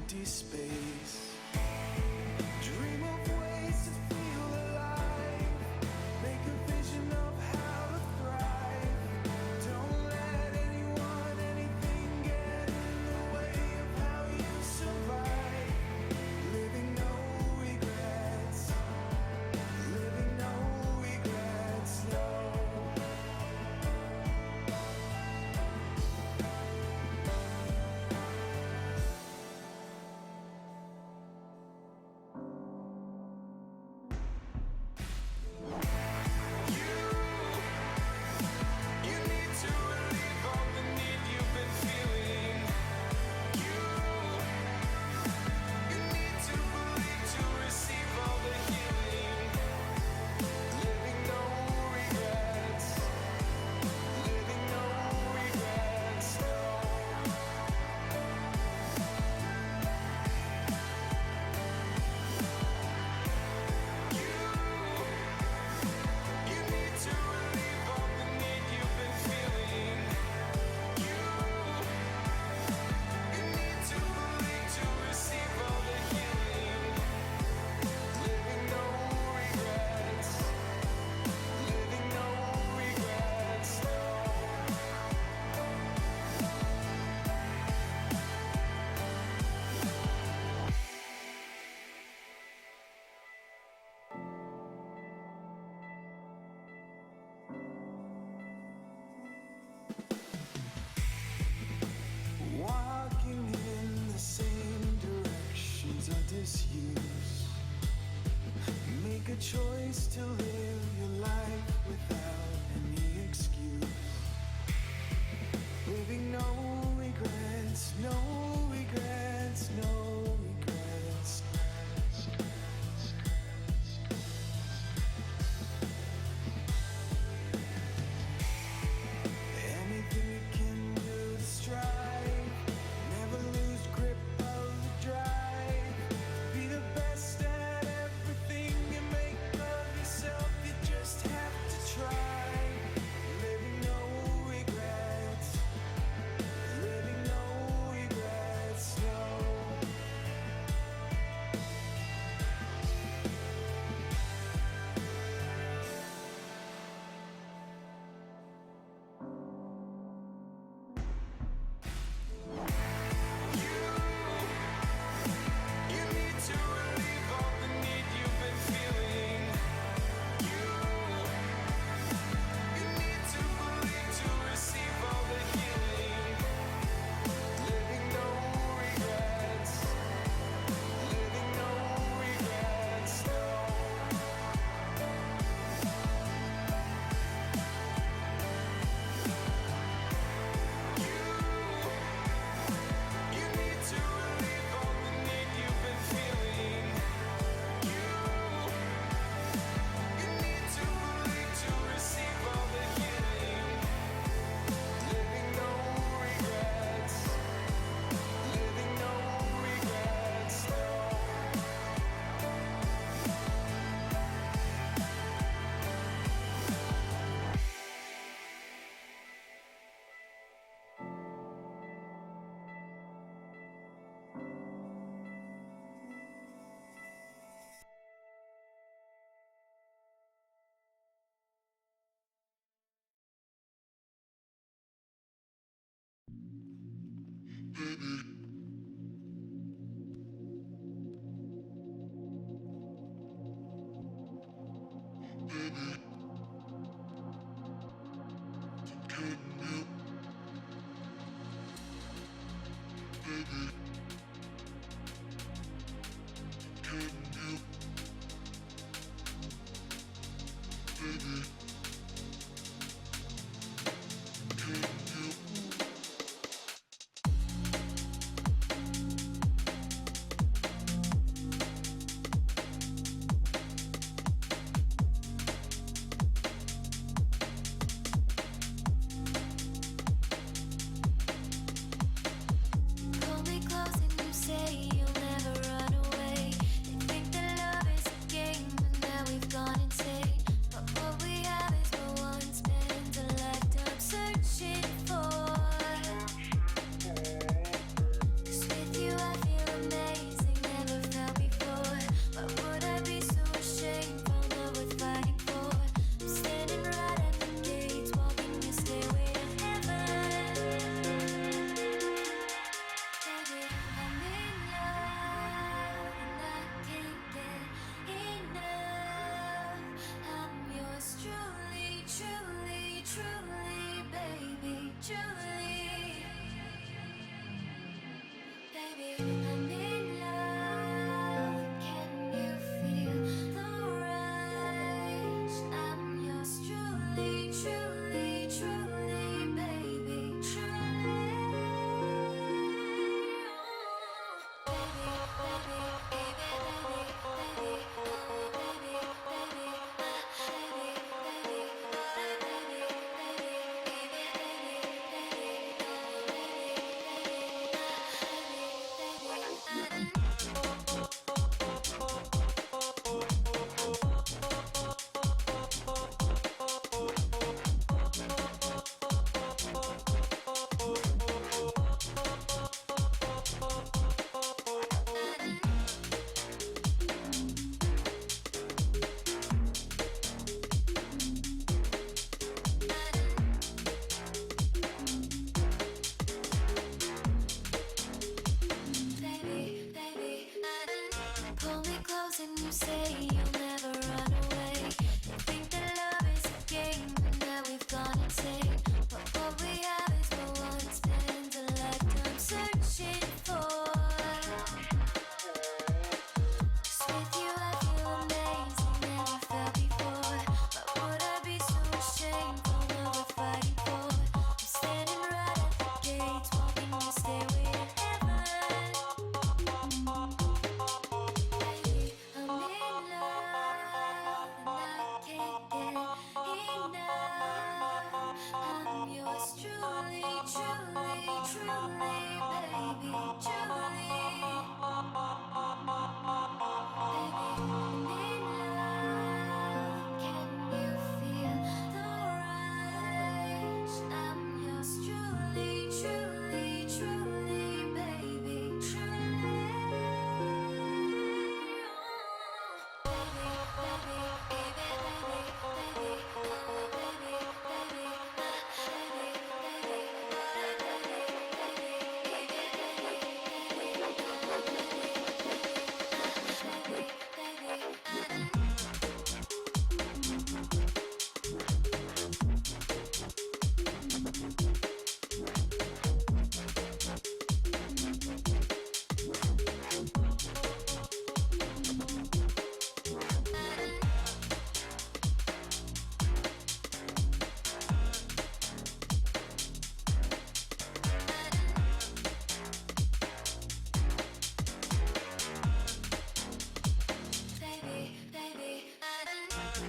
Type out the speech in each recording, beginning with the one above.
empty space. Dream of ways to feel alive. Make a vision of how to thrive. Don't let anyone, anything get in the way of how you survive. Living no regrets. Living no regrets, no.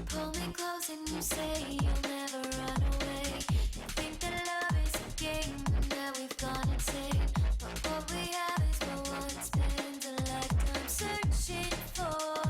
Pull me close and you say you'll never run away. You think that love is a game and that we've gone insane. But what we have is what one spends a lifetime searching for.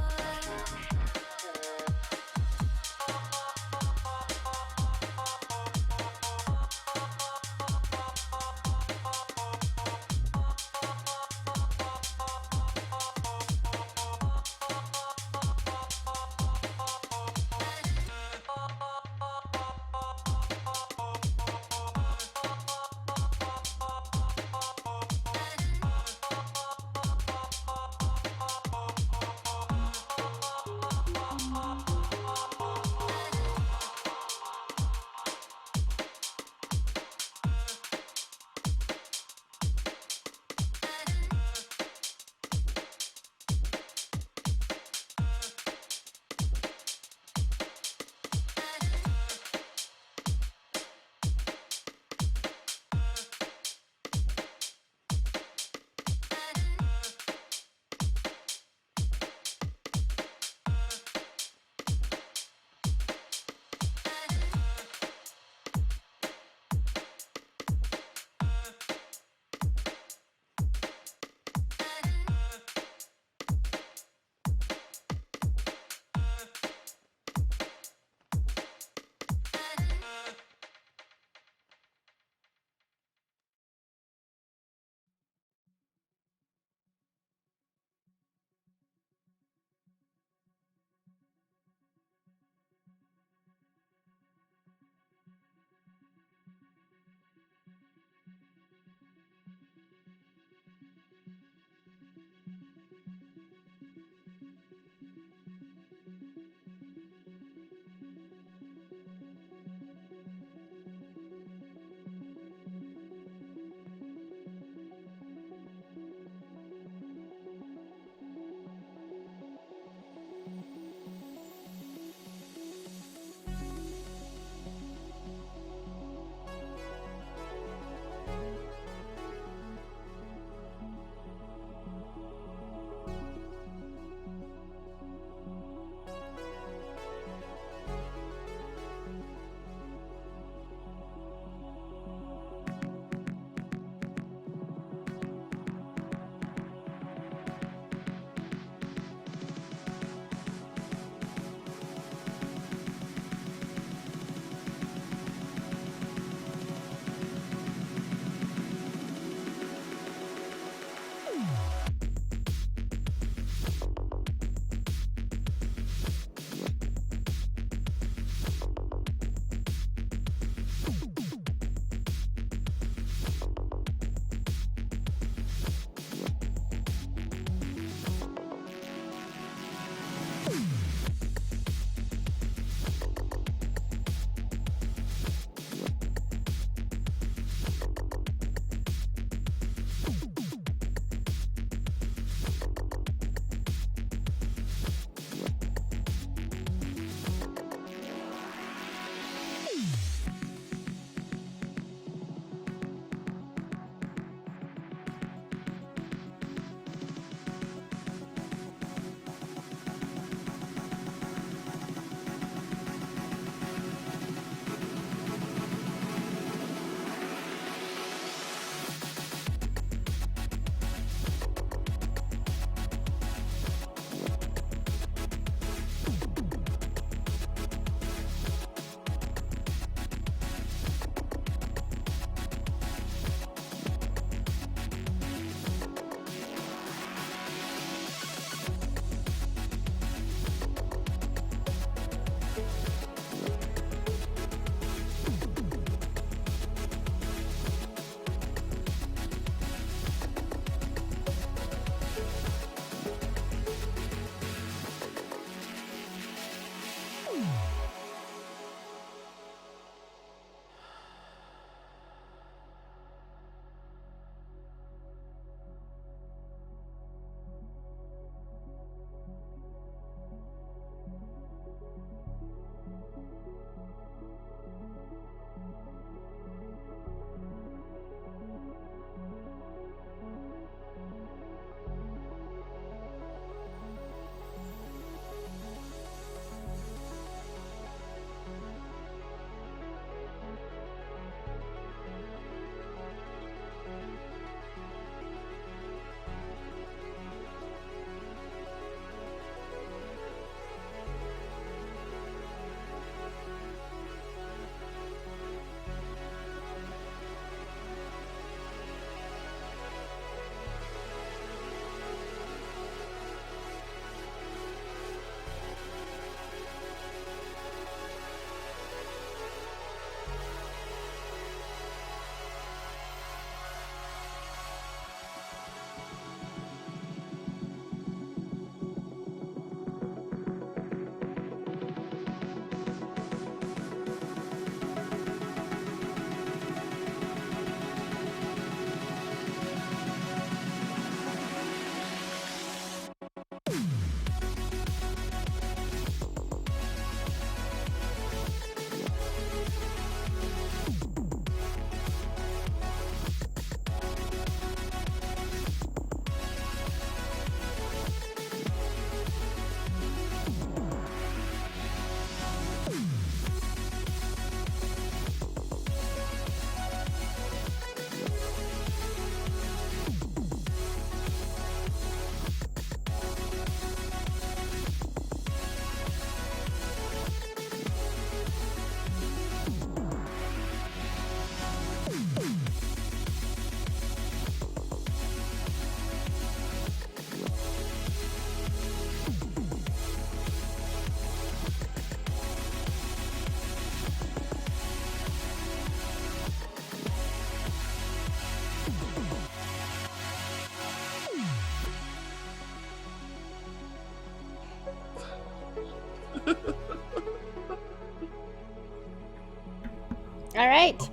All right.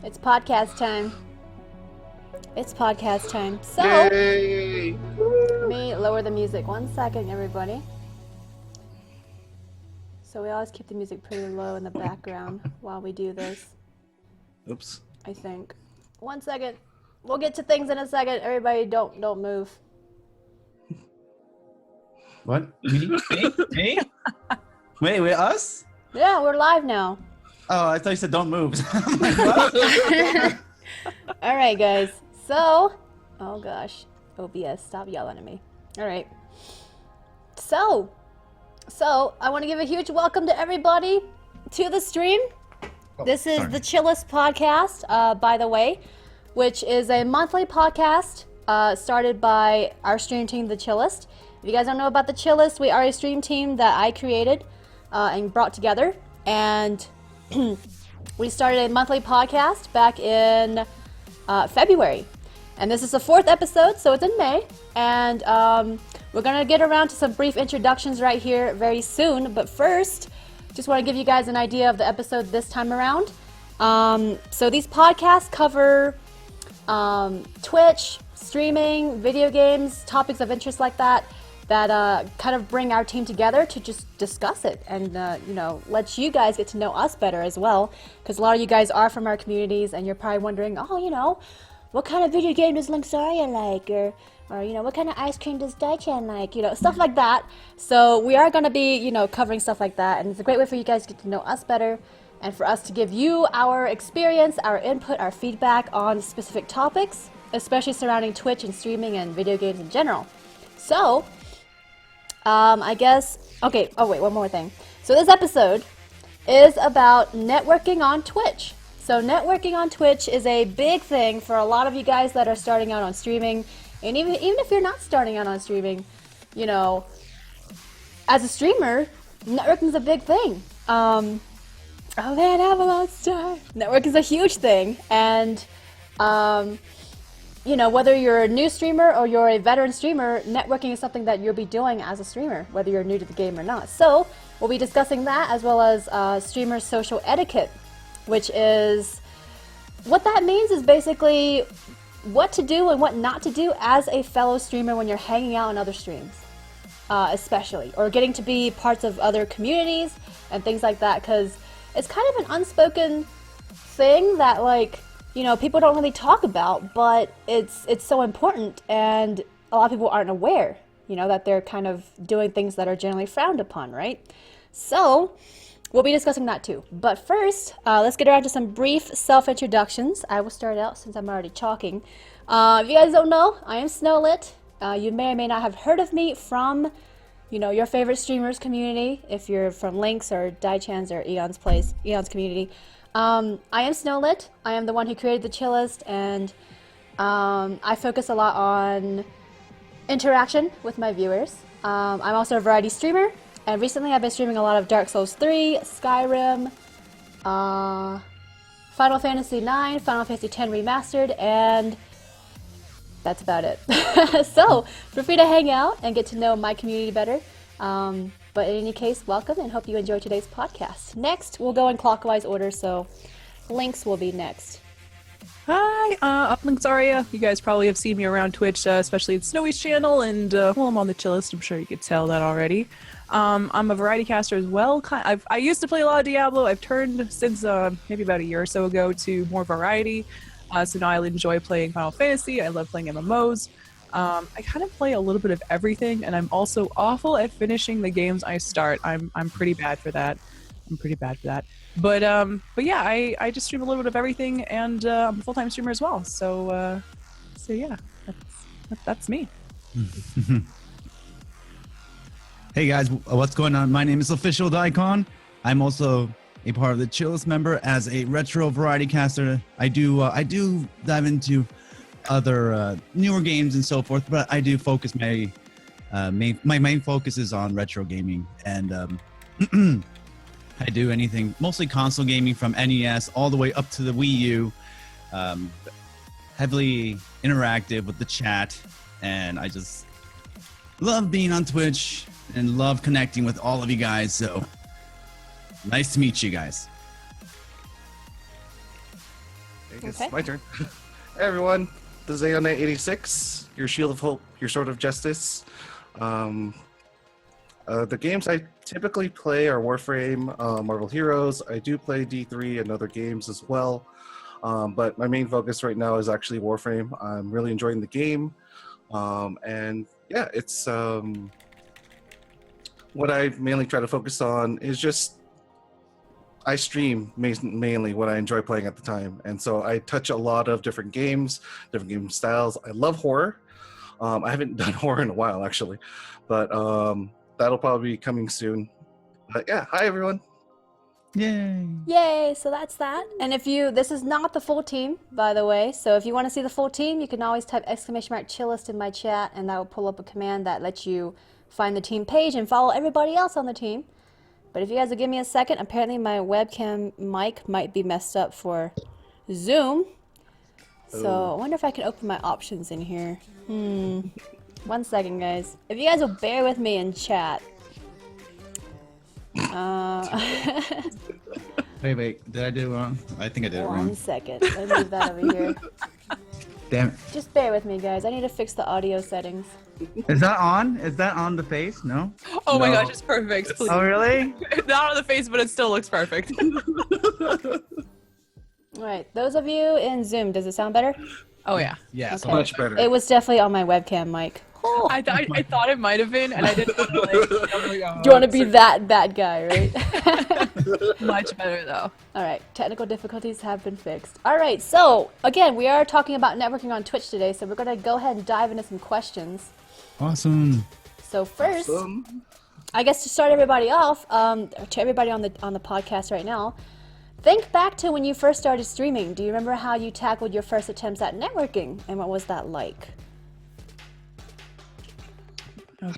It's podcast time. It's podcast time. So, Yay! let me lower the music 1 second, everybody. So we always keep the music pretty low in the background while we do this, Oops. I think. 1 second. We'll get to things in a second. Everybody don't move. What? Me? Me? Wait, us? Yeah, we're live now. Oh, I thought you said don't move. I'm like, what? All right, guys. So, oh gosh, OBS, stop yelling at me. All right. So I want to give a huge welcome to everybody to the stream. This is the Chillest podcast, by the way, which is a monthly podcast started by our stream team, the Chillest. If you guys don't know about the Chillest, we are a stream team that I created and brought together, and we started a monthly podcast back in February. And this is the 4th episode, so it's in May. And we're going to get around to some brief introductions right here very soon. But first, just want to give you guys an idea of the episode this time around. So these podcasts cover Twitch, streaming, video games, topics of interest like that kind of bring our team together to just discuss it and, let you guys get to know us better as well. Because a lot of you guys are from our communities and you're probably wondering, what kind of video game does Linksaria like? Or what kind of ice cream does Daichan like? Stuff like that. So we are going to be, covering stuff like that. And it's a great way for you guys to get to know us better and for us to give you our experience, our input, our feedback on specific topics, especially surrounding Twitch and streaming and video games in general. So, I guess, okay, wait, one more thing. So this episode is about networking on Twitch. So networking on Twitch is a big thing for a lot of you guys that are starting out on streaming. And even if you're not starting out on streaming, as a streamer, networking is a big thing. Oh man, Avalon Star. Network is a huge thing. And, whether you're a new streamer or you're a veteran streamer, networking is something that you'll be doing as a streamer, whether you're new to the game or not. So we'll be discussing that as well as streamer social etiquette, which is, what that means is basically what to do and what not to do as a fellow streamer when you're hanging out in other streams, especially, or getting to be parts of other communities and things like that, because it's kind of an unspoken thing that, people don't really talk about, but it's so important, and a lot of people aren't aware, that they're kind of doing things that are generally frowned upon, right? So we'll be discussing that too. But first, let's get around to some brief self-introductions. I will start out since I'm already talking. If you guys don't know, I am Snowlit. You may or may not have heard of me from, your favorite streamers community, if you're from Link's or Daichan's or Eon's community. I am Snowlit. I am the one who created the Chillest, and I focus a lot on interaction with my viewers. I'm also a variety streamer. And recently I've been streaming a lot of Dark Souls 3, Skyrim, Final Fantasy 9, Final Fantasy 10 Remastered, and that's about it. So, feel free to hang out and get to know my community better. But in any case, welcome and hope you enjoy today's podcast. Next, we'll go in clockwise order, so Lynx will be next. Hi, I'm Linksaria. You guys probably have seen me around Twitch, especially at Snowy's channel, and I'm on the Chillest. I'm sure you could tell that already. I'm a variety caster as well. I used to play a lot of Diablo. I've turned since maybe about a year or so ago to more variety. So now I enjoy playing Final Fantasy. I love playing MMOs. I kind of play a little bit of everything, and I'm also awful at finishing the games I start. I'm pretty bad for that. But yeah, I just stream a little bit of everything, and I'm a full-time streamer as well. So yeah, that's me. Hey guys, what's going on? My name is Official Daicon. I'm also a part of the Chillest member as a retro variety caster. I do dive into other newer games and so forth, but I do focus my main focus is on retro gaming, and I do anything, mostly console gaming from NES all the way up to the Wii U. Heavily interactive with the chat, and I just love being on Twitch and love connecting with all of you guys. So nice to meet you guys. I guess Okay. my turn. Hey everyone, this is Aeon86, your shield of hope, your sword of justice. The games I typically play are Warframe, Marvel Heroes. I do play D3 and other games as well, but my main focus right now is actually Warframe. I'm really enjoying the game, and yeah, it's what I mainly try to focus on is just I stream mainly what I enjoy playing at the time, and so I touch a lot of different games, different game styles. I love horror. I haven't done horror in a while actually, but that'll probably be coming soon. But yeah, hi everyone. Yay! Yay! So that's that. And if you, this is not the full team, by the way. So if you want to see the full team, you can always type !Chillest in my chat, and that will pull up a command that lets you find the team page and follow everybody else on the team. But if you guys will give me a second, apparently my webcam mic might be messed up for Zoom. So I wonder if I can open my options in here. 1 second, guys. If you guys will bear with me in chat. Wait, did I do it wrong? I think I did it 1 wrong. second. Let me move that over here. Damn it. Just bear with me, guys. I need to fix the audio settings. Is that on? Is that on the face? No? Oh my No. gosh, it's perfect. Please. Oh, really? Not on the face, but it still looks perfect. All right, those of you in Zoom, does it sound better? Oh yeah. Yeah, so Okay. Much better. It was definitely on my webcam mic. I thought it might have been, and I didn't. I'm like, oh, Do you want to be that guy, right? much better though? All right, technical difficulties have been fixed. All right, so again, we are talking about networking on Twitch today, so we're going to go ahead and dive into some questions. awesome. So first, I guess to start everybody off, to everybody on the podcast right now, think back to when you first started streaming. Do you remember how you tackled your first attempts at networking, and what was that like? Oh,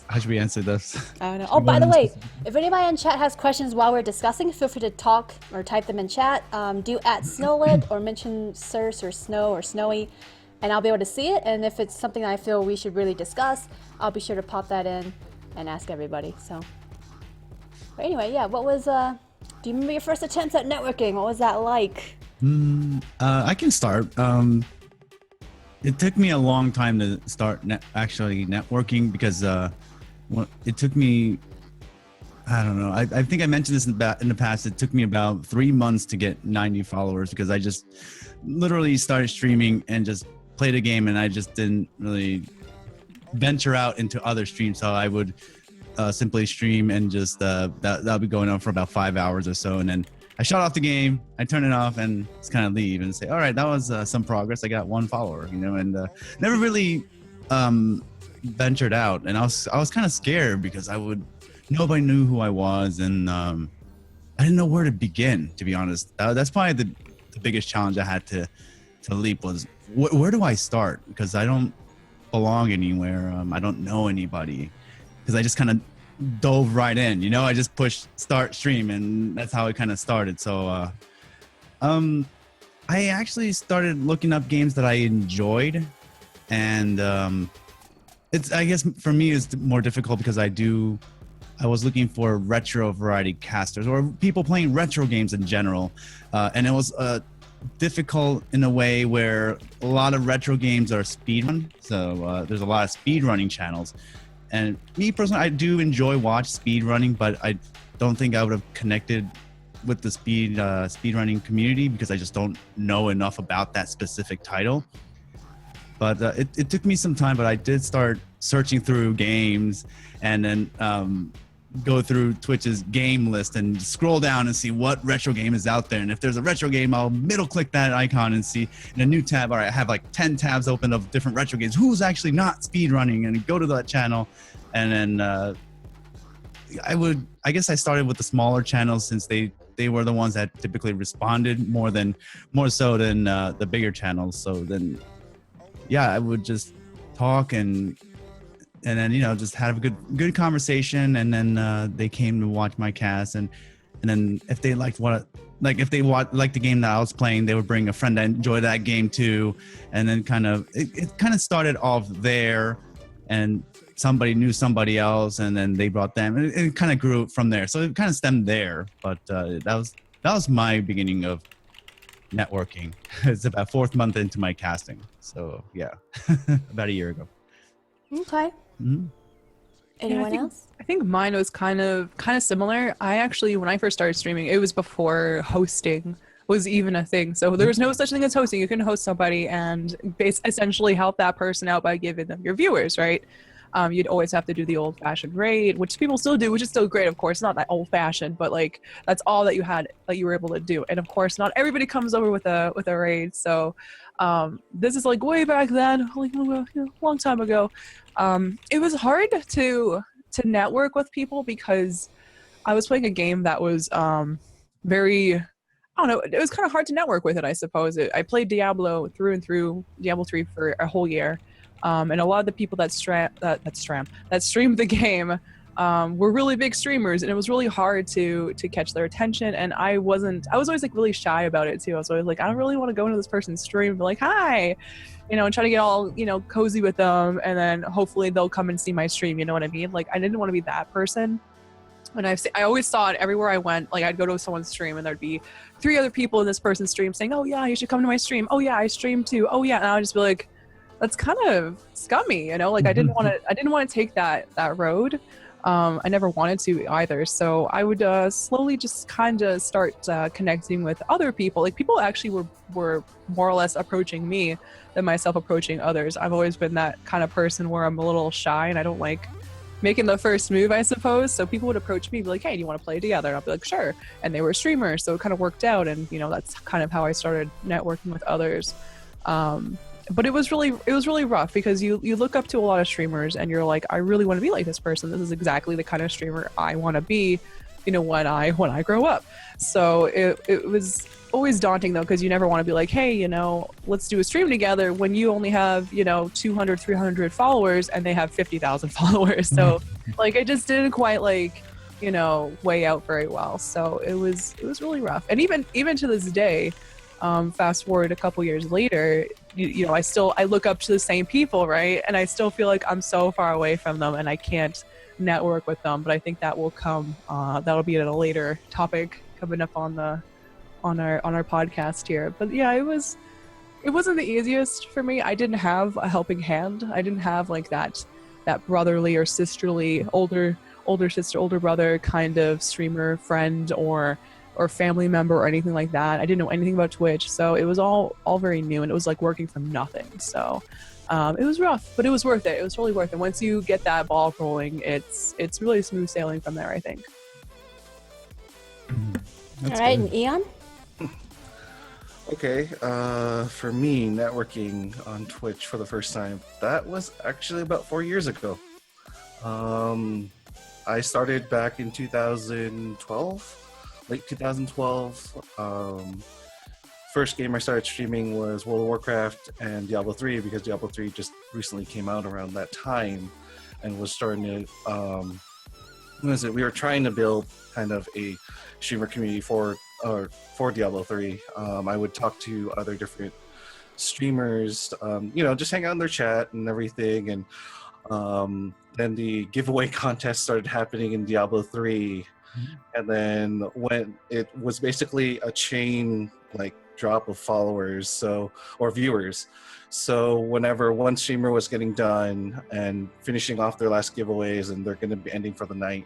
How should we answer this? I don't know. Oh, by the way, if anybody in chat has questions while we're discussing, feel free to talk or type them in chat. Do at Snowlit or mention Circe or Snow or Snowy, and I'll be able to see it. And if it's something I feel we should really discuss, I'll be sure to pop that in and ask everybody. So, but anyway, yeah. What was? Do you remember your first attempts at networking? What was that like? I can start. It took me a long time to start actually networking because it took me, I don't know, I think I mentioned this in the past. It took me about 3 months to get 90 followers because I just literally started streaming and just played a game, and I just didn't really venture out into other streams. So I would simply stream and just that'll be going on for about 5 hours or so, and then I shut off the game, I turn it off, and just kind of leave and say, all right, that was some progress. I got 1 follower, and never really ventured out. And I was kind of scared because nobody knew who I was, and I didn't know where to begin, to be honest. That's probably the biggest challenge I had to leap was, where do I start? Because I don't belong anywhere. I don't know anybody, because I just kind of dove right in, I just pushed start stream, and that's how it kind of started. So I actually started looking up games that I enjoyed, and it's, I guess for me, it's more difficult because I was looking for retro variety casters or people playing retro games in general, and it was difficult in a way where a lot of retro games are speedrun, so there's a lot of speedrunning channels. And me personally, I do enjoy speedrunning, but I don't think I would have connected with the speedrunning community because I just don't know enough about that specific title. But it took me some time, but I did start searching through games and then go through Twitch's game list and scroll down and see what retro game is out there. And if there's a retro game, I'll middle click that icon and see in a new tab, or I have like 10 tabs open of different retro games. Who's actually not speedrunning, and go to that channel. And then I guess I started with the smaller channels since they were the ones that typically responded more so than the bigger channels. So then, yeah, I would just talk and then just have a good conversation, and then they came to watch my cast, and then if they liked liked the game that I was playing, they would bring a friend that enjoyed that game too, and then it kind of started off there, and somebody knew somebody else, and then they brought them, and it kind of grew from there. So it kind of stemmed there, but that was my beginning of networking. It's about 4th month into my casting. So yeah, about a year ago. Okay. Mhm. Anyone else? I think mine was kind of similar. I actually, when I first started streaming, it was before hosting was even a thing. So there was no such thing as hosting. You can host somebody and essentially help that person out by giving them your viewers, right? You'd always have to do the old-fashioned raid, which people still do, which is still great, of course. Not that old-fashioned, but like that's all that you were able to do. And of course, not everybody comes over with a raid. So this is like way back then, like a long time ago. It was hard to network with people because I was playing a game that was very, I don't know, it was kind of hard to network with it, I suppose. I played Diablo through and through, Diablo 3 for a whole year. And a lot of the people that streamed the game were really big streamers, and it was really hard to catch their attention. And I was always like really shy about it too. I was always like, I don't really want to go into this person's stream and be like, hi, and try to get all, cozy with them, and then hopefully they'll come and see my stream, you know what I mean? Like, I didn't want to be that person. And I always saw it everywhere I went. Like, I'd go to someone's stream and there'd be 3 other people in this person's stream saying, oh yeah, you should come to my stream. Oh yeah, I stream too. Oh yeah. And I would just be like, that's kind of scummy, like I didn't want to take that road. I never wanted to either. So I would slowly just kind of start connecting with other people. Like, people actually were more or less approaching me than myself approaching others. I've always been that kind of person where I'm a little shy and I don't like making the first move, I suppose. So people would approach me, be like, hey, do you want to play together? And I'll be like, sure. And they were streamers, so it kind of worked out. And that's kind of how I started networking with others. But it was really rough because you look up to a lot of streamers and you're like, I really want to be like this person. This is exactly the kind of streamer I want to be, when I grow up. So it was always daunting though, because you never want to be like, hey, let's do a stream together when you only have 200, 300 followers and they have 50,000 followers. So like, it just didn't quite weigh out very well. So it was really rough. And even to this day, fast forward a couple years later, I look up to the same people, right? And I still feel like I'm so far away from them and I can't network with them. But I think that will come. That'll be at a later topic coming up on our podcast here. But yeah, it wasn't the easiest for me. I didn't have a helping hand. I didn't have like that brotherly or sisterly older sister, older brother kind of streamer friend or family member or anything like that. I didn't know anything about Twitch, so it was all very new, and it was like working from nothing. So it was rough, but it was worth it. It was really worth it. Once you get that ball rolling, it's really smooth sailing from there, I think. All right, and Eon? Okay, for me, networking on Twitch for the first time, that was actually about 4 years ago. I started back in 2012. Late 2012. First game I started streaming was World of Warcraft and Diablo 3 because Diablo 3 just recently came out around that time and was starting to, we were trying to build kind of a streamer community for Diablo 3. I would talk to other different streamers, just hang out in their chat and everything. And then the giveaway contest started happening in Diablo 3. And then when it was basically a chain drop of followers or viewers, so whenever one streamer was getting done and finishing off their last giveaways and they're going to be ending for the night,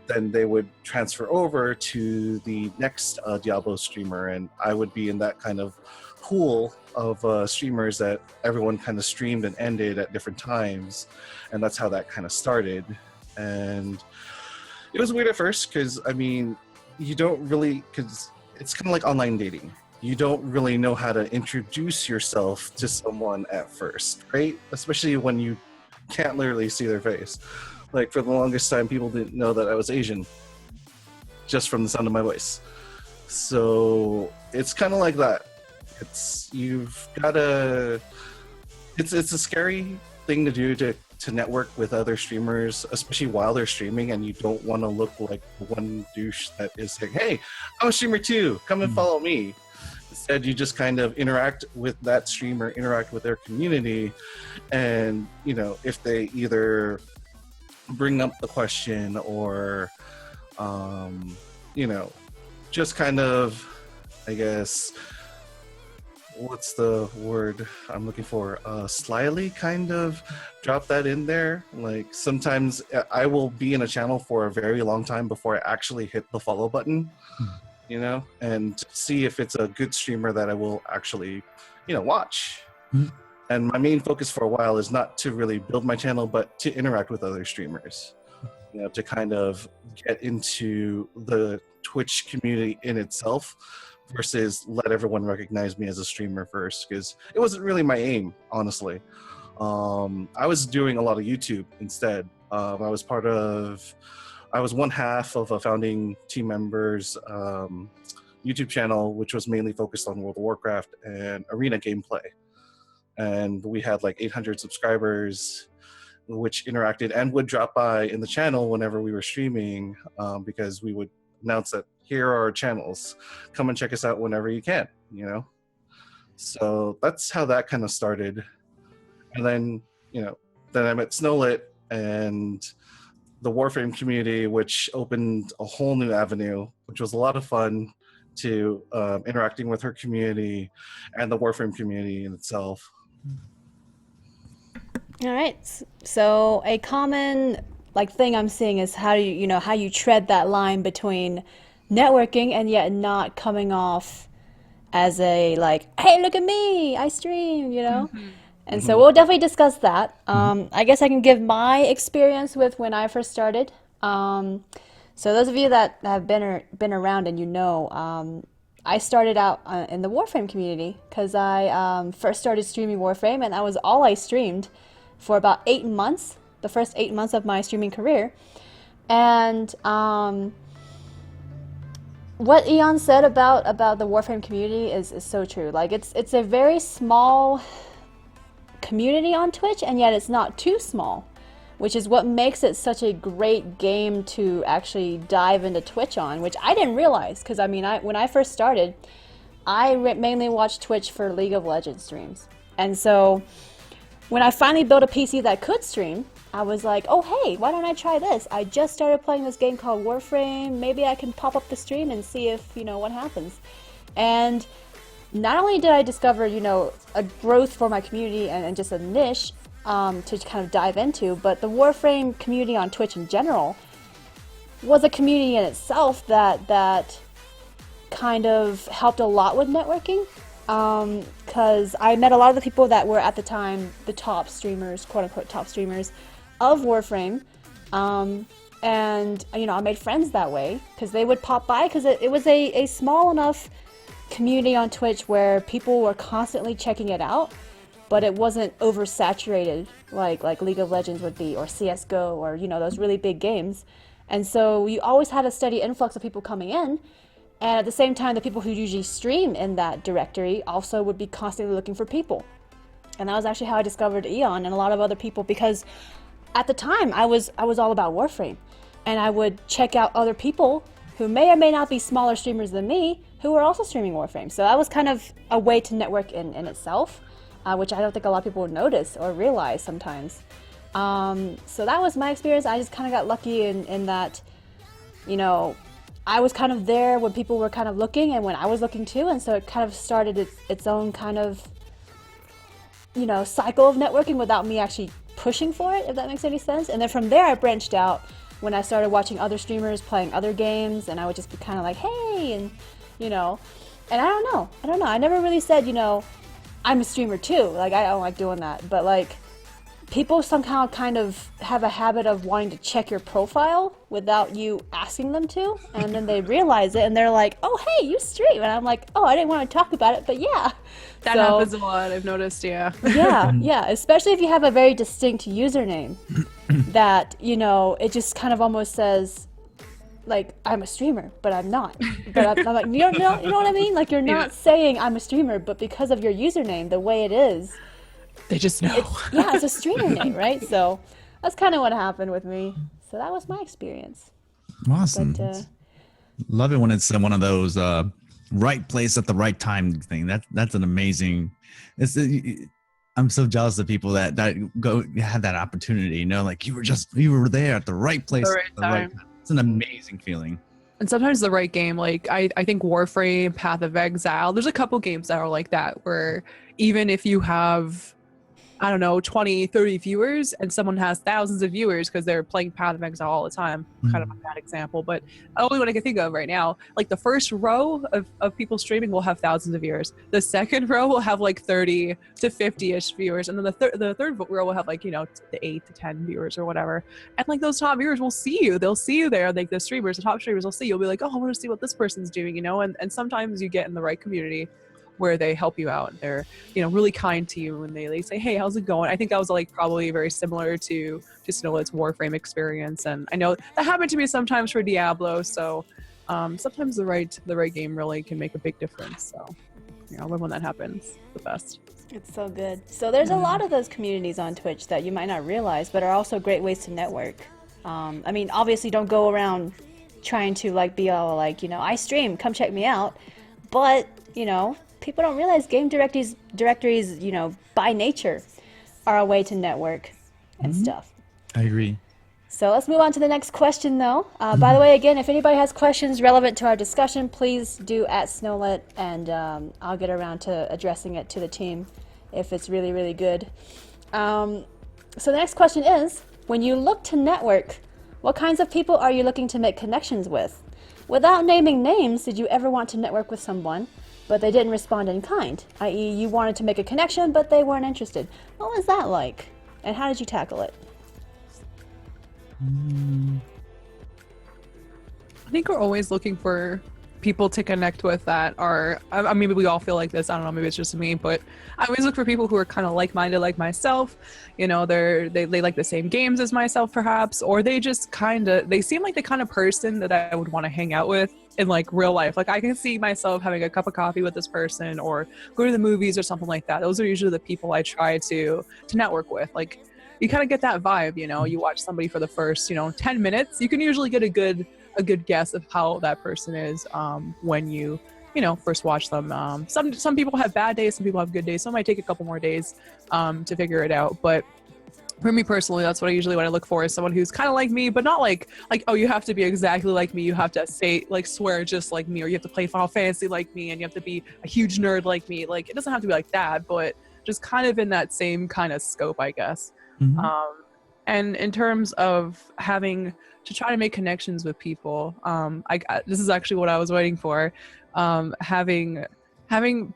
then they would transfer over to the next Diablo streamer, and I would be in that kind of pool of streamers that everyone kind of streamed and ended at different times, and that's how that kind of started. And it was weird at first because, you don't really, because it's kind of like online dating. You don't really know how to introduce yourself to someone at first, right? Especially when you can't literally see their face. Like, for the longest time, people didn't know that I was Asian just from the sound of my voice. So it's kind of like that. It's a scary thing to do to network with other streamers, especially while they're streaming, and you don't want to look like the one douche that is like, hey, I'm a streamer too, come and follow me. Instead, you just kind of interact with that streamer, interact with their community, and if they either bring up the question or just kind of, I guess, what's the word I'm looking for? Slyly kind of drop that in there. Like sometimes I will be in a channel for a very long time before I actually hit the follow button, you know, and see if it's a good streamer that I will actually, you know, watch. And my main focus for a while is not to really build my channel, but to interact with other streamers, you know, to kind of get into the Twitch community in itself versus let everyone recognize me as a streamer first, because it wasn't really my aim, honestly. I was doing a lot of YouTube instead. I was one half of a founding team member's YouTube channel, which was mainly focused on World of Warcraft and arena gameplay. And we had like 800 subscribers, which interacted and would drop by in the channel whenever we were streaming, because we would announce that here are our channels, come and check us out whenever you can, you know. So that's how that kind of started. And then, you know, then I met Snowlit and the Warframe community, which opened a whole new avenue, which was a lot of fun, to interacting with her community and the Warframe community in itself. All right. So a common thing I'm seeing is how you tread that line between networking and yet not coming off as a hey, look at me, I stream, you know. And so we'll definitely discuss that. I guess I can give my experience with when I first started. So those of you that have been around and you know, I started out in the Warframe community because I first started streaming Warframe, and that was all I streamed for about 8 months, the first 8 months of my streaming career. And what Eon said about the Warframe community is so true. Like it's a very small community on Twitch, and yet it's not too small, which is what makes it such a great game to actually dive into Twitch on, which I didn't realize, because I mean, when I first started, I mainly watched Twitch for League of Legends streams. And so when I finally built a PC that could stream, I was like, oh hey, why don't I try this? I just started playing this game called Warframe, maybe I can pop up the stream and see if, you know, what happens. And not only did I discover, you know, a growth for my community and just a niche to kind of dive into, but the Warframe community on Twitch in general was a community in itself that kind of helped a lot with networking, because I met a lot of the people that were at the time the top streamers, quote unquote top streamers of Warframe, and you know, I made friends that way because they would pop by, because it was a small enough community on Twitch where people were constantly checking it out, but it wasn't oversaturated like League of Legends would be, or CSGO, or, you know, those really big games. And so you always had a steady influx of people coming in, and at the same time, the people who usually stream in that directory also would be constantly looking for people. And that was actually how I discovered Eon and a lot of other people, because at the time I was all about Warframe, and I would check out other people who may or may not be smaller streamers than me who were also streaming Warframe. So that was kind of a way to network in itself, which I don't think a lot of people would notice or realize sometimes. So that was my experience. I just kind of got lucky in that, you know, I was kind of there when people were kind of looking and when I was looking too, and so it kind of started its own kind of, you know, cycle of networking without me actually pushing for it, if that makes any sense. And then from there I branched out when I started watching other streamers playing other games, and I would just be kind of like, hey, and you know, and I don't know, I never really said, you know, I'm a streamer too, like I don't like doing that, but like people somehow kind of have a habit of wanting to check your profile without you asking them to, and then they realize it and they're like, oh hey, you stream, and I'm like, oh, I didn't want to talk about it, but yeah. That happens a lot, I've noticed. Yeah. yeah, especially if you have a very distinct username that, you know, it just kind of almost says like, I'm a streamer, but I'm not. But I'm like, you know what I mean? Like, you're not saying I'm a streamer, but because of your username, the way it is, They just know. it's a streamer name, right? So that's kind of what happened with me. So that was my experience. Awesome. But, love it when it's one of those right place at the right time thing. That's an amazing. I'm so jealous of people that go have that opportunity. You know, like you were there at the right place The right at the right time. time. It's an amazing feeling. And sometimes the right game, like I think Warframe, Path of Exile, there's a couple games that are like that where even if you have, I don't know, 20, 30 viewers and someone has thousands of viewers because they're playing Path of Exile all the time, kind of a bad example, but only one I can think of right now, like the first row of people streaming will have thousands of viewers. The second row will have like 30 to 50-ish viewers. And then the third row will have like, the 8 to 10 viewers or whatever. And like those top viewers will see you. They'll see you there. Like the top streamers will see you. You'll be like, oh, I want to see what this person's doing, and sometimes you get in the right community where they help you out. They're, really kind to you and they say, hey, how's it going? I think that was like probably very similar to Snowlit's Warframe experience. And I know that happened to me sometimes for Diablo. So sometimes the right game really can make a big difference. So I love when that happens the best. It's so good. So there's a lot of those communities on Twitch that you might not realize, but are also great ways to network. I mean, obviously don't go around trying to like be all like, I stream, come check me out. But, people don't realize game directories, by nature are a way to network and stuff. I agree. So let's move on to the next question, though. By the way, again, if anybody has questions relevant to our discussion, please do at Snowlit, and I'll get around to addressing it to the team if it's really, really good. So the next question is, when you look to network, what kinds of people are you looking to make connections with? Without naming names, did you ever want to network with someone, but they didn't respond in kind, i.e. you wanted to make a connection, but they weren't interested? What was that like, and how did you tackle it? I think we're always looking for people to connect with that are, I mean, maybe we all feel like this, I don't know, maybe it's just me, but I always look for people who are kind of like-minded like myself. They like the same games as myself perhaps, or they seem like the kind of person that I would want to hang out with in like real life. Like I can see myself having a cup of coffee with this person or go to the movies or something like that. Those are usually the people I try to network with. Like you kind of get that vibe, you watch somebody for the first, 10 minutes, you can usually get a good guess of how that person is when you first watch them. Some people have bad days, some people have good days, some might take a couple more days to figure it out, but for me personally, that's what I usually look for, is someone who's kind of like me, but not like oh, you have to be exactly like me, you have to swear just like me, or you have to play Final Fantasy like me, and you have to be a huge nerd like me. Like it doesn't have to be like that, but just kind of in that same kind of scope, I guess. And in terms of having to try to make connections with people, this is actually what I was waiting for. Having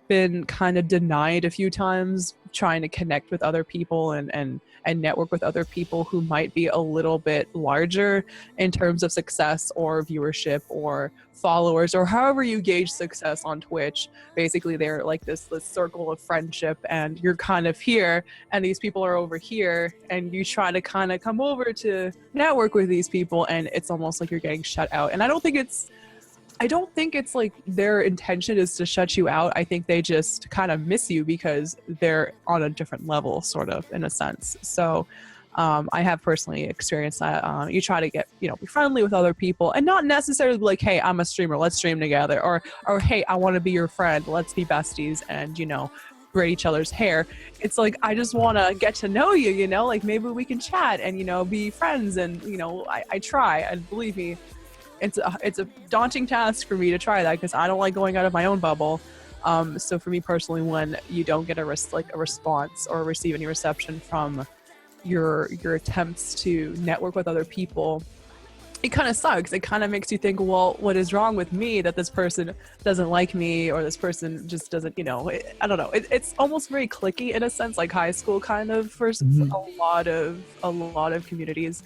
been kind of denied a few times trying to connect with other people and network with other people who might be a little bit larger in terms of success or viewership or followers, or however you gauge success on Twitch. Basically, they're like this circle of friendship, and you're kind of here and these people are over here, and you try to kind of come over to network with these people, and it's almost like you're getting shut out. And I don't think it's like their intention is to shut you out. I think they just kind of miss you because they're on a different level, sort of, in a sense. So I have personally experienced that. You try to get, be friendly with other people, and not necessarily like, hey, I'm a streamer, let's stream together, or hey, I want to be your friend, let's be besties and, braid each other's hair. It's like, I just want to get to know you, like maybe we can chat and, be friends. And, I try, and believe me, it's a daunting task for me to try that, because I don't like going out of my own bubble. So for me personally, when you don't get a response or receive any reception from your attempts to network with other people, it kind of sucks. It kind of makes you think, well, what is wrong with me that this person doesn't like me, or this person just doesn't, I don't know. It's almost very cliquey in a sense, like high school kind of, for a lot of communities.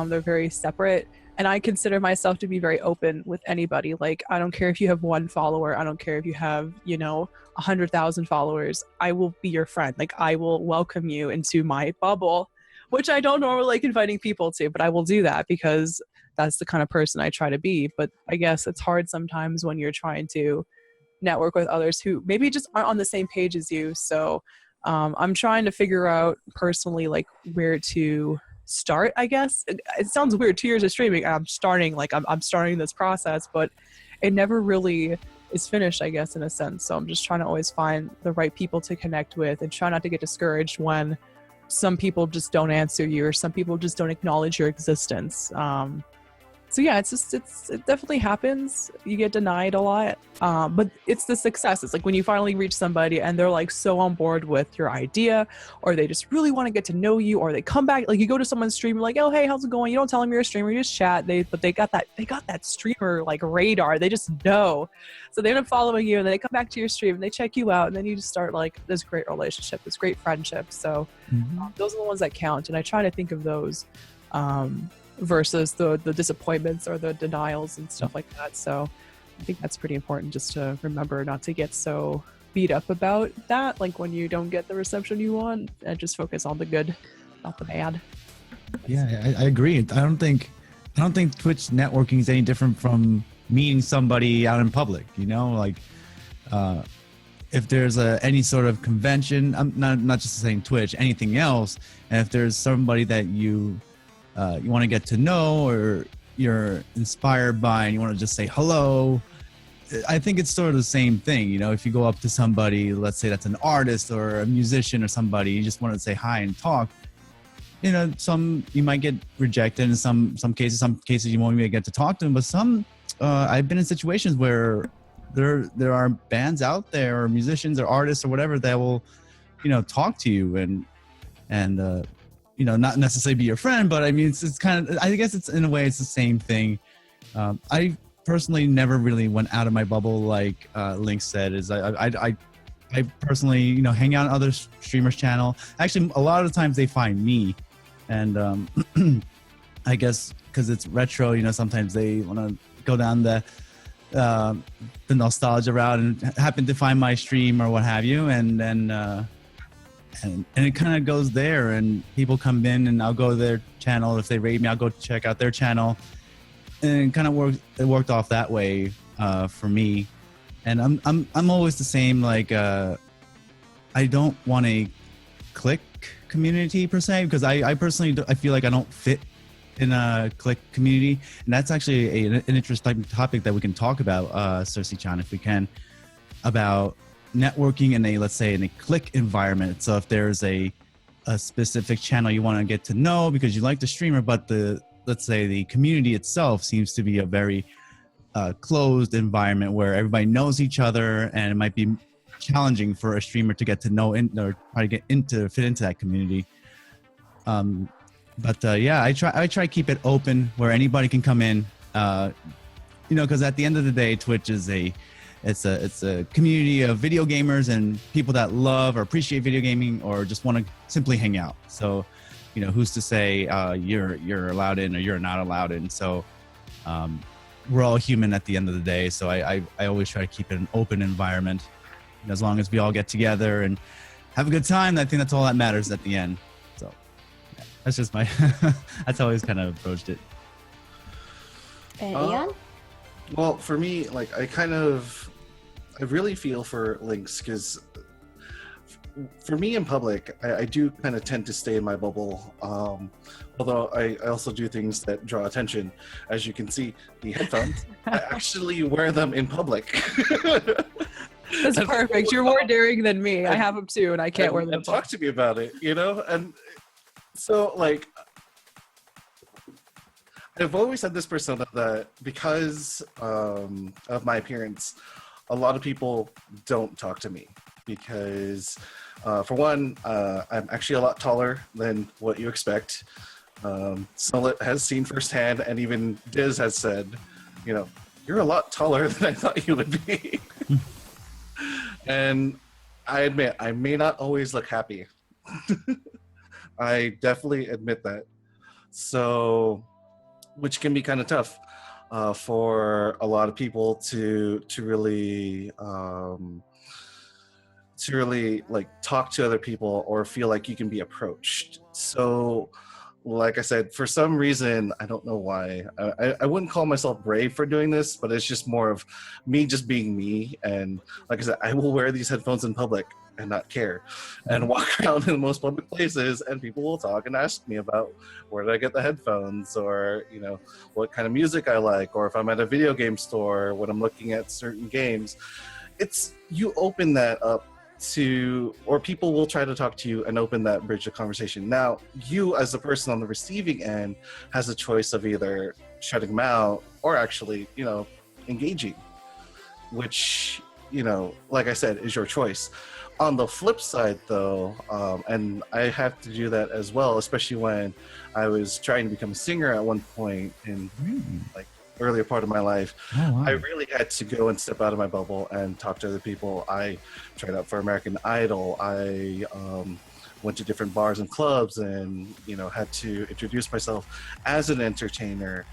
They're very separate. And I consider myself to be very open with anybody. Like, I don't care if you have 1 follower. I don't care if you have, 100,000 followers. I will be your friend. Like, I will welcome you into my bubble, which I don't normally like inviting people to, but I will do that because that's the kind of person I try to be. But I guess it's hard sometimes when you're trying to network with others who maybe just aren't on the same page as you. So I'm trying to figure out personally, like, where to start, I guess. It sounds weird, 2 years of streaming, I'm starting this process, but it never really is finished, I guess, in a sense. So I'm just trying to always find the right people to connect with, and try not to get discouraged when some people just don't answer you, or some people just don't acknowledge your existence. So yeah, it definitely happens. You get denied a lot, but it's the success. It's like when you finally reach somebody and they're like so on board with your idea, or they just really want to get to know you, or they come back, like you go to someone's stream, you're like, oh hey, how's it going? You don't tell them you're a streamer, you just chat. But they got that streamer like radar. They just know, so they end up following you, and then they come back to your stream and they check you out, and then you just start like this great relationship, this great friendship. So those are the ones that count, and I try to think of those. Versus the disappointments or the denials and stuff like that. So I think that's pretty important, just to remember not to get so beat up about that, like when you don't get the reception you want, and just focus on the good, not the bad. Yeah, I agree. I don't think Twitch networking is any different from meeting somebody out in public. You know, like if there's any sort of convention, I'm not just saying Twitch, anything else, and if there's somebody that you want to get to know, or you're inspired by, and you want to just say hello, I think it's sort of the same thing. You know, if you go up to somebody, let's say that's an artist or a musician or somebody, you just want to say hi and talk. You know, you might get rejected in some cases you won't even get to talk to them. But I've been in situations where there are bands out there, or musicians or artists or whatever, that will, you know, talk to you and you know, not necessarily be your friend, but I mean, it's kind of, I guess it's, in a way, it's the same thing. I personally never really went out of my bubble, like Link said. Is I personally, you know, hang out on other streamers' channel. Actually, a lot of the times they find me, and I guess because it's retro, you know, sometimes they want to go down the nostalgia route and happen to find my stream or what have you, and then. And it kind of goes there, and people come in, and I'll go to their channel. If they rate me, I'll go check out their channel, and it kind of worked off that way for me. And I'm always the same. Like I don't want a click community per se, because I personally I feel like I don't fit in a click community, and that's actually an interesting topic that we can talk about, Cersei-chan, if we can, about networking in a click environment. So if there's a specific channel you want to get to know because you like the streamer, but let's say the community itself seems to be a very closed environment where everybody knows each other, and it might be challenging for a streamer to get to know or try to fit into that community. Yeah, I try to keep it open where anybody can come in, you know, because at the end of the day, Twitch is it's a community of video gamers and people that love or appreciate video gaming, or just want to simply hang out. So, you know, who's to say you're allowed in or you're not allowed in? So we're all human at the end of the day. So I always try to keep it an open environment. And as long as we all get together and have a good time, I think that's all that matters at the end. So yeah, that's just my that's how I always kind of approached it. And Ian? Well, for me, like I really feel for Lynx, because for me in public, I do kind of tend to stay in my bubble. Although I also do things that draw attention. As you can see, the headphones, I actually wear them in public. That's perfect. You're more daring than me. I have them too, and I can't wear them. And talk to me about it, you know? And so, like, I've always had this persona that because of my appearance, a lot of people don't talk to me because, for one, I'm actually a lot taller than what you expect. Snowlit has seen firsthand, and even Diz has said, you know, you're a lot taller than I thought you would be. And I admit, I may not always look happy. I definitely admit that. So, which can be kind of tough for a lot of people to really like talk to other people or feel like you can be approached. So, like I said, for some reason, I don't know why, I wouldn't call myself brave for doing this, but it's just more of me just being me. And like I said, I will wear these headphones in public and not care, and walk around in the most public places, and people will talk and ask me about where did I get the headphones, or, you know, what kind of music I like, or if I'm at a video game store when I'm looking at certain games. It's, you open that up or people will try to talk to you and open that bridge of conversation. Now, you as the person on the receiving end has a choice of either shutting them out or actually, engaging, which, like I said, is your choice. On the flip side, though, and I have to do that as well, especially when I was trying to become a singer at one point in like earlier part of my life, I really had to go and step out of my bubble and talk to other people. I tried out for American Idol. I went to different bars and clubs and, had to introduce myself as an entertainer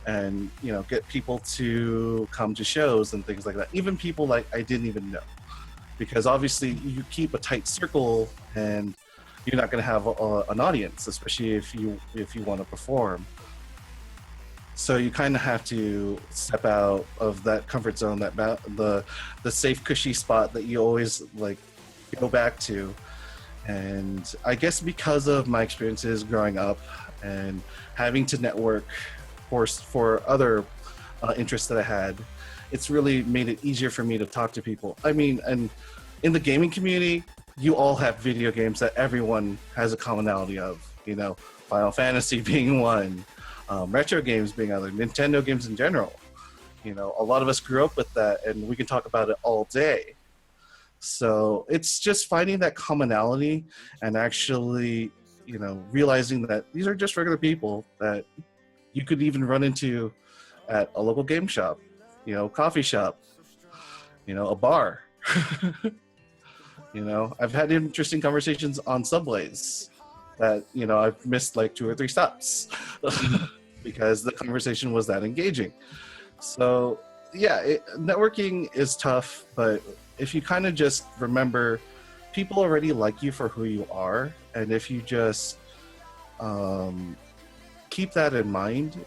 and, get people to come to shows and things like that. Even people like I didn't even know. Because obviously you keep a tight circle and you're not going to have an audience, especially if you want to perform. So you kind of have to step out of that comfort zone, the safe, cushy spot that you always like go back to. And I guess because of my experiences growing up and having to network for other interests that I had, it's really made it easier for me to talk to people. I mean, and in the gaming community, you all have video games that everyone has a commonality of, Final Fantasy being one, retro games being other, Nintendo games in general. A lot of us grew up with that and we can talk about it all day. So it's just finding that commonality and actually, realizing that these are just regular people that you could even run into at a local game shop, coffee shop, a bar. I've had interesting conversations on subways that, I've missed like 2 or 3 stops because the conversation was that engaging. So yeah, networking is tough, but if you kind of just remember people already like you for who you are, and if you just keep that in mind,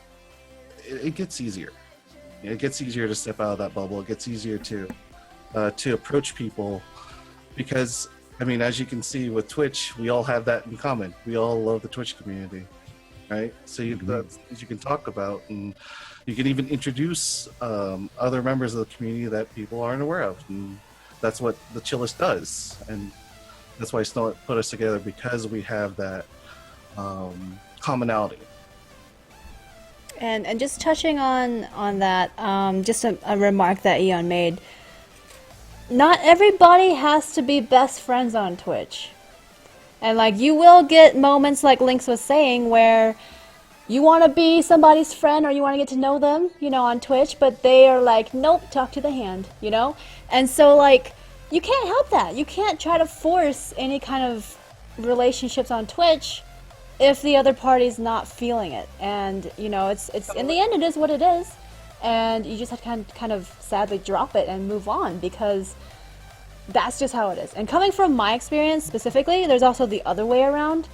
it gets easier. It gets easier to step out of that bubble. It gets easier to approach people because, I mean, as you can see with Twitch, we all have that in common. We all love the Twitch community, right? So that's things you can talk about, and you can even introduce other members of the community that people aren't aware of. And that's what the Chillest does. And that's why Snowlit put us together, because we have that commonality. And just touching on that, just a remark that Eon made. Not everybody has to be best friends on Twitch. And like, you will get moments like Lynx was saying where you want to be somebody's friend or you want to get to know them, on Twitch, but they are like, nope, talk to the hand, And so like, you can't help that. You can't try to force any kind of relationships on Twitch if the other party's not feeling it. And it's in the end, it is what it is, and you just have to kind of sadly drop it and move on, because that's just how it is. And coming from my experience specifically, there's also the other way around,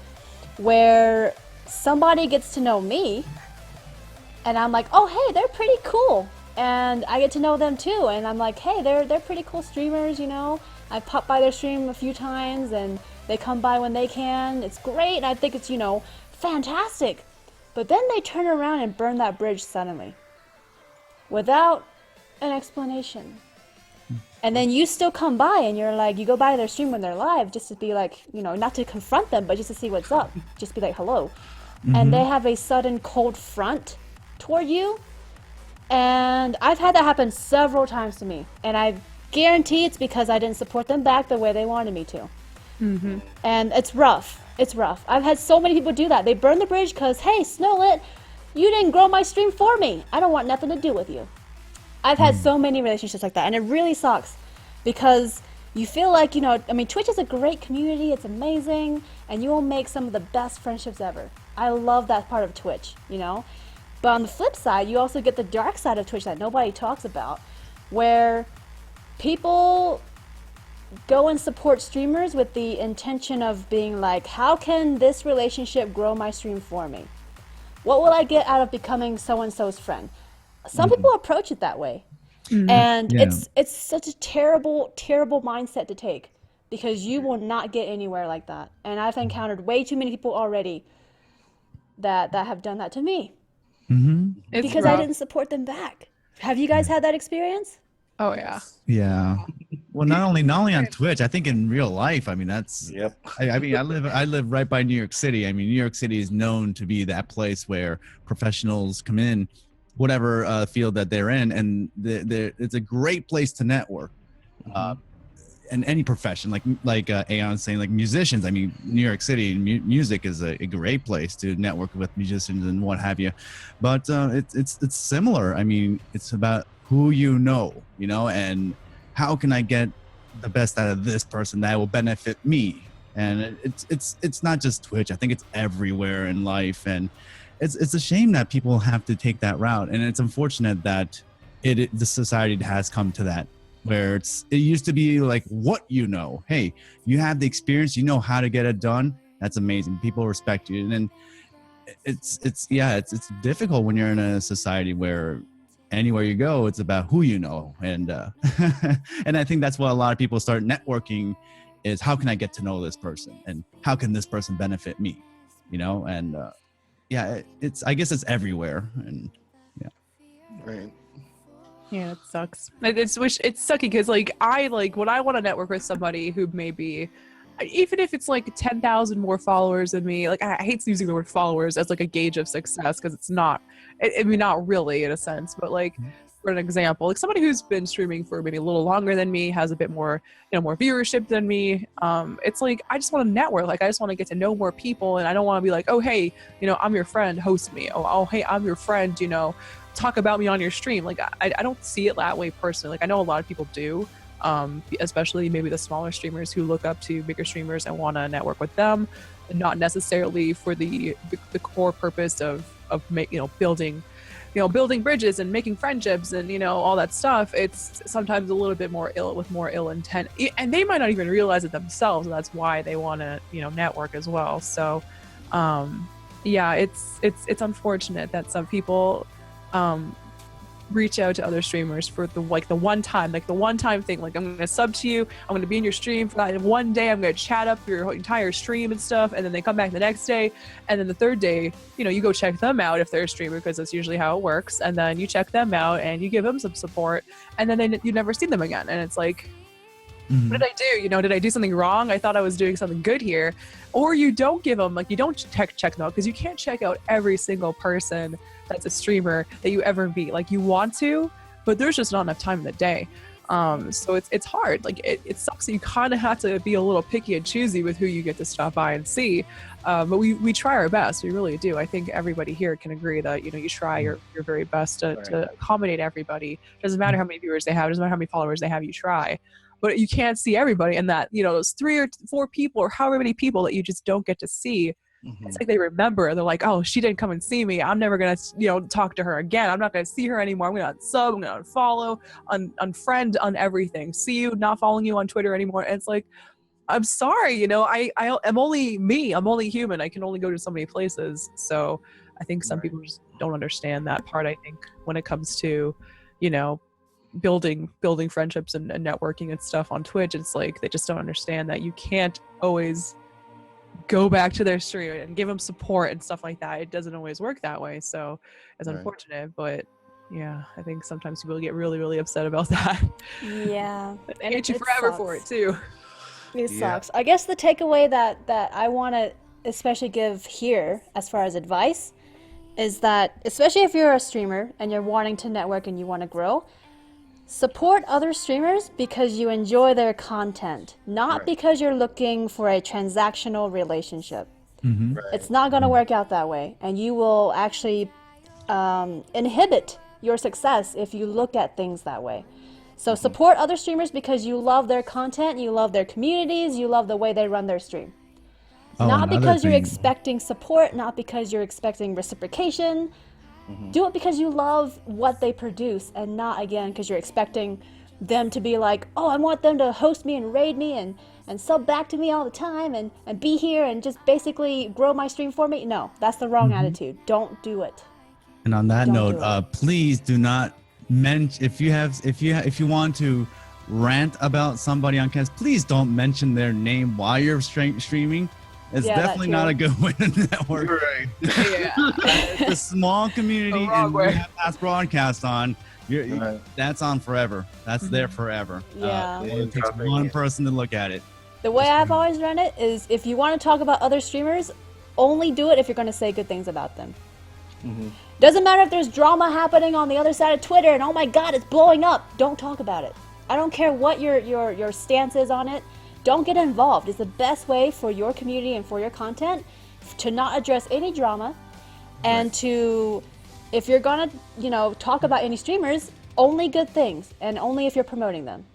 where somebody gets to know me and I'm like, oh hey, they're pretty cool, and I get to know them too, and I'm like, hey, they're pretty cool streamers, I pop by their stream a few times and they come by when they can. It's great, and I think it's, fantastic. But then they turn around and burn that bridge suddenly, without an explanation. And then you still come by and you're like, you go by their stream when they're live just to be like, not to confront them, but just to see what's up. Just be like, hello. Mm-hmm. And they have a sudden cold front toward you. And I've had that happen several times to me. And I guarantee it's because I didn't support them back the way they wanted me to. Mm-hmm. And it's rough. It's rough. I've had so many people do that. They burn the bridge because, hey, Snowlit, you didn't grow my stream for me. I don't want nothing to do with you. I've had so many relationships like that, and it really sucks because you feel like, Twitch is a great community. It's amazing, and you will make some of the best friendships ever. I love that part of Twitch, But on the flip side, you also get the dark side of Twitch that nobody talks about, where people go and support streamers with the intention of being like, how can this relationship grow my stream for me? What will I get out of becoming so-and-so's friend? Some people approach it that way. And it's such a terrible, terrible mindset to take, because you will not get anywhere like that. And I've encountered way too many people already that have done that to me. Because I didn't support them back. Have you guys had that experience? Oh yeah. Yeah. Well, not only on Twitch. I think in real life. I mean, that's. Yep. I mean, I live right by New York City. I mean, New York City is known to be that place where professionals come in, whatever field that they're in, and it's a great place to network. In any profession, like Aeon's saying, like musicians. I mean, New York City music is a great place to network with musicians and what have you. But it's similar. I mean, it's about who you know, and how can I get the best out of this person that will benefit me. And it's not just Twitch. I think it's everywhere in life, and it's a shame that people have to take that route. And it's unfortunate that the society has come to that, where it used to be like, what hey, you have the experience, you know how to get it done. That's amazing. People respect you. And then it's difficult when you're in a society where anywhere you go, it's about who you know. And and I think that's why a lot of people start networking, is how can I get to know this person, and how can this person benefit me, and I guess it's everywhere. And Right. Yeah, it sucks. It's sucky because when I want to network with somebody who maybe, even if it's like 10,000 more followers than me, like I hate using the word followers as like a gauge of success, because it's not. I mean, not really in a sense, but like for an example, like somebody who's been streaming for maybe a little longer than me, has a bit more, more viewership than me. It's like, I just want to network. Like I just want to get to know more people, and I don't want to be like, oh, hey, I'm your friend, host me. Oh, hey, I'm your friend, talk about me on your stream. Like I don't see it that way personally. Like I know a lot of people do, especially maybe the smaller streamers who look up to bigger streamers and want to network with them, and not necessarily for the core purpose of building bridges and making friendships and all that stuff. It's sometimes a little bit more ill intent, and they might not even realize it themselves. And that's why they want to network as well. So it's unfortunate that some people reach out to other streamers for the one time thing, like I'm gonna sub to you, I'm gonna be in your stream for that one day, I'm gonna chat up your entire stream and stuff, and then they come back the next day, and then the third day you go check them out if they're a streamer, because that's usually how it works, and then you check them out and you give them some support, and then you never see them again, and it's like, what did I do? Did I do something wrong? I thought I was doing something good here. Or you don't give them, you don't check them out, because you can't check out every single person that's a streamer that you ever meet. Like you want to, but there's just not enough time in the day. So it's hard. Like it sucks that you kind of have to be a little picky and choosy with who you get to stop by and see. But we try our best. We really do. I think everybody here can agree that, you try your very best to accommodate everybody. Doesn't matter how many viewers they have, doesn't matter how many followers they have, you try. But you can't see everybody, and that, those 3 or 4 people or however many people that you just don't get to see. It's like they remember. They're like, oh, she didn't come and see me. I'm never going to, talk to her again. I'm not going to see her anymore. I'm going to unsub, I'm going to unfollow, unfriend, everything. See you, not following you on Twitter anymore. And it's like, I'm sorry, I'm only me. I'm only human. I can only go to so many places. So I think some people just don't understand that part, I think, when it comes to, building friendships and networking and stuff on Twitch. It's like they just don't understand that you can't always go back to their stream and give them support and stuff like that. It doesn't always work that way, so it's unfortunate. But yeah, I think sometimes people get really, really upset about that. Yeah. And hate you forever sucks. for it too. It sucks. I guess the takeaway that I want to especially give here as far as advice is that, especially if you're a streamer and you're wanting to network and you want to grow, support other streamers because you enjoy their content, not because you're looking for a transactional relationship. It's not going to work out that way, and you will actually inhibit your success if you look at things that way. So support other streamers because you love their content, you love their communities, you love the way they run their stream. Not because you're expecting support, not because you're expecting reciprocation. Do it because you love what they produce, and not, again, because you're expecting them to be like, oh, I want them to host me and raid me and sub back to me all the time and be here and just basically grow my stream for me. No, that's the wrong attitude. Don't do it. And on that note, please do not mention, if you want to rant about somebody on cast, please don't mention their name while you're streaming. It's Yeah, that definitely not a too. good way to network. You're right. Yeah. It's a small community, The wrong and way. we have past broadcast on. Right. That's on forever. That's there forever. Yeah. It takes Dropping one it. person to look at it. The way I've always run it is if you want to talk about other streamers, only do it if you're going to say good things about them. Doesn't matter if there's drama happening on the other side of Twitter and oh my god, it's blowing up. Don't talk about it. I don't care what your stance is on it. Don't get involved. It's the best way for your community and for your content to not address any drama and to, if you're going to, talk about any streamers, only good things and only if you're promoting them.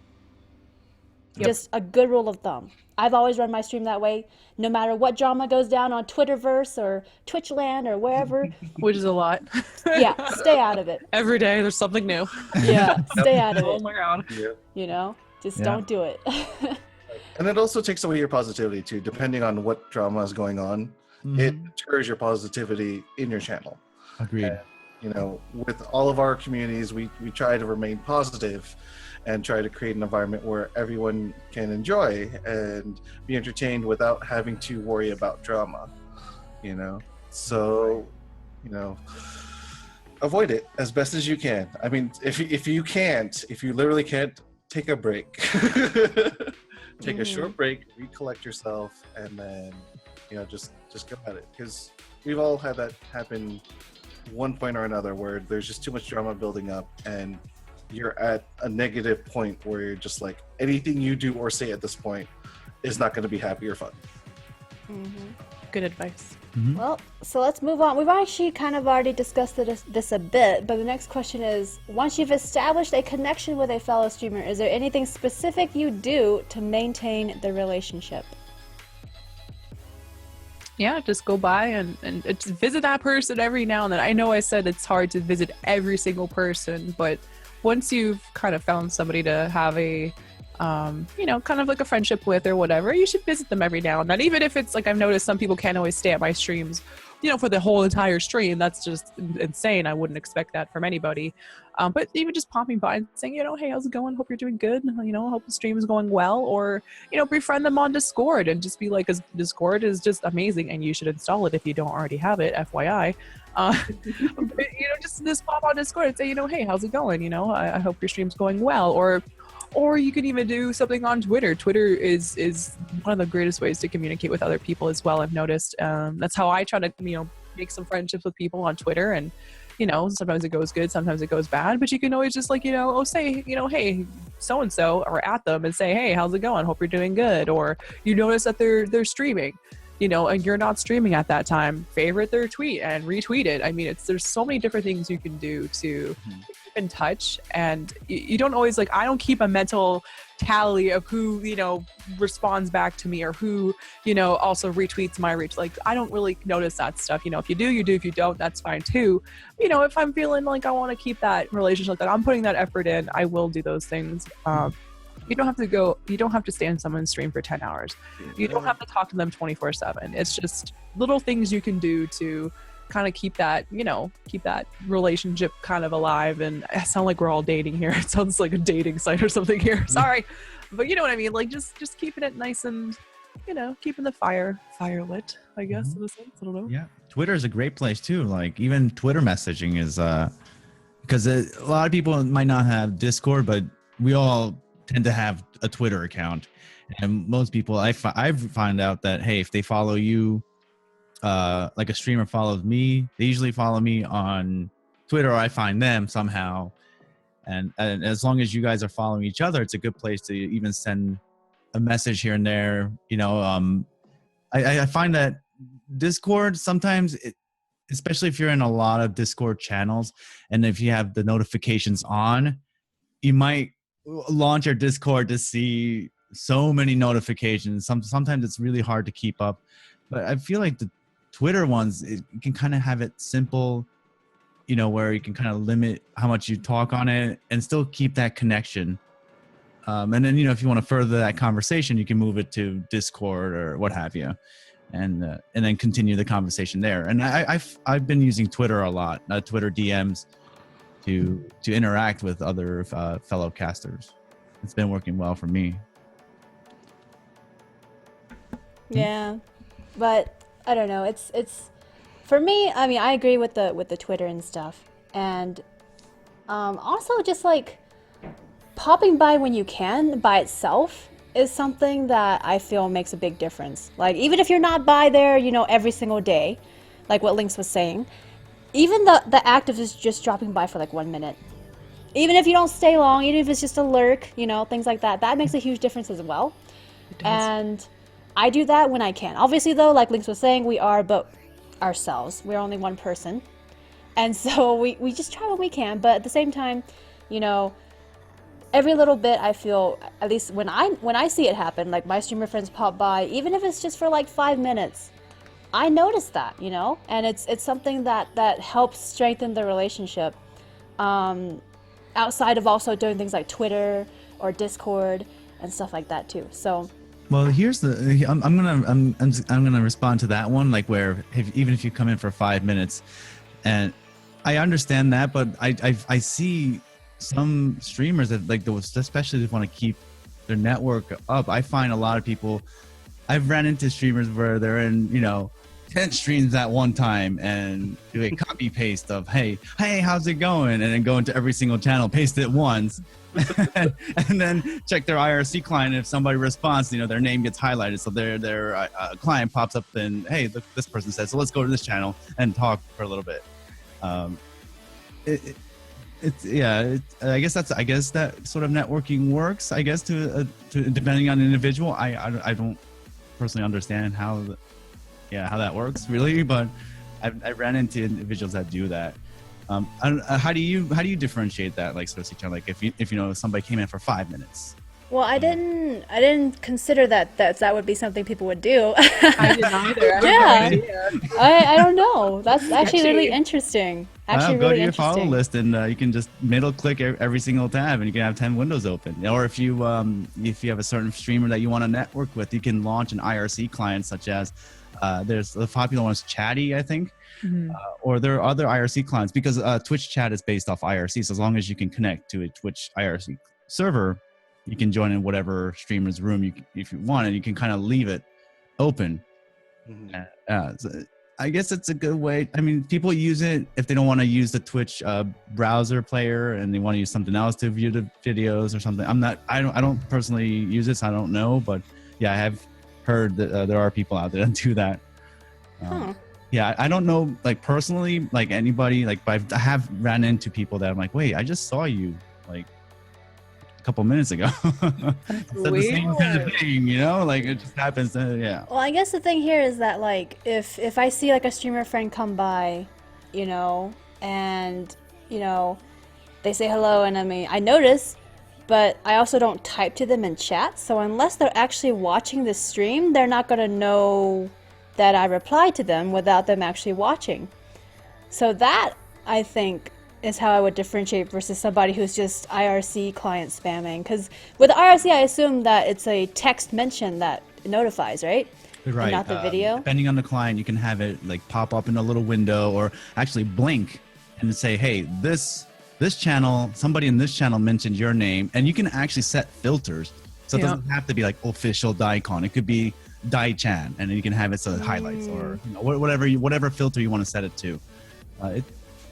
Just a good rule of thumb. I've always run my stream that way, no matter what drama goes down on Twitterverse or Twitchland or wherever. Which is a lot. Yeah, stay out of it. Every day there's something new. Yeah, stay out of Oh it. my god. Yeah. Just Yeah. don't do it. And it also takes away your positivity too, depending on what drama is going on. It deters your positivity in your channel. Agreed. With all of our communities, we try to remain positive and try to create an environment where everyone can enjoy and be entertained without having to worry about drama. So avoid it as best as you can. I mean, if you literally can't, take a break. Take a short break, recollect yourself, and then just go at it, because we've all had that happen one point or another where there's just too much drama building up and you're at a negative point where you're just like, anything you do or say at this point is not going to be happy or fun. Good advice. Well, so let's move on. We've actually kind of already discussed this a bit, but the next question is, once you've established a connection with a fellow streamer, is there anything specific you do to maintain the relationship? Yeah, just go by and just visit that person every now and then. I know I said it's hard to visit every single person, but once you've kind of found somebody to have a kind of like a friendship with or whatever, you should visit them every now and then. Even if it's like, I've noticed some people can't always stay at my streams, for the whole entire stream. That's just insane. I wouldn't expect that from anybody. But even just popping by and saying, hey, how's it going? Hope you're doing good. Hope the stream is going well. Or, befriend them on Discord and just be like, Discord is just amazing and you should install it if you don't already have it, FYI. But, just pop on Discord and say, hey, how's it going? I hope your stream's going well. Or you could even do something on Twitter. Twitter is one of the greatest ways to communicate with other people as well, I've noticed. That's how I try to, make some friendships with people on Twitter. And, sometimes it goes good, sometimes it goes bad. But you can always just say, hey, so-and-so, or at them and say, hey, how's it going? Hope you're doing good. Or you notice that they're streaming, and you're not streaming at that time. Favorite their tweet and retweet it. I mean, there's so many different things you can do to keep in touch. And you don't always I don't keep a mental tally of who responds back to me or who also retweets my reach. I don't really notice that stuff. If you do, you do. If you don't, that's fine too. If I'm feeling like I want to keep that relationship, that I'm putting that effort in, I will do those things. You don't have to stay in someone's stream for 10 hours. You don't have to talk to them 24/7. It's just little things you can do to kind of keep that relationship kind of alive. And I sound like we're all dating here. It sounds like a dating site or something here. Sorry. But you know what I mean? Just keeping it nice and, keeping the fire lit, I guess, in a sense. I don't know. Yeah, Twitter is a great place too. Even Twitter messaging is because a lot of people might not have Discord, but we all tend to have a Twitter account, and most people I've found out that, hey, if they follow you, like a streamer follows me, they usually follow me on Twitter, or I find them somehow. And as long as you guys are following each other, it's a good place to even send a message here and there. I find that Discord sometimes, especially if you're in a lot of Discord channels, and if you have the notifications on, you might launch your Discord to see so many notifications. Sometimes it's really hard to keep up. But I feel like the Twitter ones, you can kind of have it simple, where you can kind of limit how much you talk on it and still keep that connection. And then, if you want to further that conversation, you can move it to Discord or what have you, and then continue the conversation there. And I've been using Twitter a lot, Twitter DMs, to interact with other fellow casters. It's been working well for me. Yeah. but I don't know. It's for me. I mean, I agree with the Twitter and stuff, and also just like popping by when you can by itself is something that I feel makes a big difference. Like even if you're not by there, every single day, like what Lynx was saying, even the act of just dropping by for like 1 minute, even if you don't stay long, even if it's just a lurk, things like that, that makes a huge difference as well. And I do that when I can. Obviously though, like Lynx was saying, we are but ourselves. We're only one person. And so we just try when we can, but at the same time, every little bit I feel, at least when I see it happen, like my streamer friends pop by, even if it's just for like 5 minutes, I notice that, and it's something that helps strengthen the relationship, outside of also doing things like Twitter or Discord and stuff like that too. So Well, here's I'm gonna respond to that one, like where even if you come in for 5 minutes, and I understand that, but I see some streamers that like those, especially if they want to keep their network up. I find a lot of people, I've ran into streamers where they're in 10 streams at one time and do a copy paste of hey how's it going, and then go into every single channel, paste it once, and then check their IRC client. If somebody responds, their name gets highlighted, so their client pops up. Then hey, look, this person said, so let's go to this channel and talk for a little bit. I guess that sort of networking works. I guess to depending on the individual. I don't personally understand how that works really, but I ran into individuals that do that. How do you differentiate that, like especially like if somebody came in for 5 minutes? well, I didn't consider that would be something people would do. I didn't either. Yeah. I don't know. That's actually really interesting. Actually, go really to your follow interesting. list and you can just middle click every single tab and you can have 10 windows open. Or if you have a certain streamer that you want to network with, you can launch an IRC client, such as there's the popular ones, Chatty, I think. Mhm. Or there are other IRC clients, because Twitch chat is based off IRC. So as long as you can connect to a Twitch IRC server, you can join in whatever streamer's room if you want, and you can kind of leave it open. So I guess it's a good way. I mean, people use it if they don't want to use the Twitch browser player and they want to use something else to view the videos or something. I don't personally use this. I don't know, but yeah, I have heard that there are people out there that do that. Yeah, I don't know, like personally, like anybody, like, but I have ran into people that I'm like, wait, I just saw you like a couple minutes ago. Said the same kind of thing, like it just happens. Yeah. Well, I guess the thing here is that like if I see like a streamer friend come by, and they say hello, and I mean I notice, but I also don't type to them in chat. So unless they're actually watching the stream, they're not gonna know that I replied to them without them actually watching. So that, I think, is how I would differentiate versus somebody who's just IRC client spamming. Because with IRC, I assume that it's a text mention that notifies, right? Right. And not the video. Depending on the client, you can have it like pop up in a little window or actually blink and say, hey, this channel, somebody in this channel mentioned your name, and you can actually set filters. So it doesn't have to be like official Daikon. It could be Dai-chan, and then you can have it so it highlights or whatever filter you want to set it to.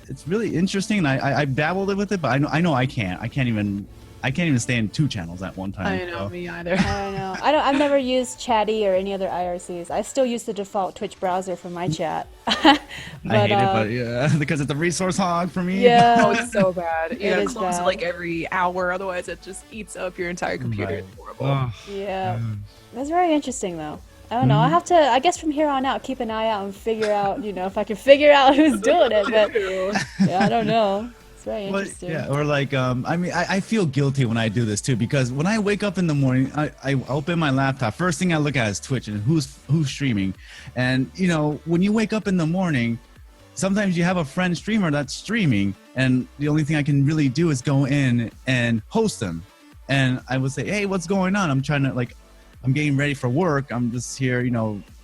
It's really interesting. And I dabbled with it, but I know I can't even stay in 2 channons at one time. I know, me either. I don't know. I've never used Chatty or any other IRCs. I still use the default Twitch browser for my chat. I hate it, but yeah, because it's a resource hog for me. Yeah. Oh, it's so bad. You gotta is close bad. it like every hour, otherwise it just eats up your entire computer. Right. It's horrible. Oh, Yeah. That's very interesting, though. I don't know. I have to, I guess from here on out, keep an eye out and figure out, if I can figure out who's doing it. But yeah, I don't know. It's very but, interesting. yeah, or like, I mean, I feel guilty when I do this too, because when I wake up in the morning, I open my laptop. First thing I look at is Twitch and who's streaming. And, when you wake up in the morning, sometimes you have a friend streamer that's streaming, and the only thing I can really do is go in and host them. And I would say, hey, what's going on? I'm trying to, like, I'm getting ready for work. I'm just here,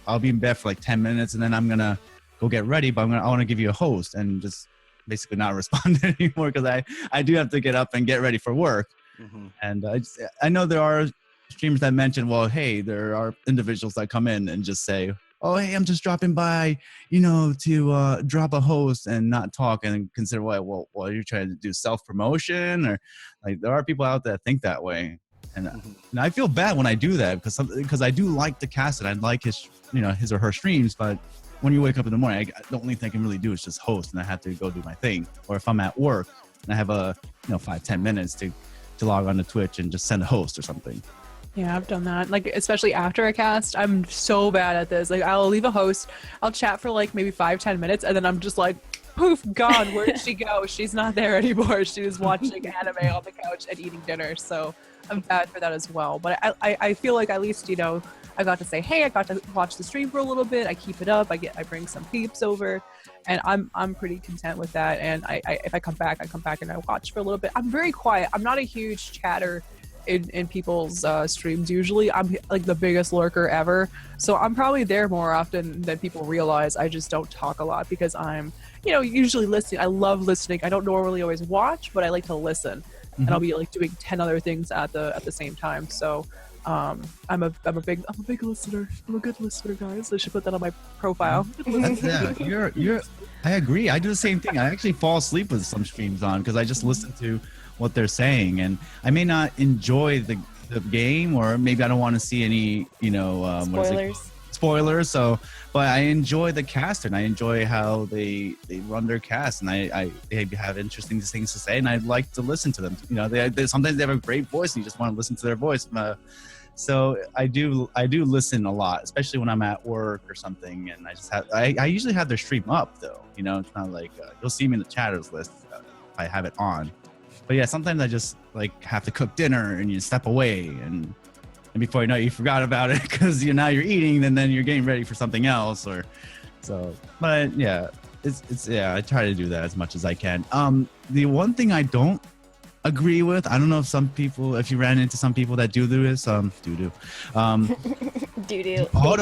I'll be in bed for like 10 minutes and then I'm going to go get ready, but I want to give you a host and just basically not respond anymore, because I do have to get up and get ready for work. And I know there are streamers that mention, well, hey, there are individuals that come in and just say, oh, hey, I'm just dropping by, to drop a host and not talk and consider what are you trying to do, self-promotion? Or like there are people out there that think that way. And, and I feel bad when I do that because I do like the cast and I like his or her streams, but when you wake up in the morning, the only thing I can really do is just host and I have to go do my thing. Or if I'm at work and I have 5-10 minutes to log on to Twitch and just send a host or something. Yeah, I've done that. Like, especially after a cast, I'm so bad at this. Like, I'll leave a host, I'll chat for like maybe 5-10 minutes, and then I'm just like, poof, gone. Where did she go? She's not there anymore. She was watching anime on the couch and eating dinner. So I'm bad for that as well. But I feel like at least, I got to say, hey, I got to watch the stream for a little bit. I keep it up. I bring some peeps over, and I'm pretty content with that. And if I come back and I watch for a little bit. I'm very quiet. I'm not a huge chatter in people's streams. Usually I'm like the biggest lurker ever, so I'm probably there more often than people realize. I just don't talk a lot because I'm usually listening. I love listening. I don't normally always watch, but I like to listen. And I'll be like doing 10 other things at the same time. So I'm a big listener. I'm a good listener, guys. I should put that on my profile. I agree. I do the same thing. I actually fall asleep with some streams on because I just listen to what they're saying, and I may not enjoy the game, or maybe I don't want to see any spoilers. So, but I enjoy the cast and I enjoy how they run their cast, and they have interesting things to say, and I like to listen to them. They sometimes they have a great voice, and you just want to listen to their voice. So I do listen a lot, especially when I'm at work or something, and I usually have their stream up though. It's not like you'll see me in the chatters list if I have it on. But yeah, sometimes I just like have to cook dinner and you step away, and before you know it, you forgot about it because now you're eating, and then you're getting ready for something else, or so. But yeah, it's I try to do that as much as I can. The one thing I don't agree with, I don't know if you ran into some people that do this, auto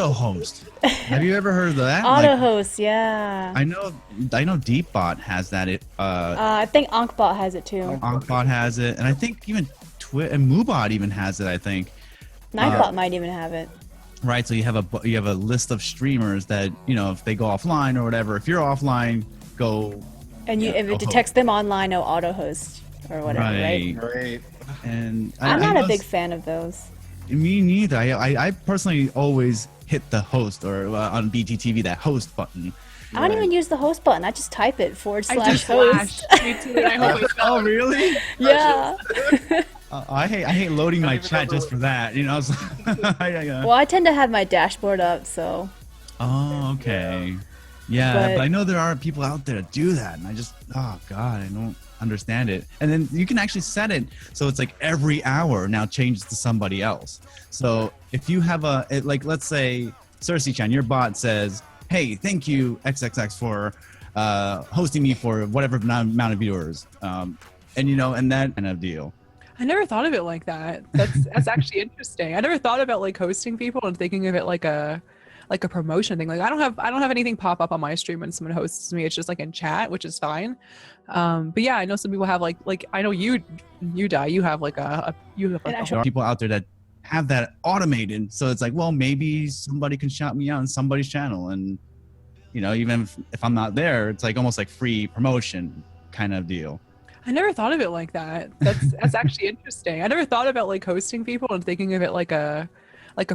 host. Have you ever heard of that? Auto host, yeah. I know Deepbot has that. I think Ankbot has it too. Ankbot has it, and I think even and Moobot even has it. I think Nightbot might even have it. Right, so you have a list of streamers that if they go offline or whatever. If you're offline, go. And if it detects them online, no auto host or whatever, right? And I'm not a big fan of those. Me neither. I personally always hit the host or on BTTV that host button. I don't even use the host button. I just type it /host. Me too. Oh really? Yeah. I hate loading my chat just for that. Well, I tend to have my dashboard up, so. Oh, okay. Yeah, but I know there are people out there that do that, and I just, oh god, I don't understand it. And then you can actually set it so it's like every hour now changes to somebody else. So if you have let's say Cersei-chan, your bot says, hey, thank you XXX for hosting me for whatever amount of viewers, and that kind of deal. I never thought of it like that. That's actually interesting. I never thought about like hosting people and thinking of it like a promotion thing. Like I don't have anything pop up on my stream when someone hosts me. It's just like in chat, which is fine. But yeah, I know some people have like I know you have like a people out there that have that automated, so it's like, well, maybe somebody can shout me out on somebody's channel, and even if I'm not there, it's like almost like free promotion kind of deal. I never thought of it like that. That's actually interesting. I never thought about like hosting people and thinking of it like a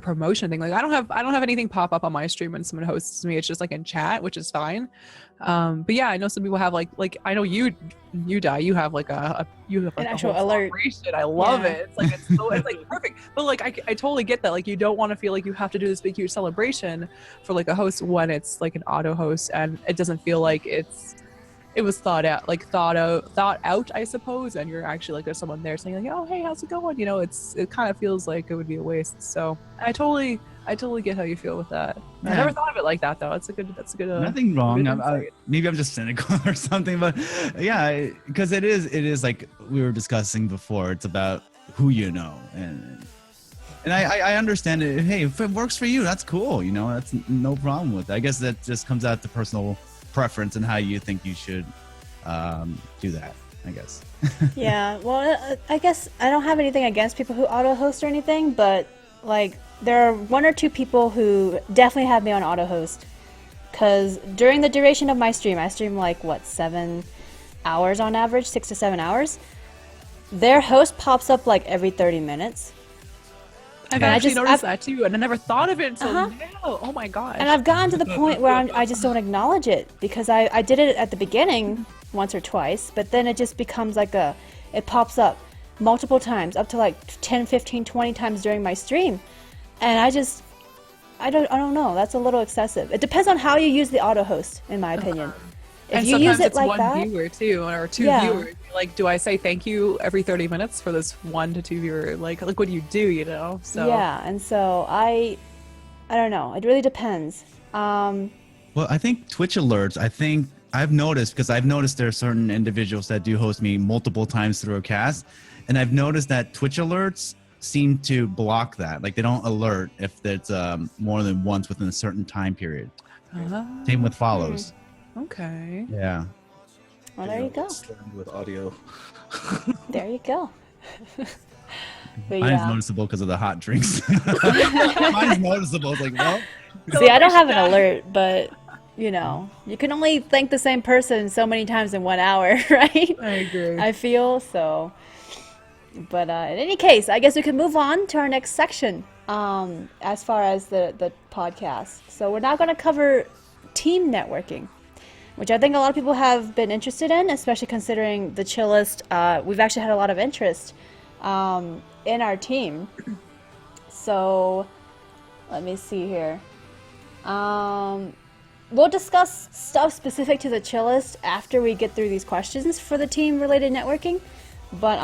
promotion thing. Like I don't have anything pop up on my stream when someone hosts me. It's just like in chat, which is fine. But yeah, I know some people have like I know you have like an actual alert. I love it. It's like it's like perfect. But like I totally get that. Like you don't want to feel like you have to do this big huge celebration for like a host when it's like an auto host, and it doesn't feel like it was thought out, I suppose, and you're actually like there's someone there saying like, oh hey, how's it going? It kind of feels like it would be a waste. So I totally get how you feel with that. Yeah. I never thought of it like that though. That's a good. Nothing wrong. Maybe I'm just cynical or something, but yeah, because it is like we were discussing before. It's about who you know, and I understand it. Hey, if it works for you, that's cool. That's no problem with it. I guess that just comes out to personal preference and how you think you should do that, I guess. Yeah, well, I guess I don't have anything against people who auto host or anything, but like there are one or two people who definitely have me on auto host, because during the duration of my stream, I stream like what, 7 hours on average, 6 to 7 hours. Their host pops up like every 30 minutes. I've And I actually just- noticed I've- that too, and I never thought of it until Uh-huh. now. Oh my gosh. And I've gotten to the point where I just don't acknowledge it, because I did it at the beginning once or twice, but then it just becomes like it pops up multiple times, up to like 10, 15, 20 times during my stream. And I don't know. That's a little excessive. It depends on how you use the auto host, in my opinion. If and you sometimes use it it's like one that, viewer too, or two Yeah. viewers. Like, do I say thank you every 30 minutes for this 1 to 2 viewer? Like what do you do? You know? So yeah. And so I don't know. It really depends. Well, I think Twitch alerts, I've noticed there are certain individuals that do host me multiple times through a cast, and I've noticed that Twitch alerts seem to block that. Like, they don't alert if it's more than once within a certain time period. Same with follows. Okay. Yeah. Well, there you go. Slammed with audio. There you go. But Mine's yeah. noticeable because of the hot drinks. Mine's noticeable. It's like, well, See, I don't have an alert, but you know, you can only thank the same person so many times in 1 hour, right? I agree. I feel so. But in any case, I guess we can move on to our next section as far as the podcast. So we're now going to cover team networking, which I think a lot of people have been interested in, especially considering the Chillest. We've actually had a lot of interest in our team. So let me see here. We'll discuss stuff specific to the Chillest after we get through these questions for the team-related networking. But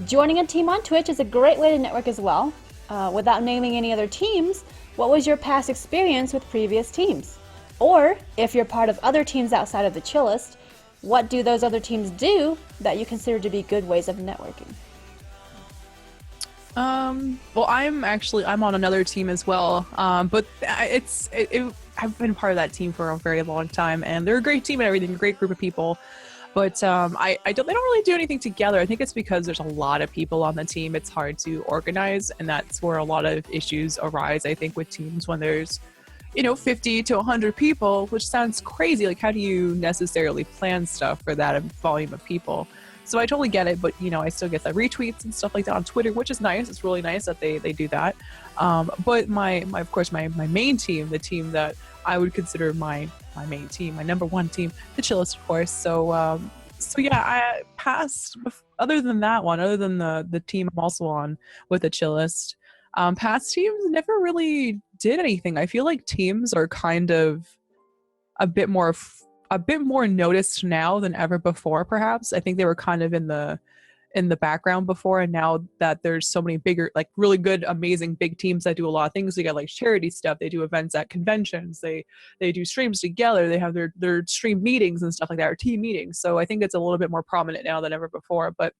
joining a team on Twitch is a great way to network as well. Without naming any other teams, what was your past experience with previous teams? Or if you're part of other teams outside of the Chillest, what do those other teams do that you consider to be good ways of networking? Well, I'm on another team as well. But I've been part of that team for a very long time, and they're a great team and everything, a great group of people. But they don't really do anything together. I think it's because there's a lot of people on the team. It's hard to organize, and that's where a lot of issues arise, I think, with teams when there's 50 to 100 people, which sounds crazy. Like, how do you necessarily plan stuff for that volume of people? So I totally get it, but I still get the retweets and stuff like that on Twitter, which is nice. It's really nice that they do that. But my main team, the team that I would consider my main team, my number one team, the Chillest, of course. So yeah, other than the team I'm also on with the Chillest, past teams never really did anything. I feel like teams are kind of a bit more noticed now than ever before. Perhaps I think they were kind of in the background before, and now that there's so many bigger, like, really good, amazing big teams that do a lot of things. They get like charity stuff, they do events at conventions, they do streams together, they have their stream meetings and stuff like that, or team meetings. So I think it's a little bit more prominent now than ever before. But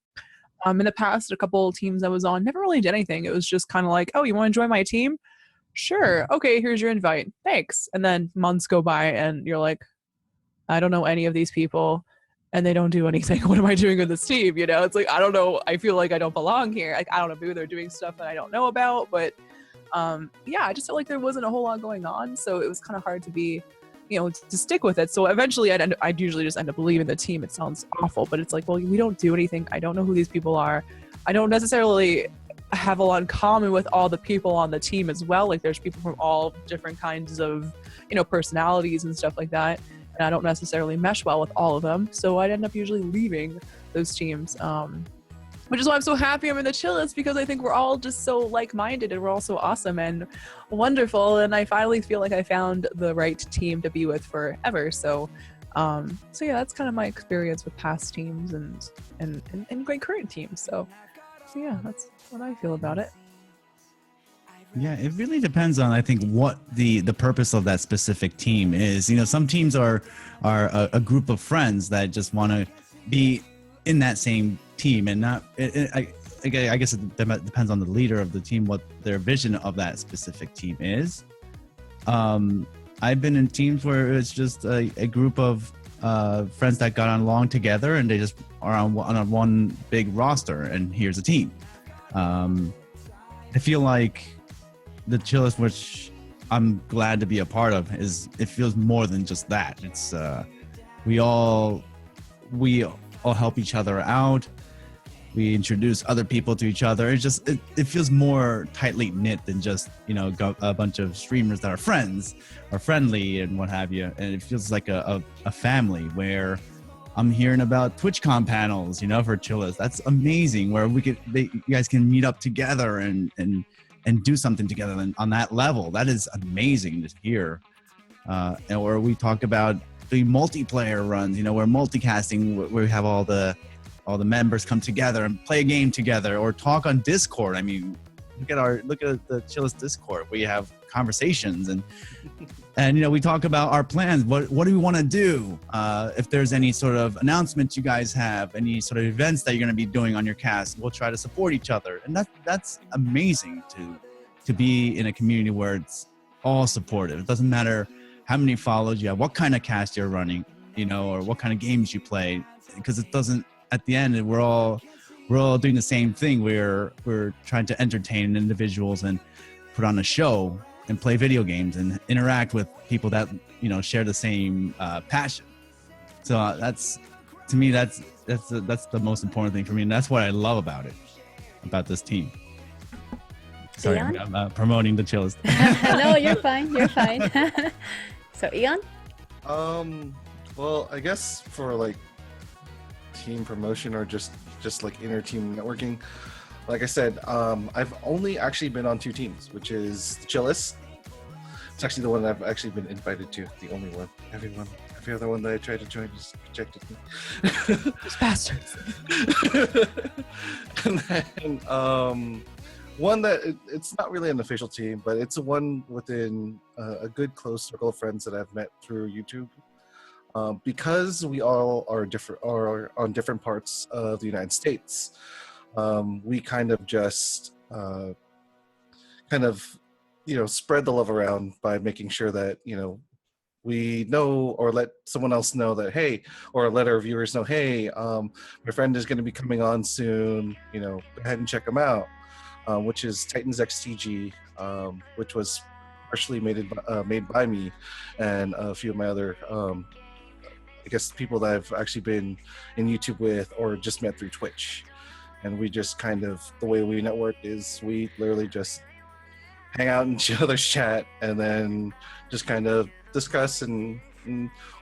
in the past, a couple of teams I was on never really did anything. It was just kind of like, oh, you want to join my team? Sure. Okay, here's your invite. Thanks. And then months go by and you're like, I don't know any of these people and they don't do anything. What am I doing with this team? It's like, I don't know. I feel like I don't belong here. Like, I don't know, maybe they're doing stuff that I don't know about, but yeah, I just felt like there wasn't a whole lot going on. So it was kind of hard to be, to stick with it. So eventually I'd usually just end up leaving the team. It sounds awful, but it's like, well, we don't do anything. I don't know who these people are. I don't necessarily have a lot in common with all the people on the team as well. Like, there's people from all different kinds of, personalities and stuff like that. And I don't necessarily mesh well with all of them. So I'd end up usually leaving those teams. Which is why I'm so happy I'm in the Chillest, because I think we're all just so like-minded and we're all so awesome and wonderful. And I finally feel like I found the right team to be with forever. So yeah, that's kind of my experience with past teams and great current teams. So yeah, that's what I feel about it. Yeah, it really depends on, I think, what the purpose of that specific team is. Some teams are a group of friends that just want to be in that same team, and not. I guess it depends on the leader of the team, what their vision of that specific team is. I've been in teams where it's just a group of friends that got along together, and they just are on one big roster, and here's a team. I feel like the Chillest, which I'm glad to be a part of, is it feels more than just that. It's we all help each other out. We introduce other people to each other. It's just it feels more tightly knit than just a bunch of streamers that are friends or friendly and what have you. And it feels like a family where I'm hearing about TwitchCon panels, for Chillest. That's amazing. Where you guys can meet up together and do something together on that level. That is amazing to hear. Or we talk about the multiplayer runs, we're multicasting, where we have all the members come together and play a game together, or talk on Discord. I mean, look at the Chillest Discord. We have conversations and we talk about our plans. What do we want to do? If there's any sort of announcements you guys have, any sort of events that you're going to be doing on your cast, we'll try to support each other. And that's amazing to be in a community where it's all supportive. It doesn't matter how many follows you have, what kind of cast you're running, or what kind of games you play, because it doesn't. At the end, we're all doing the same thing. We're trying to entertain individuals and put on a show and play video games and interact with people that share the same passion. So that's the most important thing for me, and that's what I love about this team. Sorry, Ian? I'm promoting the Chillest. No, you're fine. You're fine. So, Ian? Well, I guess for like team promotion or just like inner team networking, like I said, I've only actually been on 2 teams, which is the Chillest. It's actually the one that I've actually been invited to, the only one. Every other one that I tried to join just rejected me. Those bastards. And then one that it's not really an official team, but it's one within a good close circle of friends that I've met through YouTube. Because we all are on different parts of the United States, we kind of just spread the love around by making sure that we know, or let someone else know that, hey, or let our viewers know, hey, my friend is going to be coming on soon, go ahead and check them out, which is Titans XTG, which was partially made by me and a few of my other I guess people that I've actually been in YouTube with or just met through Twitch. And we just kind of, the way we network is we literally just hang out in each other's chat and then just kind of discuss, and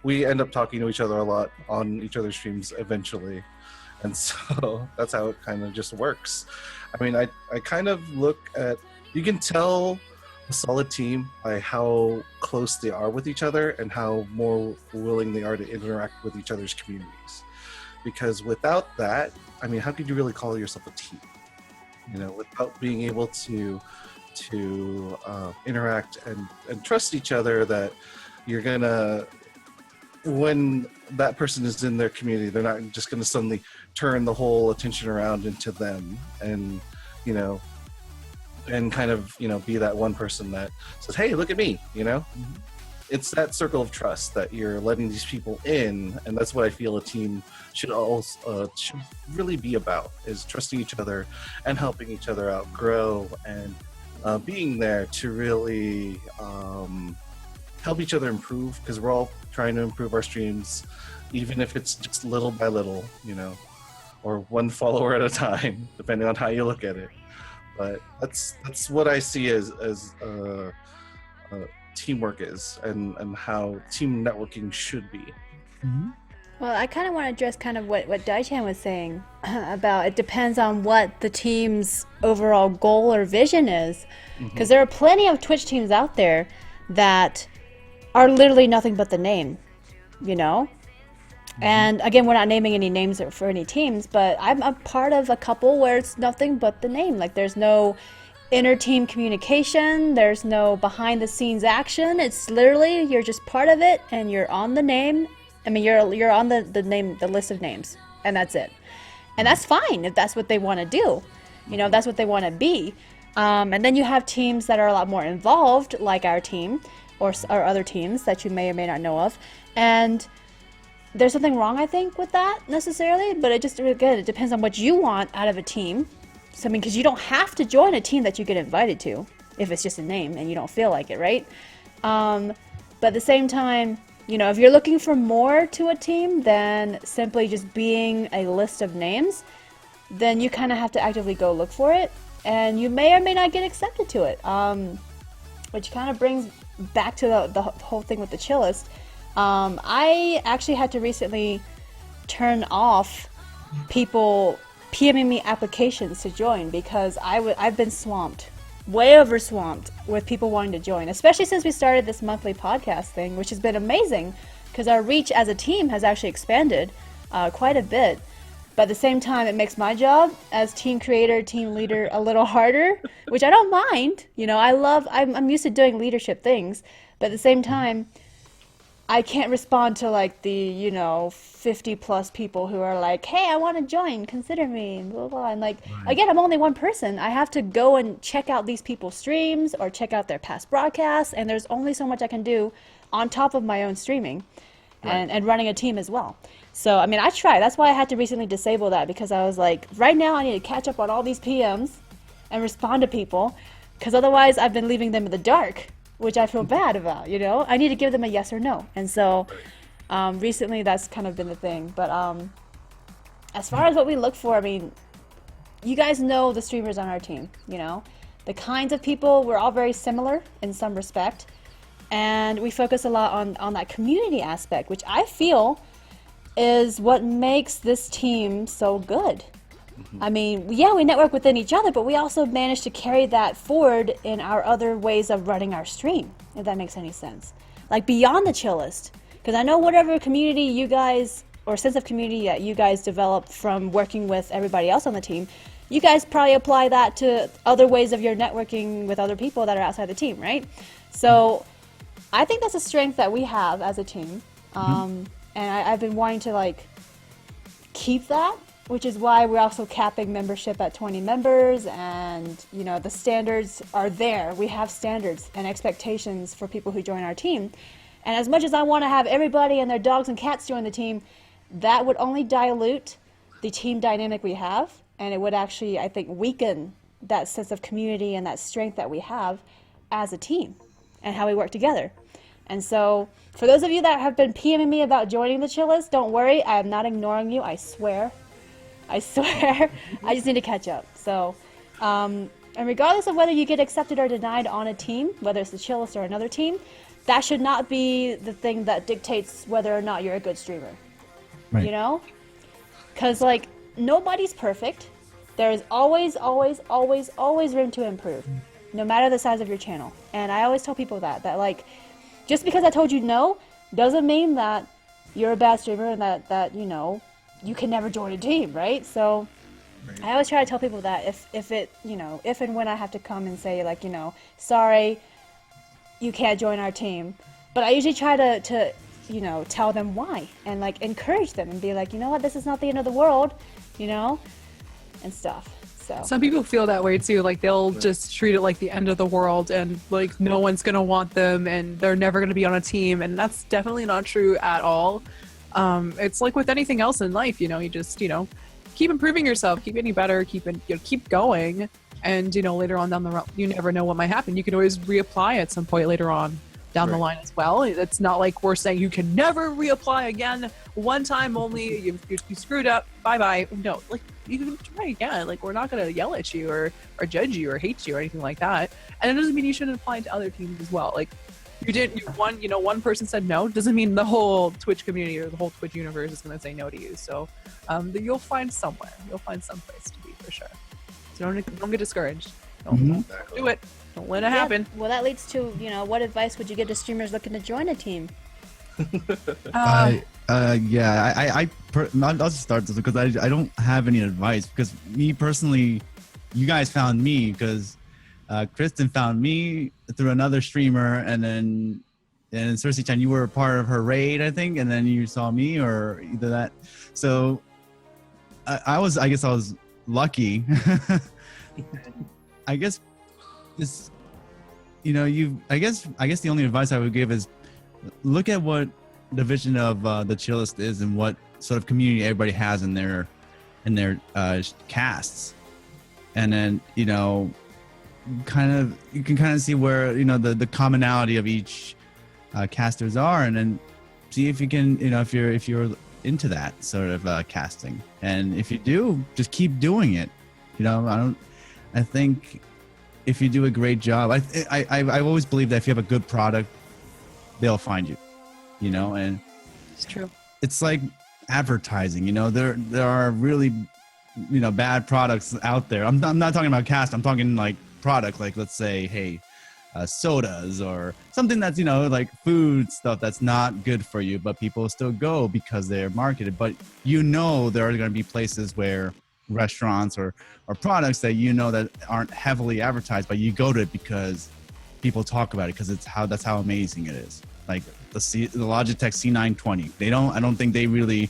we end up talking to each other a lot on each other's streams eventually. And so that's how it kind of just works. I mean, I kind of look at, you can tell a solid team by how close they are with each other and how more willing they are to interact with each other's communities. Because without that, I mean, how could you really call yourself a team? Without being able to interact and trust each other, that you're gonna, when that person is in their community, they're not just gonna suddenly turn the whole attention around into them and and kind of be that one person that says, hey, look at me. It's that circle of trust that you're letting these people in, and that's what I feel a team should should really be about, is trusting each other and helping each other out grow, and being there to really help each other improve, because we're all trying to improve our streams, even if it's just little by little, or one follower at a time, depending on how you look at it. But that's what I see as teamwork is, and how team networking should be. Mm-hmm. Well, I kind of want to address kind of what Daichan was saying about it depends on what the team's overall goal or vision is. Because there are plenty of Twitch teams out there that are literally nothing but the name, And again, we're not naming any names for any teams, but I'm a part of a couple where it's nothing but the name. Like, there's no inner team communication, there's no behind the scenes action. It's literally, you're just part of it and you're on the name. I mean, you're on the list of names, and that's it. And that's fine if that's what they want to do. If that's what they want to be. And then you have teams that are a lot more involved, like our team or other teams that you may or may not know of. And there's something wrong, I think, with that necessarily, but it depends on what you want out of a team. So, I mean, because you don't have to join a team that you get invited to. if it's just a name and you don't feel like it, right? But at the same time, you know, if you're looking for more to a team than simply just being a list of names, then you kind of have to actively go look for it, and you may or may not get accepted to it. Which kind of brings back to the whole thing with the Chillest. I actually had to recently turn off people PMing me applications to join because I've been swamped, way over swamped with people wanting to join, especially since we started this monthly podcast thing, which has been amazing because our reach as a team has actually expanded quite a bit. But at the same time, it makes my job as team creator, team leader a little harder, which I don't mind. You know, I'm used to doing leadership things, but at the same time, I can't respond to like the, 50 plus people who are like, hey, I want to join, consider me, and blah, blah. And like, again, I'm only one person. I have to go and check out these people's streams or check out their past broadcasts. And there's only so much I can do on top of my own streaming and running a team as well. So, I mean, I try. That's why I had to recently disable that, because I was like, right now I need to catch up on all these PMs and respond to people, because otherwise I've been leaving them in the dark, which I feel bad about, I need to give them a yes or no. And so recently that's kind of been the thing. But as far as what we look for, I mean, you guys know the streamers on our team, the kinds of people, we're all very similar in some respect. And we focus a lot on that community aspect, which I feel is what makes this team so good. I mean, yeah, we network within each other, but we also manage to carry that forward in our other ways of running our stream, if that makes any sense. Like beyond the Chillest, because I know whatever community you guys, or sense of community that you guys develop from working with everybody else on the team, you guys probably apply that to other ways of your networking with other people that are outside the team, right? So I think that's a strength that we have as a team. And I've been wanting to like keep that, which is why we're also capping membership at 20 members, and the standards are there. We have standards and expectations for people who join our team. And as much as I want to have everybody and their dogs and cats join the team, that would only dilute the team dynamic we have, and it would actually, I think, weaken that sense of community and that strength that we have as a team and how we work together. And so for those of you that have been PMing me about joining the Chillest, don't worry, I am not ignoring you, I swear. I just need to catch up. So, and regardless of whether you get accepted or denied on a team, whether it's the Chillest or another team, that should not be the thing that dictates whether or not you're a good streamer. Right. Because like nobody's perfect. There is always room to improve, no matter the size of your channel. And I always tell people that like, just because I told you no doesn't mean that you're a bad streamer and that you can never join a team, right? So I always try to tell people that if and when I have to come and say like, sorry, you can't join our team. But I usually try to tell them why and like encourage them and be like, you know what, this is not the end of the world, and stuff. So some people feel that way too, like they'll just treat it like the end of the world and like no one's gonna want them and they're never gonna be on a team, and that's definitely not true at all. It's like with anything else in life, you just keep improving yourself, keep getting better, keep going, and later on down the road, you never know what might happen. You can always reapply at some point later on down the line as well. It's not like we're saying you can never reapply again, one time only, you screwed up, bye. No, like you can try again. Like we're not gonna yell at you or judge you or hate you or anything like that. And it doesn't mean you shouldn't apply to other teams as well. Like one person said no, doesn't mean the whole Twitch community or the whole Twitch universe is gonna say no to you. So you'll find somewhere, you'll find some place to be for sure. So don't get discouraged. Don't do it. Don't let it happen. Well, that leads to, what advice would you give to streamers looking to join a team? I'll just start this because I don't have any advice, because me personally, you guys found me because Kristen found me through another streamer, and then Cersei-chan, you were a part of her raid, I think, and then you saw me, or either that. So I guess I was lucky. I guess this, I guess the only advice I would give is look at what the vision of the Chillest is and what sort of community everybody has in their casts, and then you can kind of see where the commonality of each casters are, and then see if you can if you're into that sort of casting, and if you do, just keep doing it. I think if you do a great job, I've always believed that if you have a good product, they'll find you. And It's true. it's like advertising. There are really bad products out there. I'm not talking about cast. I'm talking like product, like let's say, hey, sodas or something that's like food stuff that's not good for you, but people still go because they're marketed. But there are going to be places where restaurants or products that that aren't heavily advertised, but you go to it because people talk about it because that's how amazing it is. Like the Logitech C920. I don't think they really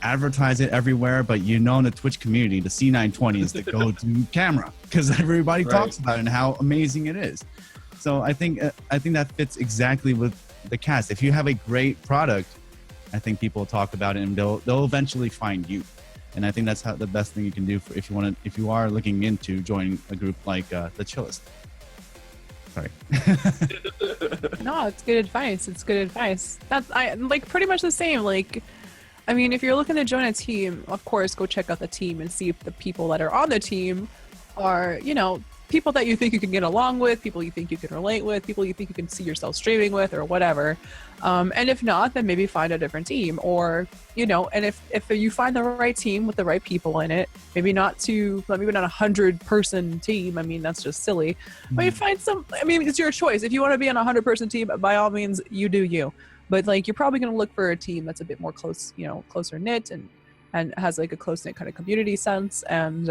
advertise it everywhere, but in the Twitch community, the C920 is the go-to camera because everybody talks about it and how amazing it is. So I think that fits exactly with the cast. If you have a great product, I think people will talk about it and they'll eventually find you. And I think that's the best thing you can do if you are looking into joining a group like the Chillest. Sorry. No, it's good advice. It's good advice. That's pretty much the same. If you're looking to join a team, of course, go check out the team and see if the people that are on the team are, people that you think you can get along with, people you think you can relate with, people you think you can see yourself streaming with or whatever. And if not, then maybe find a different team or, and if you find the right team with the right people in it, maybe not a 100-person team. That's just silly. But you find it's your choice. If you want to be on a 100-person team, by all means, you do you. But you're probably going to look for a team that's a bit more closer knit and has a close-knit kind of community sense. And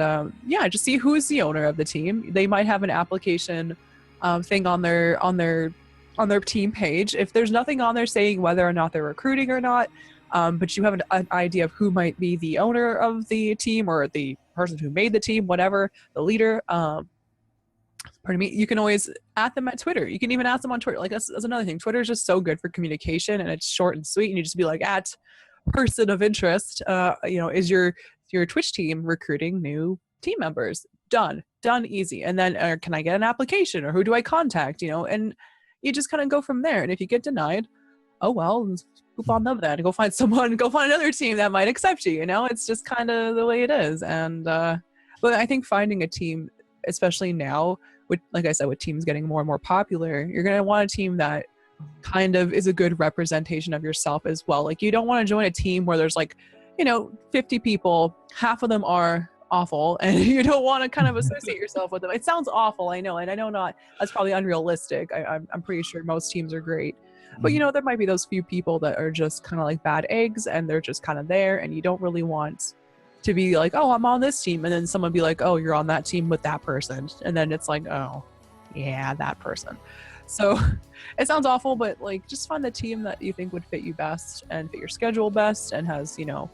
just see who is the owner of the team. They might have an application thing on their team page. If there's nothing on there saying whether or not they're recruiting or not, but you have an idea of who might be the owner of the team or the person who made the team, whatever, the leader, pardon me, you can always at them at Twitter. You can even ask them on Twitter. That's another thing. Twitter is just so good for communication and it's short and sweet. And you just be like, at person of interest, is your Twitch team recruiting new team members? Done easy. And then can I get an application or who do I contact? And you just kind of go from there. And if you get denied, oh well, poop on them then. Go find another team that might accept you. It's just kind of the way it is. And but I think finding a team, especially now, like I said, with teams getting more and more popular, you're going to want a team that kind of is a good representation of yourself as well. You don't want to join a team where there's 50 people, half of them are awful, and you don't want to kind of associate yourself with them. It sounds awful, I know, and I know that's probably unrealistic. I'm pretty sure most teams are great. But there might be those few people that are just kind of like bad eggs and they're just kind of there, and you don't really want to be like, oh, I'm on this team, and then someone be like, oh, you're on that team with that person, and then it's like, oh yeah, that person. So it sounds awful, but just find the team that you think would fit you best and fit your schedule best and has the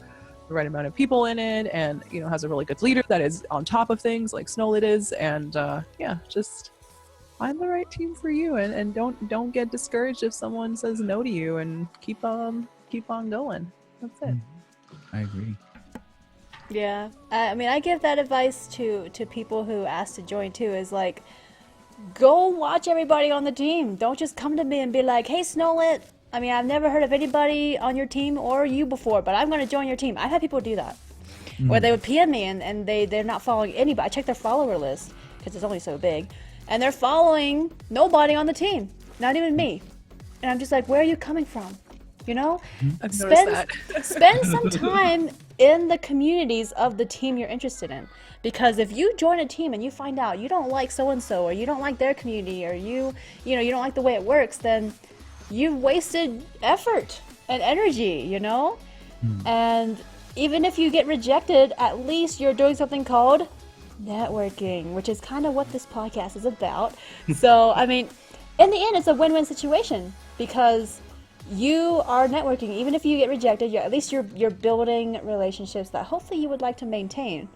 right amount of people in it and has a really good leader that is on top of things like Snowlit is, and just find the right team for you and don't get discouraged if someone says no to you, and keep on going. That's it. I agree. Yeah, I give that advice to people who ask to join too, is go watch everybody on the team. Don't just come to me and be like, hey, Snowlit, I've never heard of anybody on your team or you before, but I'm going to join your team. I've had people do that, where they would PM me and they're not following anybody. I check their follower list because it's only so big, and they're following nobody on the team, not even me. And I'm just like, where are you coming from? I've noticed that. Spend some time in the communities of the team you're interested in. Because if you join a team and you find out you don't like so-and-so, or you don't like their community, or you don't like the way it works, then you've wasted effort and energy, And even if you get rejected, at least you're doing something called networking, which is kind of what this podcast is about. So, in the end, it's a win-win situation because you are networking. Even if you get rejected, at least you're building relationships that hopefully you would like to maintain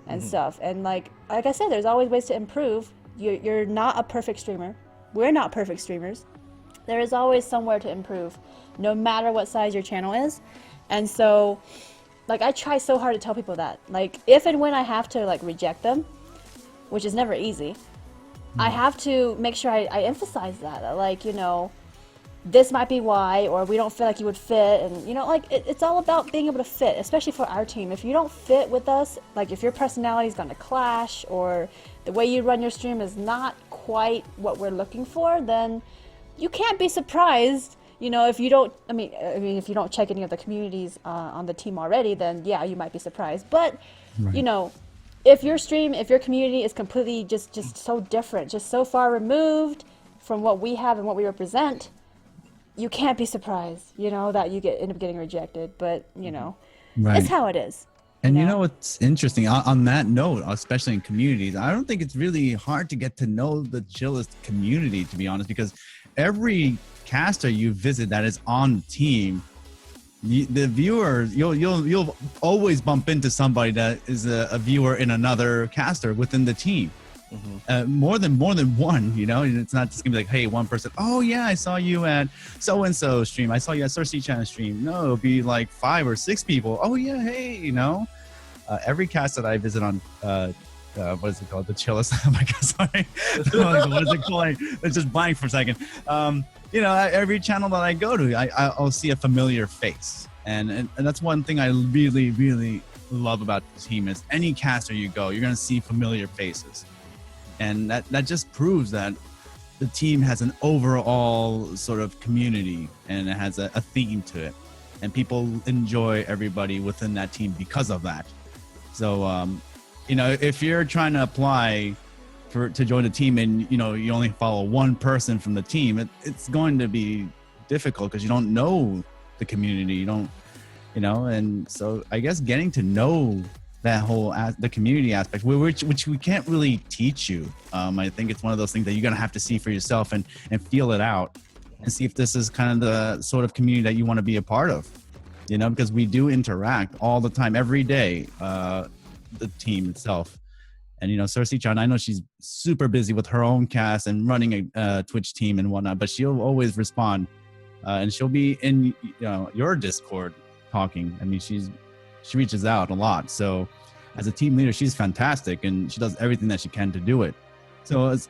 and stuff. And like I said, there's always ways to improve. You're not a perfect streamer. We're not perfect streamers. There is always somewhere to improve, no matter what size your channel is. And so, I try so hard to tell people that. If and when I have to, reject them, which is never easy, I have to make sure I emphasize that. Like, you know, this might be why, or we don't feel like you would fit. And, you know, like, it's all about being able to fit, especially for our team. If you don't fit with us, like, if your personality is going to clash, or the way you run your stream is not quite what we're looking for, then you can't be surprised. You know, if you don't, I mean, if you don't check any of the communities on the team already, then yeah, you might be surprised. But, you know, if your stream, if your community is completely just so different, just so far removed from what we have and what we represent, you can't be surprised, you know, that you end up getting rejected. But, you know, it's how it is. And you know what's interesting on that note, especially in communities, I don't think it's really hard to get to know the Chillest community, to be honest, because every caster you visit that is on the team, the viewers, you'll always bump into somebody that is a viewer in another caster within the team. More than one, you know, and it's not just gonna be like, hey, one person, oh yeah, I saw you at so and so stream, I saw you at Cersei Chan stream. No, it'll be like 5 or 6 people. Oh yeah, hey, you know, every cast that I visit on what is it called, the Chillest, oh my god, sorry, what is it called, it's just blank for a second. You know, every channel that I go to, I'll see a familiar face, and that's one thing I really love about the team is any caster you go, you're gonna see familiar faces. And that just proves that the team has an overall sort of community, and it has a theme to it, and people enjoy everybody within that team because of that. So, you know, if you're trying to apply to join a team and, you know, you only follow one person from the team, it's going to be difficult because you don't know the community, you don't, you know, and so I guess getting to know that whole the community aspect, which we can't really teach you. I think it's one of those things that you're gonna have to see for yourself and feel it out and see if this is kind of the sort of community that you want to be a part of, you know, because we do interact all the time, every day, the team itself. And, you know, Cersei Chan, I know she's super busy with her own cast and running a Twitch team and whatnot, but she'll always respond, and she'll be in, you know, your Discord talking. I mean, she reaches out a lot. So as a team leader, she's fantastic, and she does everything that she can to do it. So it's,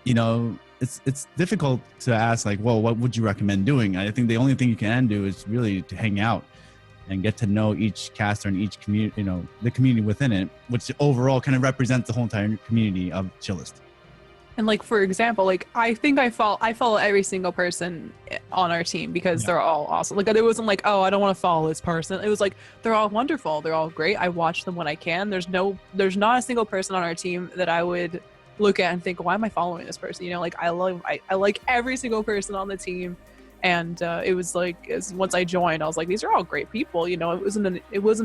you know, it's difficult to ask, like, well, what would you recommend doing? I think the only thing you can do is really to hang out and get to know each caster and each community, you know, the community within it, which overall kind of represents the whole entire community of Chillest. And like, for example, like, I think I follow every single person on our team because they're all awesome. Like, it wasn't like, oh, I don't want to follow this person. It was like, they're all wonderful. They're all great. I watch them when I can. There's not a single person on our team that I would look at and think, why am I following this person? You know, like, I like every single person on the team. And it was like, once I joined, I was like, these are all great people. You know, it wasn't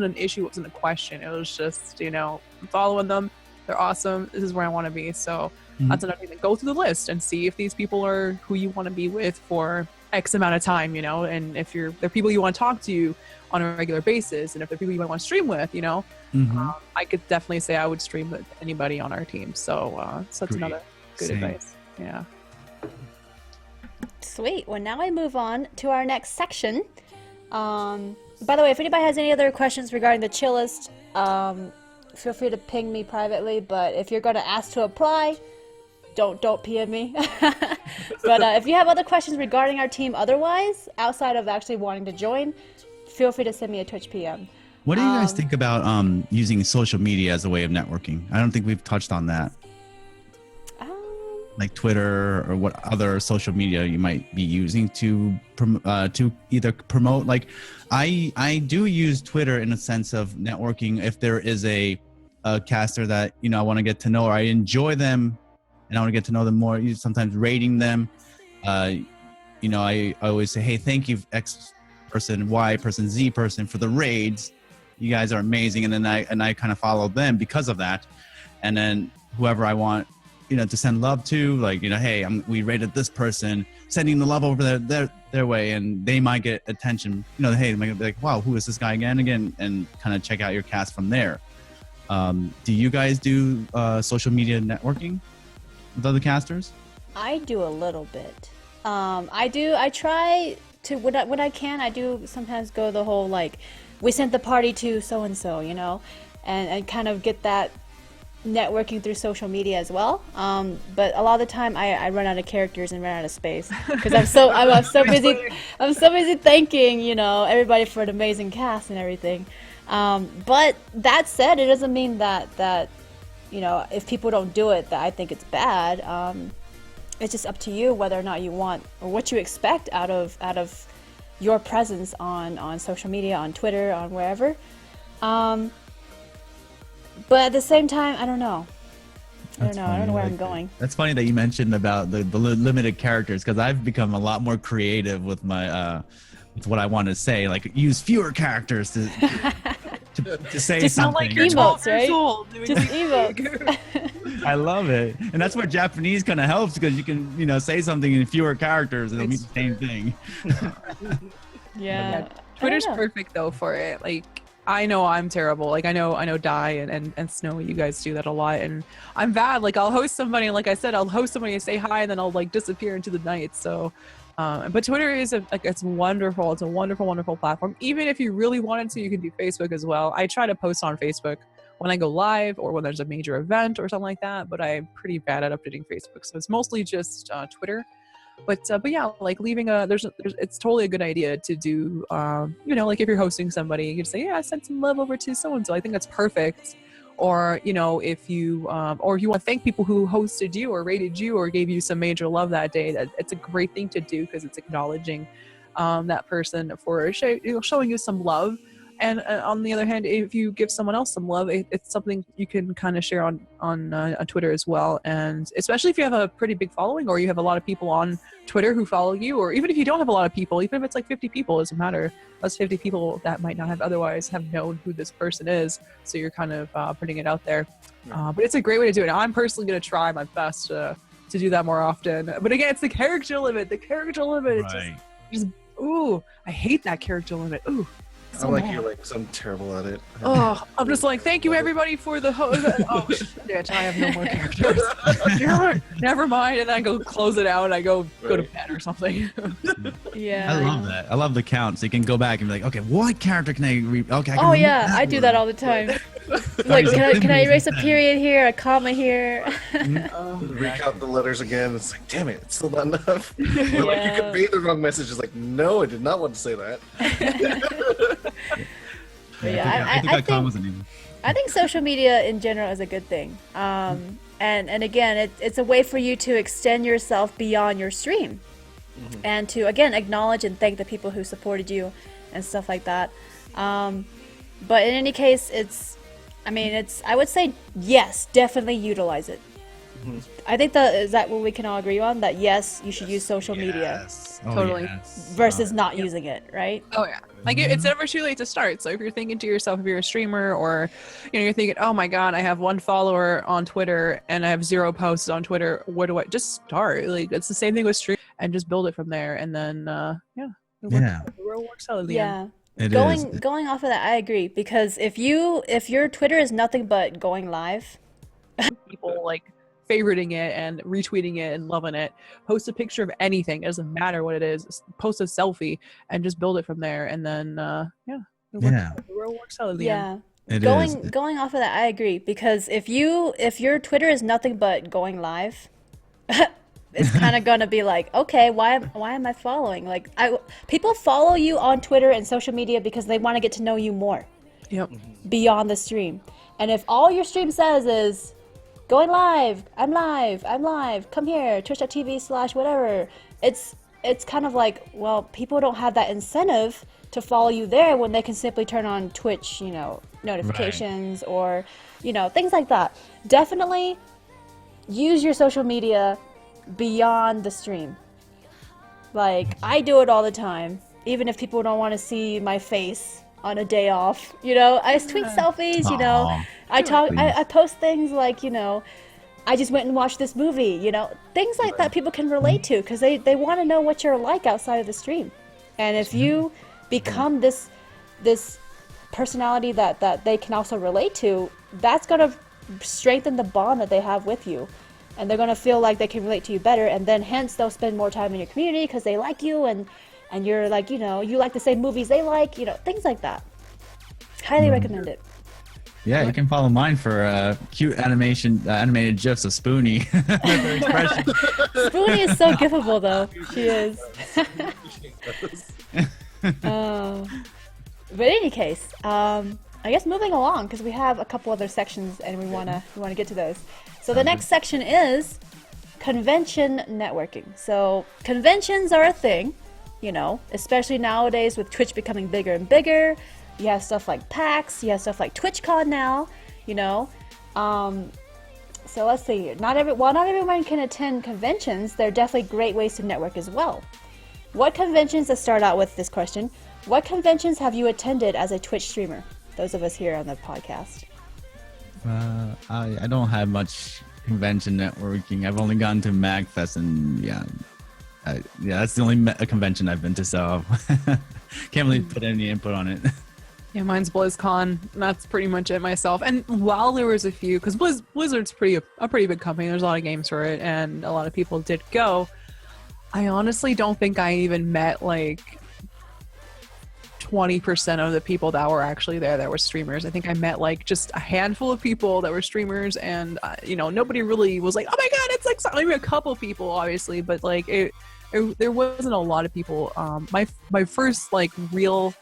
an issue. It wasn't a question. It was just, you know, I'm following them. They're awesome. This is where I want to be. So that's another thing. Go through the list and see if these people are who you want to be with for X amount of time, you know, and if they're people you want to talk to on a regular basis, and if they're people you want to stream with, you know, I could definitely say I would stream with anybody on our team. So, that's another good advice. Yeah. Sweet. Well, now I move on to our next section. By the way, if anybody has any other questions regarding the Chillest, feel free to ping me privately. But if you're going to ask to apply, don't PM me. But if you have other questions regarding our team otherwise, outside of actually wanting to join, feel free to send me a Twitch PM. What do you guys think about using social media as a way of networking? I don't think we've touched on that. Like Twitter or what other social media you might be using to either promote. Like I do use Twitter in a sense of networking. If there is a caster that, you know, I want to get to know, or I enjoy them and I want to get to know them more, sometimes rating them. You know, I always say, hey, thank you X person, Y person, Z person for the raids. You guys are amazing. And then I kind of follow them because of that. And then whoever I want, you know, to send love to, like, you know, hey, we rated this person, sending the love over their way, and they might get attention. You know, hey, they might be like, wow, who is this guy again, and kind of check out your cast from there. Do you guys do social media networking with other casters? I do a little bit. I try to, when I can, I do sometimes go the whole, like, we sent the party to so-and-so, you know, and kind of get that networking through social media as well. But a lot of the time I run out of characters and run out of space because I'm so busy thanking, you know, everybody for an amazing cast and everything. But that said, it doesn't mean that you know, if people don't do it, that I think it's bad. It's just up to you whether or not you want or what you expect out of your presence on social media, on Twitter, on wherever. But at the same time, I don't know. I don't know where I'm going. That's funny that you mentioned about the limited characters, because I've become a lot more creative with my with what I want to say. Like, use fewer characters to say Just something. not like emotes, right? Doing Just emotes. I love it, and that's where Japanese kind of helps, because you can, you know, say something in fewer characters and it'll mean the same thing. Yeah. Twitter's I don't know. perfect though for it. Like, I know I'm terrible. Like, I know Di and Snowy, you guys do that a lot, and I'm bad. Like, I'll host somebody, and like I said, I'll host somebody and say hi, and then I'll like disappear into the night. So, but Twitter is it's wonderful. It's a wonderful platform. Even if you really wanted to, you can do Facebook as well. I try to post on Facebook when I go live or when there's a major event or something like that, but I'm pretty bad at updating Facebook. So it's mostly just Twitter. But yeah, like leaving there's it's totally a good idea to do, you know, like if you're hosting somebody, you can say, yeah, send some love over to so-and-so. I think that's perfect. Or, you know, if you want to thank people who hosted you or rated you or gave you some major love that day, it's a great thing to do, because it's acknowledging that person for showing you some love. And on the other hand, if you give someone else some love, it's something you can kind of share on Twitter as well. And especially if you have a pretty big following, or you have a lot of people on Twitter who follow you, or even if you don't have a lot of people, even if it's like 50 people, it doesn't matter. That's 50 people that might not have otherwise have known who this person is. So you're kind of putting it out there. But it's a great way to do it. And I'm personally going to try my best to do that more often. But again, it's the character limit. The character limit. Right. It's just ooh, I hate that character limit. Ooh. So I'm like bad. you, like, I'm terrible at it. Oh, I'm just like, thank you everybody for the host. Oh shit, I have no more characters. Never mind. And then I go close it out and I go to bed or something. Yeah. I love that. I love the count, so you can go back and be like, okay, what character can I read? Okay, I can Oh remove yeah, that I do one. that all the time. Like, can I erase a period here, a comma here? Recount the letters again. It's like, damn it, it's still not enough. Or like, you Yeah. conveyed the wrong message. It's like, no, I did not want to say that. But yeah, I think social media in general is a good thing. And again, it's a way for you to extend yourself beyond your stream, and to again acknowledge and thank the people who supported you and stuff like that. But in any case, I would say yes, definitely utilize it. I think is that what we can all agree on? That yes, you should use social media Yes. Oh, Totally. yes. versus not using it, right? Oh yeah, like it's never too late to start. So if you're thinking to yourself, if you're a streamer, or you're thinking, oh my god, I have one follower on Twitter and I have 0 posts on Twitter, where do I just start? Like, it's the same thing with stream, and just build it from there, and then it works out at the end. Yeah. It is. Going off of that, I agree, because if your Twitter is nothing but going live, People like favoriting it and retweeting it and loving it. Post a picture of anything, it doesn't matter what it is. Post a selfie and just build it from there, and then it works out at the end. yeah. It going is. going off of that, I agree, because if your Twitter is nothing but going live, it's kind of gonna be like, okay, why am I following? Like, people follow you on Twitter and social media because they want to get to know you more Yep. beyond the stream. And if all your stream says is going live, I'm live, come here, twitch.tv/whatever, it's kind of like, well, people don't have that incentive to follow you there when they can simply turn on Twitch, notifications, or, things like that. Definitely use your social media beyond the stream. Like, I do it all the time, even if people don't want to see my face on a day off. I tweet selfies, Aw, I post things like, I just went and watched this movie, things like that people can relate to, because they want to know what you're like outside of the stream. And if you become this personality that they can also relate to, that's going to strengthen the bond that they have with you. And they're going to feel like they can relate to you better, and then hence they'll spend more time in your community because they like you, and you're like, you like the same movies they like, things like that. Highly recommend it. Yeah, you can follow mine for cute animated gifs of Spoonie. Her expression. Spoonie is so gifable, though. She is. Oh. But in any case, I guess moving along because we have a couple other sections and we wanna get to those. So the next section is convention networking. So conventions are a thing, you know, especially nowadays with Twitch becoming bigger and bigger. You have stuff like PAX, you have stuff like TwitchCon now, you know. So let's see here. While not everyone can attend conventions, there are definitely great ways to network as well. What conventions, let's start out with this question. What conventions have you attended as a Twitch streamer? Those of us here on the podcast. I don't have much convention networking. I've only gone to MagFest and that's the only convention I've been to, so can't really put any input on it. Yeah, mine's BlizzCon. That's pretty much it myself. And while there was a few, because Blizzard's a pretty big company, there's a lot of games for it, and a lot of people did go. I honestly don't think I even met like 20% of the people that were actually there that were streamers. I think I met like just a handful of people that were streamers, and you know, nobody really was like, oh my god, it's like maybe a couple people, obviously, but like there wasn't a lot of people. My first like real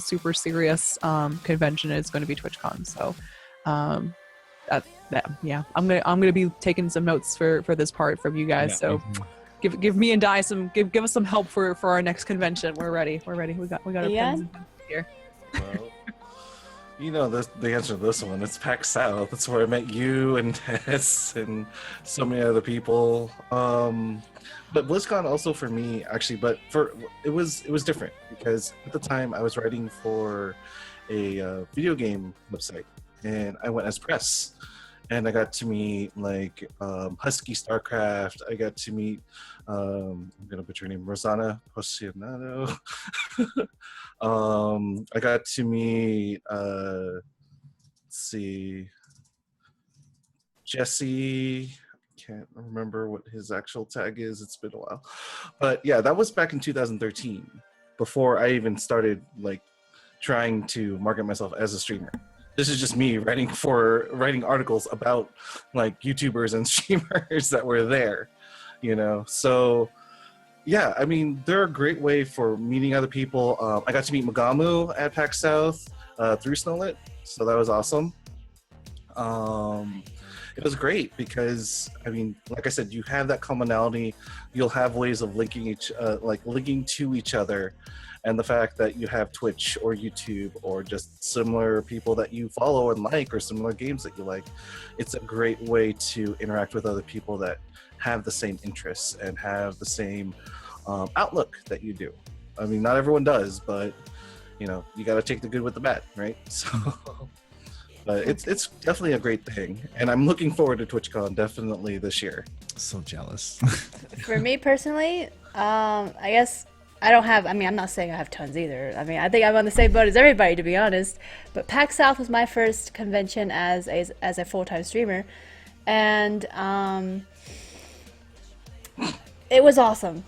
super serious convention is going to be TwitchCon. So I'm gonna be taking some notes for this part from you guys. So give me and Di give us some help for our next convention. We're ready. We got our pens here. Well, you know the answer to this one. It's PAX South. That's where I met you and Tess and so many other people. But BlizzCon also for me actually, but it was different because at the time I was writing for a video game website, and I went as press, and I got to meet like Husky Starcraft. I got to meet I'm gonna butcher her name, Rosanna Poscionado. I got to meet let's see, Jesse. Can't remember what his actual tag is. It's been a while, but yeah, that was back in 2013, before I even started like trying to market myself as a streamer. This is just me writing articles about like YouTubers and streamers that were there, you know. So yeah, I mean, they're a great way for meeting other people. I got to meet Magamu at PAX South through Snowlit, so that was awesome. It was great because, I mean, like I said, you have that commonality. You'll have ways of linking to each other, and the fact that you have Twitch or YouTube or just similar people that you follow and like, or similar games that you like, it's a great way to interact with other people that have the same interests and have the same outlook that you do. I mean, not everyone does, but you know, you got to take the good with the bad, right? So. But it's definitely a great thing, and I'm looking forward to TwitchCon definitely this year. So jealous. For me personally, I guess I don't have, I mean, I'm not saying I have tons either. I mean, I think I'm on the same boat as everybody, to be honest. But PAX South was my first convention as a full-time streamer, and it was awesome.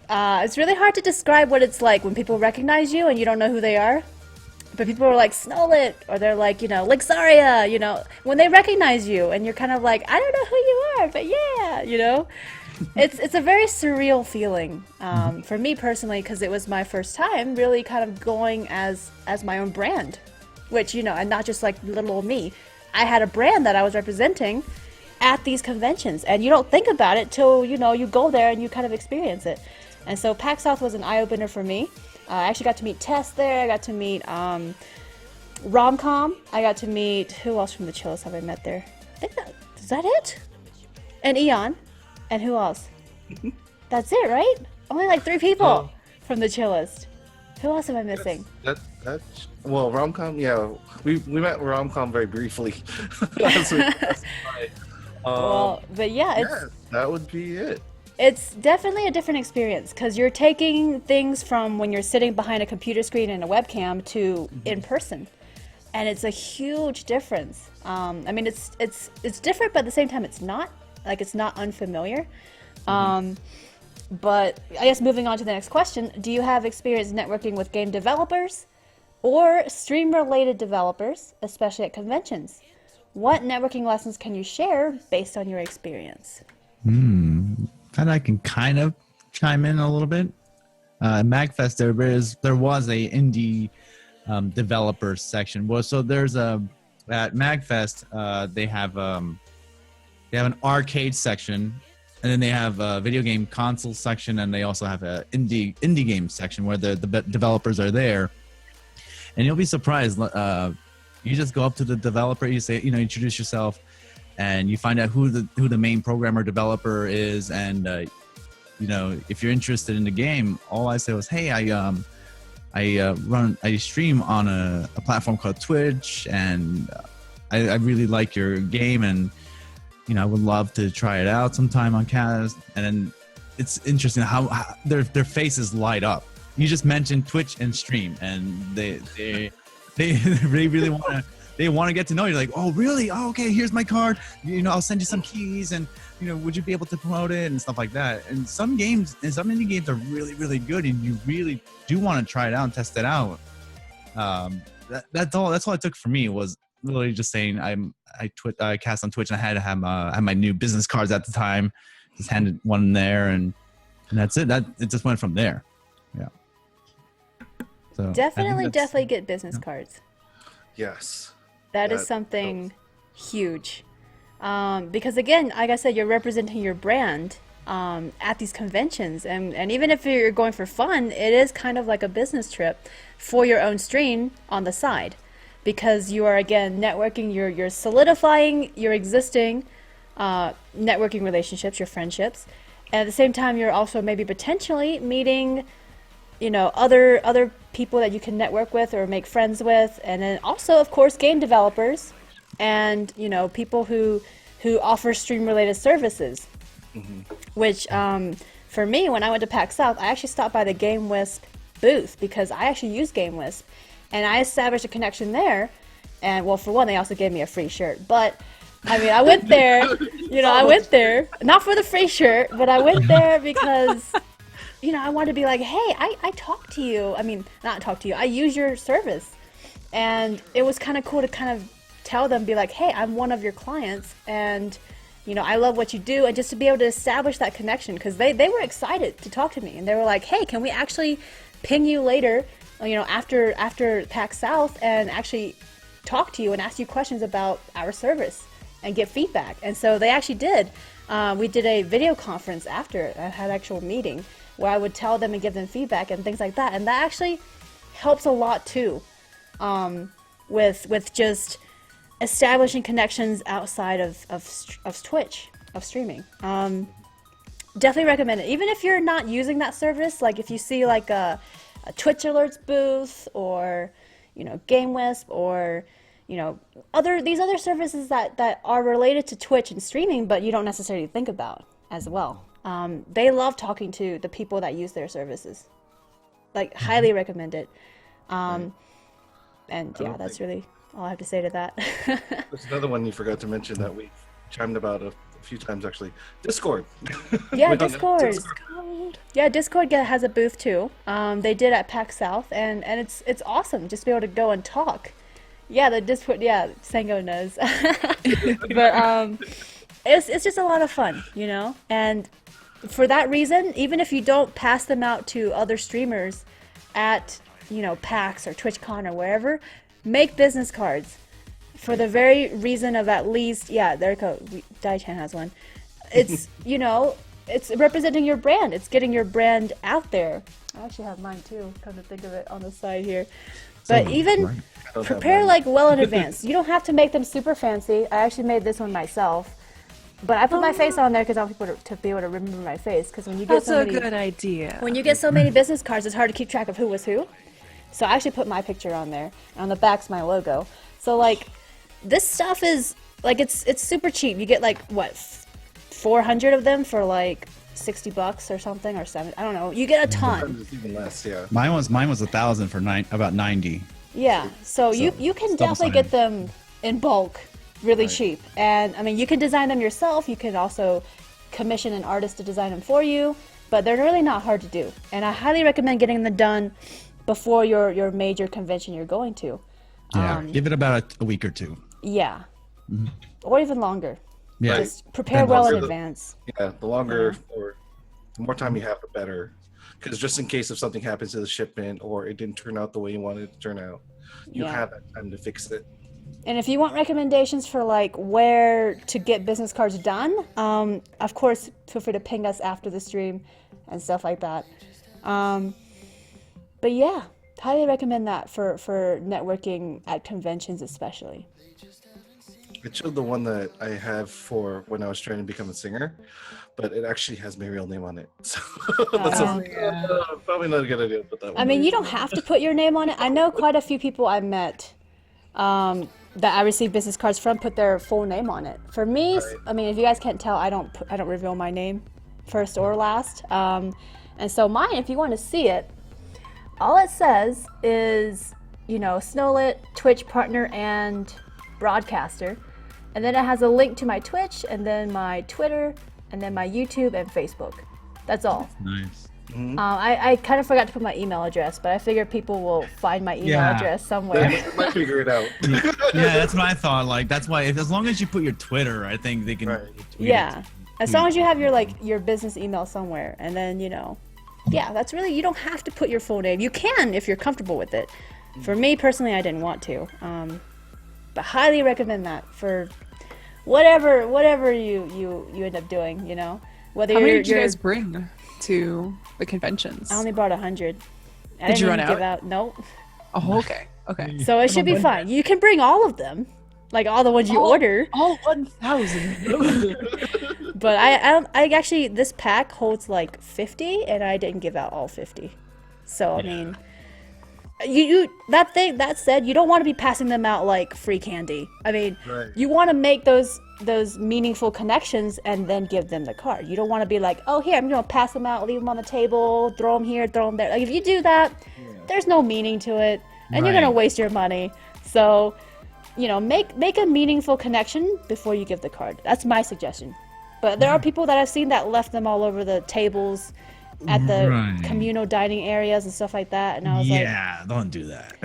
It's really hard to describe what it's like when people recognize you and you don't know who they are. But people are like Snowlit, or they're like, you know, Lixaria, you know, when they recognize you and you're kind of like, I don't know who you are, but yeah, you know, it's a very surreal feeling for me personally, because it was my first time really kind of going as my own brand, which, you know, and not just like little old me. I had a brand that I was representing at these conventions, and you don't think about it till, you know, you go there and you kind of experience it. And so PAX South was an eye-opener for me. I actually got to meet Tess there. I got to meet Romcom. I got to meet, who else from the Chillest have I met there? I think is that it? And Eon. And who else? That's it, right? Only like 3 people from the Chillest. Who else am I missing? Well, Romcom, yeah. We met Romcom very briefly. Well, but yeah, that would be it. It's definitely a different experience because you're taking things from when you're sitting behind a computer screen and a webcam to in person, and it's a huge difference. I mean, it's different, but at the same time, it's not unfamiliar. But I guess moving on to the next question: do you have experience networking with game developers, or stream-related developers, especially at conventions? What networking lessons can you share based on your experience? And I can kind of chime in a little bit. At MagFest, there was a indie developer section. Well, so there's at MagFest they have an arcade section, and then they have a video game console section, and they also have a indie game section where the developers are there. And you'll be surprised. You just go up to the developer, you say, introduce yourself, and you find out who the main programmer developer is, and if you're interested in the game, all I said was, hey, I stream on a platform called Twitch, and I really like your game, and I would love to try it out sometime on cast. And then it's interesting how their faces light up. You just mentioned Twitch and stream, and they really want to get to know you. Like, oh really? Oh, okay, here's my card. I'll send you some keys, and would you be able to promote it and stuff like that. And some indie games are really, really good, and you really do want to try it out and test it out. That's all it took for me, was literally just saying I cast on Twitch, and I had to have my new business cards at the time. Just handed one in there, and that's it. It just went from there. Yeah. So Definitely get business cards. Yes. That is something huge. Because again, like I said, you're representing your brand at these conventions. And even if you're going for fun, it is kind of like a business trip for your own stream on the side. Because you are, again, networking, you're solidifying your existing networking relationships, your friendships. And at the same time, you're also maybe potentially meeting other people that you can network with or make friends with, and then also, of course, game developers and people who offer stream related services. Which for me, when I went to PAX South, I actually stopped by the Game Wisp booth because I actually use Game Wisp, and I established a connection there. And well, for one, they also gave me a free shirt, but I mean, I went there, I went there not for the free shirt, but I went there because I wanted to be like, hey, I talk to you. I mean, not talk to you. I use your service. And it was kind of cool to kind of tell them, be like, hey, I'm one of your clients, and, I love what you do. And just to be able to establish that connection, because they were excited to talk to me. And they were like, hey, can we actually ping you later, after PAX South, and actually talk to you and ask you questions about our service and get feedback. And so they actually did. We did a video conference after. I had an actual meeting where I would tell them and give them feedback and things like that. And that actually helps a lot too, with just establishing connections outside of Twitch, of streaming. Definitely recommend it. Even if you're not using that service, like if you see like a Twitch alerts booth, or Game Wisp, or these other services that are related to Twitch and streaming, but you don't necessarily think about as well. They love talking to the people that use their services. Like, highly recommend it. And yeah, that's really all I have to say to that. There's another one you forgot to mention that we chimed about a few times, actually. Discord. Yeah, Discord. Yeah, Discord has a booth too. They did at PAX South, and it's awesome just to be able to go and talk. Yeah, the Discord. Yeah, Sango knows. But it's just a lot of fun, And for that reason, even if you don't pass them out to other streamers at PAX or TwitchCon or wherever, make business cards. For the very reason of, at least, yeah, there you go. Dai-chan has one. It's, it's representing your brand. It's getting your brand out there. I actually have mine too, come to think of it, on the side here. But even prepare like well in advance. You don't have to make them super fancy. I actually made this one myself. But I put my face on there because I want people to be able to remember my face. Because when you get That's a good idea. When you get so many business cards, it's hard to keep track of who was who. So I actually put my picture on there. On the back's my logo. So like, this stuff is like, it's super cheap. You get like what, 400 of them for like $60 or something, or 7. I don't know. You get a ton. Sometimes even less, yeah. Mine was $1,000 for about 90. Yeah. So you can definitely get them in bulk, really cheap. And I mean, you can design them yourself. You can also commission an artist to design them for you. But they're really not hard to do. And I highly recommend getting them done before your major convention you're going to. Yeah, give it about a week or two. Yeah. Or even longer. Yeah. Just prepare well in longer advance. Yeah, the longer or the more time you have, the better. Because just in case if something happens to the shipment or it didn't turn out the way you wanted it to turn out, you Yeah. have that time to fix it. And if you want recommendations for like where to get business cards done, of course, feel free to ping us after the stream and stuff like that. But yeah, highly recommend that for networking at conventions especially. I showed the one that I have for when I was trying to become a singer, but it actually has my real name on it. So that's probably not a good idea to put that one. I mean, you don't have to put your name on it. I know quite a few people I met that I received business cards from put their full name on it. For me, I mean, if you guys can't tell, I don't reveal my name first or last. And so mine, if you want to see it, all it says is, Snowlit, Twitch partner, and broadcaster. And then it has a link to my Twitch, and then my Twitter, and then my YouTube and Facebook. That's all. Nice. I kind of forgot to put my email address, but I figure people will find my email address somewhere. They might figure it out. Yeah, that's what I thought. Like, that's why, as long as you put your Twitter, I think they can tweet Yeah. it. As long as you have your business email somewhere, and then, that's really, you don't have to put your full name. You can if you're comfortable with it. For me personally, I didn't want to. But highly recommend that for whatever you end up doing, Whether How many you're, did you guys bring to the conventions? I only brought 100. I Did you didn't run even give out? Nope. Oh, okay. Okay. So it should be fine. You can bring all of them, like all the ones you order. All 1,000. But I actually, this pack holds like 50, and I didn't give out all 50. So I mean, that said, you don't want to be passing them out like free candy. I mean, you want to make those meaningful connections and then give them the card. You don't want to be like, oh, here, I'm gonna pass them out, leave them on the table, throw them here, throw them there. Like, if you do that, there's no meaning to it, and you're gonna waste your money. So, make a meaningful connection before you give the card. That's my suggestion. But there are people that I've seen that left them all over the tables at the communal dining areas and stuff like that, and I was like, don't do that.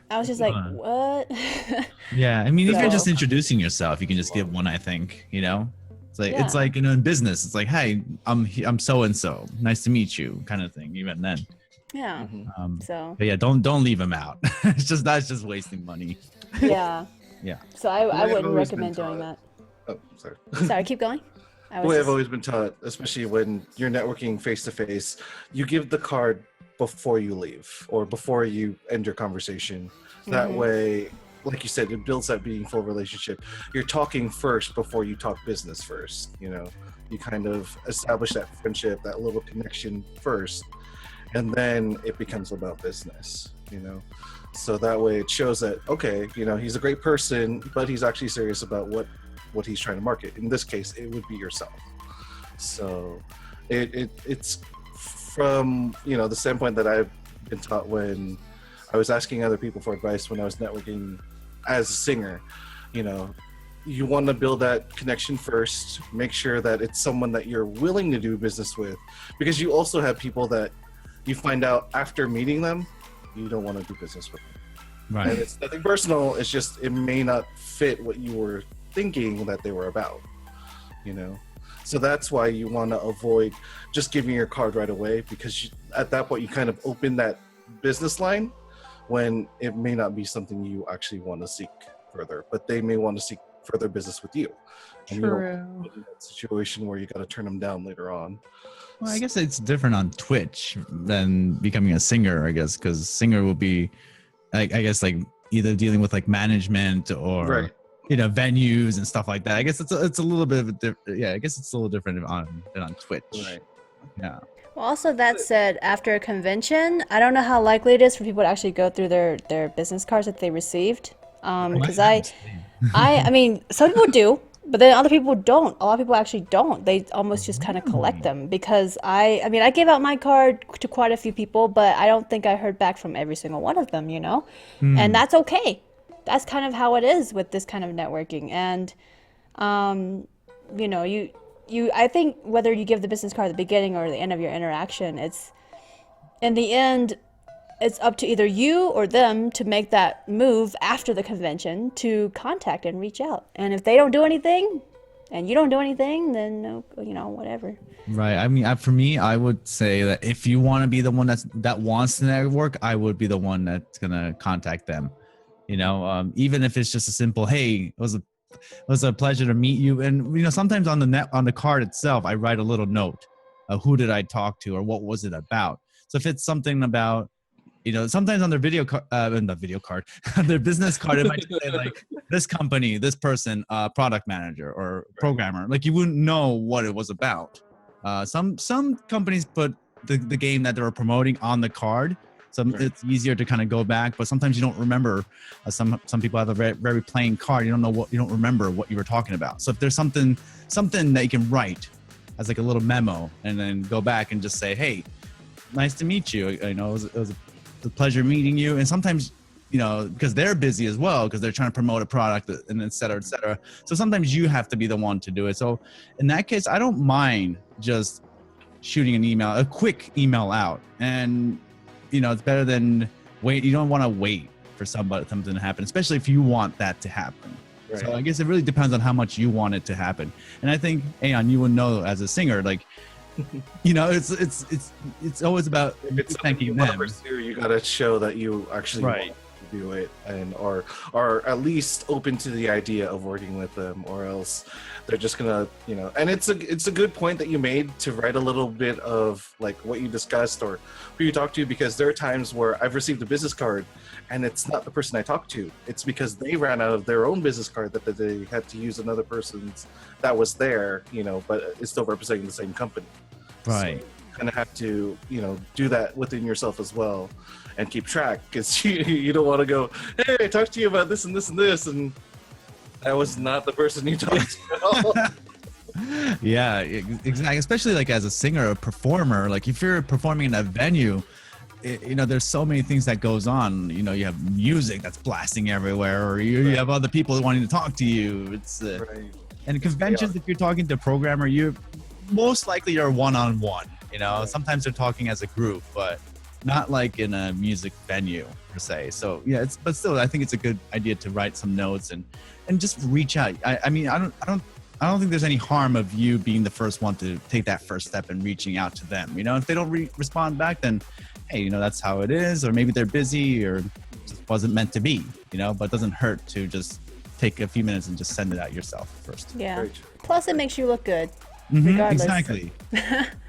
I was just like, what? Yeah, I mean, if you're just introducing yourself, you can just give one. I think, it's like in business, it's like, hey, I'm so and so, nice to meet you, kind of thing. Even then, Yeah. So but yeah, don't leave them out. That's just wasting money. yeah. Yeah. So I I've wouldn't always been recommend doing taught- that. Oh, sorry. Sorry, keep going. The way I've always been taught, especially when you're networking face to face, you give the card before you leave or before you end your conversation. That way, like you said, it builds that meaningful relationship. You're talking first before you talk business first. You kind of establish that friendship, that little connection first, and then it becomes about business. So that way it shows that, okay, he's a great person, but he's actually serious about what he's trying to market. In this case, it would be yourself. So it's from the standpoint that I've been taught when I was asking other people for advice when I was networking as a singer. You want to build that connection first, make sure that it's someone that you're willing to do business with, because you also have people that you find out after meeting them you don't want to do business with them. And it's nothing personal, it's just it may not fit what you were thinking that they were about, so that's why you want to avoid just giving your card right away, because at that point you kind of open that business line when it may not be something you actually want to seek further, but they may want to seek further business with you, and you don't want to put in that situation where you got to turn them down later on. Well, I guess it's different on Twitch than becoming a singer, I guess, because singer will be I guess like either dealing with like management or venues and stuff like that. I guess it's a little bit of I guess it's a little different than on Twitch. Yeah. Well, also that said, after a convention, I don't know how likely it is for people to actually go through their business cards that they received. Because I mean, some people do, but then other people don't. A lot of people actually don't. They almost just kind of collect them, because I mean, I gave out my card to quite a few people, but I don't think I heard back from every single one of them, and that's okay. That's kind of how it is with this kind of networking. And, I think whether you give the business card at the beginning or the end of your interaction, it's in the end, it's up to either you or them to make that move after the convention to contact and reach out. And if they don't do anything and you don't do anything, then no, whatever. Right. I mean, for me, I would say that if you want to be the one that wants to network, I would be the one that's gonna contact them. Even if it's just a simple, hey, it was a pleasure to meet you. And sometimes on the card itself, I write a little note of who did I talk to or what was it about. So if it's something about, sometimes on their the video card, their business card, it might just say like this company, this person, product manager or programmer. Like you wouldn't know what it was about. Some companies put the game that they're promoting on the card, so it's easier to kind of go back. But sometimes you don't remember. Some people have a very, very plain card. You don't remember what you were talking about. So if there's something that you can write as like a little memo, and then go back and just say, hey, nice to meet you. It was a pleasure meeting you. And sometimes, because they're busy as well, because they're trying to promote a product and et cetera, et cetera. So sometimes you have to be the one to do it. So in that case, I don't mind just shooting a quick email out. And, it's better than wait. You don't want to wait for something to happen, especially if you want that to happen. Right. So I guess it really depends on how much you want it to happen. And I think, Aeon, you would know as a singer, like, it's always about thanking them. You gotta show that you actually want to do it, and or at least open to the idea of working with them, or else they're just gonna, And it's a good point that you made to write a little bit of like what you discussed or who you talked to, because there are times where I've received a business card and it's not the person I talked to. It's because they ran out of their own business card that they had to use another person's that was there, but it's still representing the same company. Right. So you kind of have to, do that within yourself as well and keep track, because you don't want to go, hey, I talked to you about this and this and this, and that was not the person you talked to at all. Yeah, exactly. Especially like as a singer or performer, like if you're performing in a venue, there's so many things that goes on. You have music that's blasting everywhere, or you have other people wanting to talk to you. It's and conventions, if you're talking to a programmer, you're most likely you're one-on-one. Sometimes they're talking as a group, but not like in a music venue per se. So yeah, but still, I think it's a good idea to write some notes and just reach out. I mean, I don't think there's any harm of you being the first one to take that first step and reaching out to them. If they don't respond back, then hey, that's how it is, or maybe they're busy or just wasn't meant to be. But it doesn't hurt to just take a few minutes and just send it out yourself first. Yeah. Plus, it makes you look good. Mm-hmm, regardless. exactly.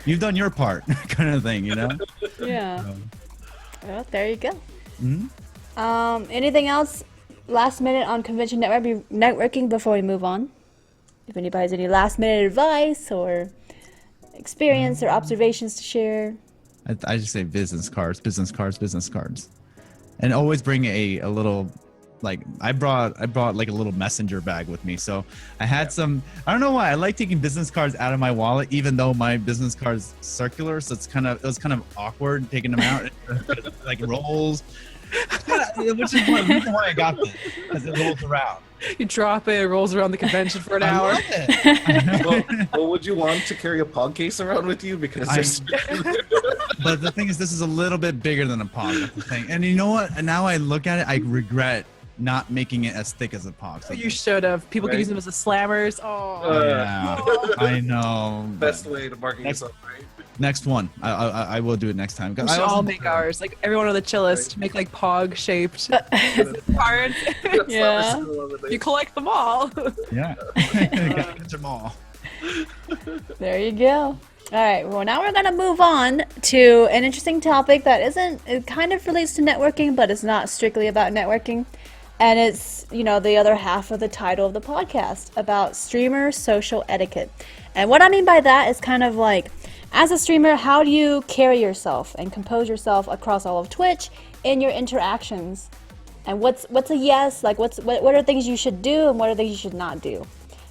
You've done your part, kind of thing, Yeah. Well, there you go. Mm-hmm. Anything else last minute on convention networking before we move on? If anybody has any last minute advice or experience or observations to share. I just say business cards, and always bring a little. Like I brought like a little messenger bag with me, so I had some. I don't know why I like taking business cards out of my wallet, even though my business card's circular, so it was kind of awkward taking them out. Like rolls, which is one reason why I got this, because it rolls around. You drop it rolls around the convention for an hour. Love it. Well, would you want to carry a pog case around with you? Because but the thing is, this is a little bit bigger than a pog. That's the thing. And you know what? Now I look at it, I regret not making it as thick as a pog. So you should have. People could use them as the slammers. Yeah, I know. Best way to market yourself, right? Next one. I will do it next time. We should all make ours. Like everyone on the Chillest, make like pog shaped cards. Yeah. You collect them all. Yeah. Gotta get them all. There you go. All right. Well, now we're going to move on to an interesting topic that it kind of relates to networking, but it's not strictly about networking. And it's, the other half of the title of the podcast about streamer social etiquette. And what I mean by that is kind of like, as a streamer, how do you carry yourself and compose yourself across all of Twitch in your interactions? And what's a yes? Like, what are things you should do and what are things you should not do?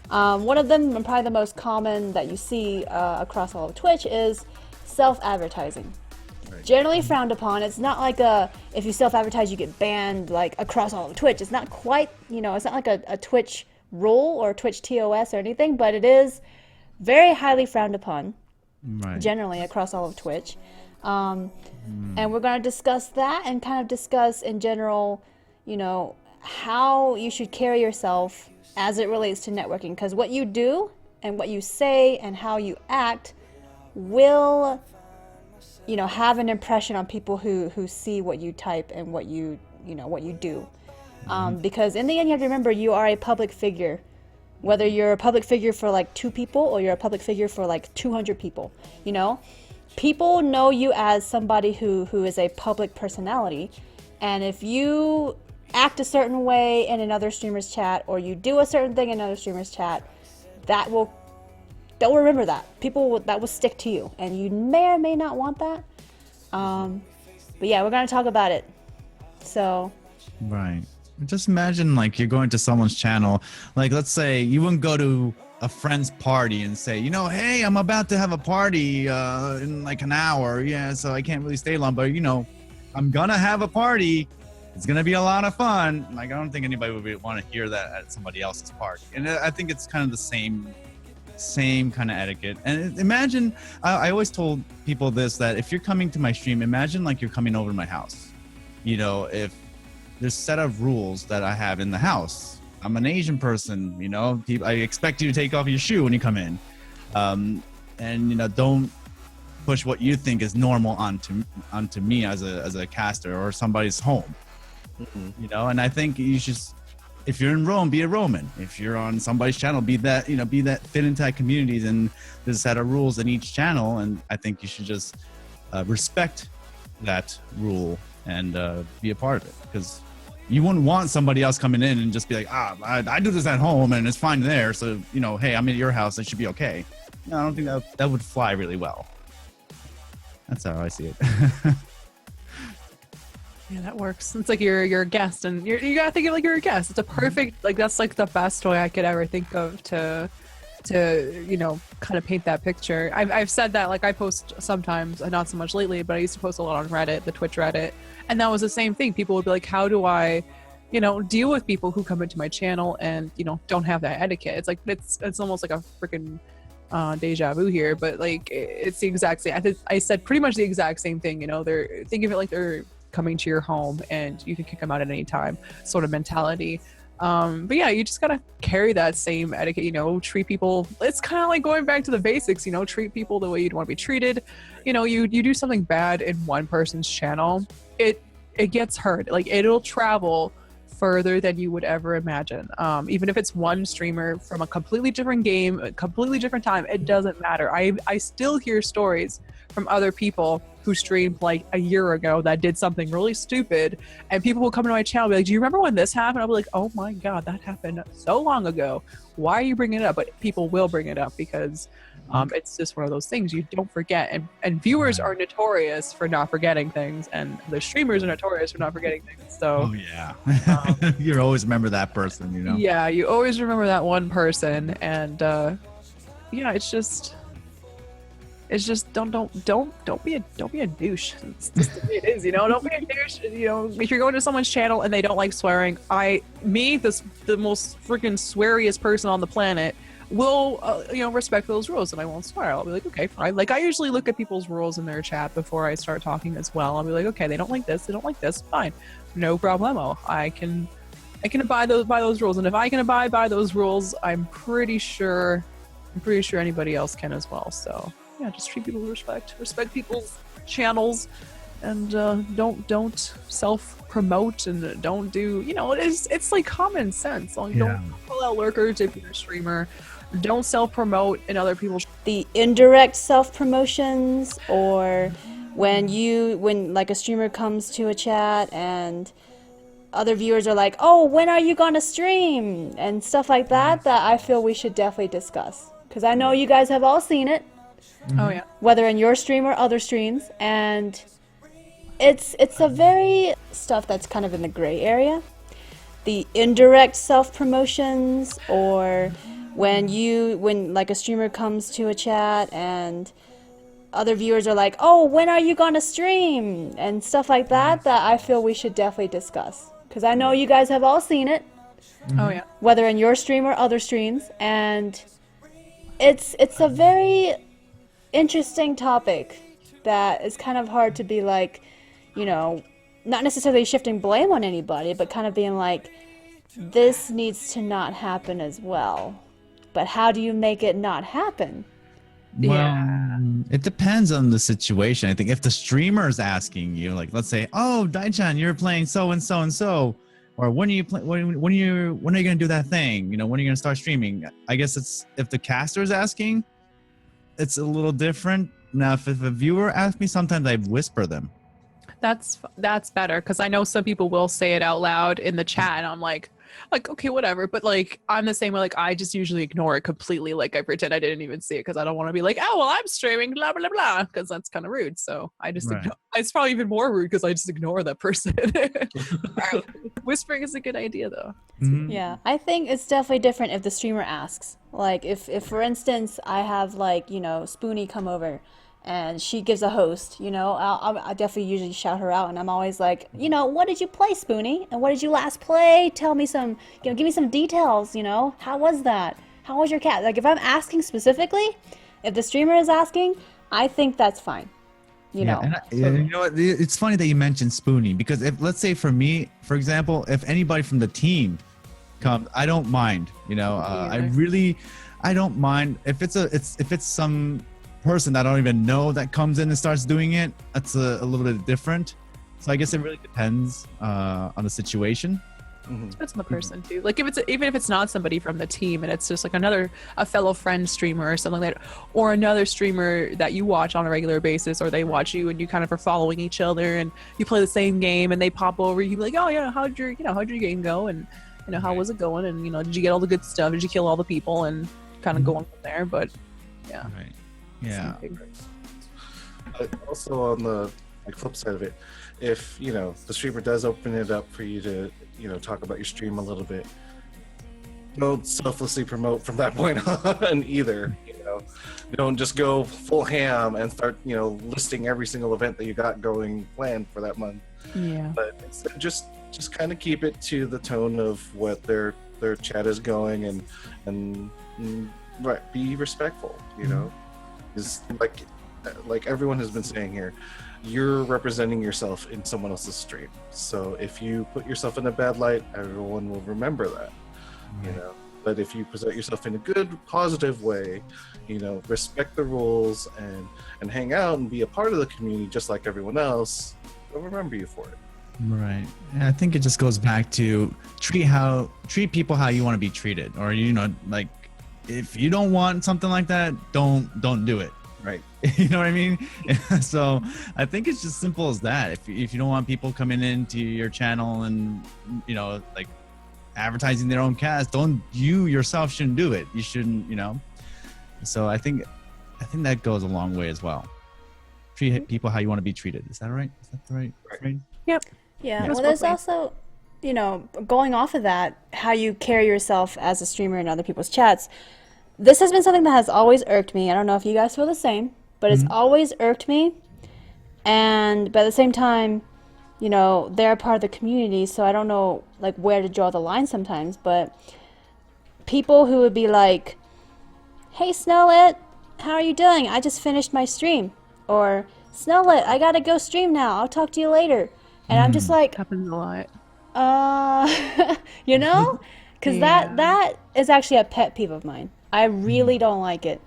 One of them, and probably the most common that you see across all of Twitch, is self-advertising. Right. Generally frowned upon. It's not like if you self-advertise, you get banned like across all of Twitch. It's not quite, it's not like a Twitch rule or Twitch TOS or anything, but it is very highly frowned upon. Right. Generally across all of Twitch. And we're going to discuss that and kind of discuss in general, how you should carry yourself as it relates to networking. Because what you do and what you say and how you act will, have an impression on people who see what you type and what you do. Because in the end, you have to remember you are a public figure. Whether you're a public figure for like 2 people or you're a public figure for like 200 people, people know you as somebody who is a public personality. And if you act a certain way in another streamer's chat or you do a certain thing in another streamer's chat, they'll remember that. That will stick to you, and you may or may not want that. But yeah, we're gonna talk about it. So. Right. Just imagine like you're going to someone's channel. Like, let's say you wouldn't go to a friend's party and say, hey, I'm about to have a party in like an hour. Yeah, so I can't really stay long, but I'm gonna have a party. It's gonna be a lot of fun. Like, I don't think anybody would want to hear that at somebody else's party. And I think it's kind of the same kind of etiquette. And imagine, I always told people this, that if you're coming to my stream, imagine like you're coming over to my house. If there's a set of rules that I have in the house. I'm an Asian person, I expect you to take off your shoe when you come in. And don't push what you think is normal onto me as a caster or somebody's home. And I think you should, if you're in Rome, be a Roman. If you're on somebody's channel, be that fit into that communities, and there's a set of rules in each channel. And I think you should just respect that rule and be a part of it, because you wouldn't want somebody else coming in and just be like, I do this at home and it's fine there. So, hey, I'm at your house. It should be okay. No, I don't think that would fly really well. That's how I see it. Yeah, that works. It's like you're a guest, and you gotta think of it like you're a guest. It's a perfect, like, that's like the best way I could ever think of to kind of paint that picture. I've said that, like, I post sometimes, not so much lately, but I used to post a lot on Reddit, the Twitch Reddit, and that was the same thing. People would be like, how do I deal with people who come into my channel and don't have that etiquette? It's like it's almost like a freaking deja vu here, but like it's the exact same. I said pretty much the exact same thing. Think of it like they're coming to your home and you can kick them out at any time, sort of mentality. But yeah, you just gotta carry that same etiquette, treat people. It's kind of like going back to the basics, treat people the way you'd want to be treated. You do something bad in one person's channel, it gets heard. Like, it'll travel further than you would ever imagine. Even if it's one streamer from a completely different game, a completely different time, it doesn't matter. I still hear stories from other people who streamed like a year ago that did something really stupid, and people will come to my channel and be like, do you remember when this happened? I'll be like, oh my god, that happened so long ago. Why are you bringing it up? But people will bring it up because it's just one of those things you don't forget, and viewers are notorious for not forgetting things, and the streamers are notorious for not forgetting things. So you always remember that person. Yeah, you always remember that one person. And it's just don't be a douche. It's just the way it is, don't be a douche. If you're going to someone's channel and they don't like swearing, the most freaking sweariest person on the planet, will respect those rules, and I won't swear. I'll be like, okay, fine. Like, I usually look at people's rules in their chat before I start talking as well. I'll be like, okay, they don't like this, fine, no problemo. I can abide by those rules, and if I can abide by those rules, I'm pretty sure anybody else can as well. So yeah, just treat people with respect people's channels, and don't self-promote, and don't do, it's like common sense. Like, don't call out lurkers if you're a streamer. Don't self-promote in other people's. The indirect self-promotions, or when like a streamer comes to a chat and other viewers are like, oh, when are you gonna stream, and stuff like that I feel we should definitely discuss, because I know you guys have all seen it. Oh yeah. Whether in your stream or other streams, and it's a very stuff that's kind of in the gray area. The indirect self-promotions, or when like a streamer comes to a chat and other viewers are like, oh, when are you gonna stream, and stuff like that I feel we should definitely discuss, because I know you guys have all seen it. Oh yeah. Whether in your stream or other streams, and it's a very interesting topic that it's kind of hard to be like, you know, not necessarily shifting blame on anybody, but kind of being like, this needs to not happen as well. But how do you make it not happen? Yeah. Well, it depends on the situation. I think if the streamer is asking you, like, let's say, "Oh, Daichan, you're playing so and so and so," or when are you when are you gonna do that thing? You know, when are you gonna start streaming? I guess it's if the caster is asking, it's a little different. Now, if a viewer asks me, sometimes I whisper them. That's better, because I know some people will say it out loud in the chat, and I'm like okay, whatever. But like I'm the same way. Like I just usually ignore it completely. Like I pretend I didn't even see it because I don't want to be like, oh well, I'm streaming, blah blah blah, because that's kind of rude. So I just Right. ignore. It's probably even more rude because I just ignore that person. Whispering is a good idea though. Mhm. Yeah, I think it's definitely different if the streamer asks. Like, if for instance, I have, like, you know, Spoonie come over and she gives a host, you know, I definitely usually shout her out, and I'm always like, you know, what did you play, Spoonie? And what did you last play? Tell me some, you know, give me some details, you know? How was that? How was your cat? Like, if I'm asking specifically, if the streamer is asking, I think that's fine. You know? And you know what? It's funny that you mentioned Spoonie, because if, let's say for me, for example, if anybody from the team comes, I don't mind. You know, I don't mind if it's some person that I don't even know that comes in and starts doing it. That's a little bit different. So I guess it really depends on the situation. Depends on the person too. Like if it's even if it's not somebody from the team and it's just like a fellow friend streamer or something like that, or another streamer that you watch on a regular basis, or they watch you and you kind of are following each other and you play the same game and they pop over, you be like, oh yeah, how'd your game go, and you know, how was it going, and you know, did you get all the good stuff, did you kill all the people, and kind of go on from there. But yeah, Right. Yeah. But also on the flip side of it, if you know the streamer does open it up for you to talk about your stream a little bit, don't selflessly promote from that point on either. You know, don't just go full ham and start listing every single event that you got going planned for that month. yeah. But instead, just kind of keep it to the tone of what their chat is going, and right, be respectful. You know, is like everyone has been saying here, you're representing yourself in someone else's stream. So if you put yourself in a bad light, everyone will remember that. You know, but if you present yourself in a good, positive way, respect the rules and hang out and be a part of the community just like everyone else, they'll remember you for it. Right. And I think it just goes back to treat people how you want to be treated, or like if you don't want something like that, don't do it. Right. You know what I mean? So I think it's just simple as that. If you don't want people coming into your channel and like advertising their own cast, you yourself shouldn't do it. You shouldn't, So I think that goes a long way as well. Treat people how you want to be treated. Is that right? Is that the right phrase? Yep. Yeah, That's well, there's one way. also, going off of that, how you carry yourself as a streamer in other people's chats. This has been something that has always irked me. I don't know if you guys feel the same, but it's always irked me. And but at the same time, they're a part of the community, so I don't know like where to draw the line sometimes. But people who would be like, "Hey Snowlit, how are you doing? I just finished my stream," or "Snowlit, I gotta go stream now. I'll talk to you later." And I'm just like, Happens a lot. because that is actually a pet peeve of mine. I really don't like it.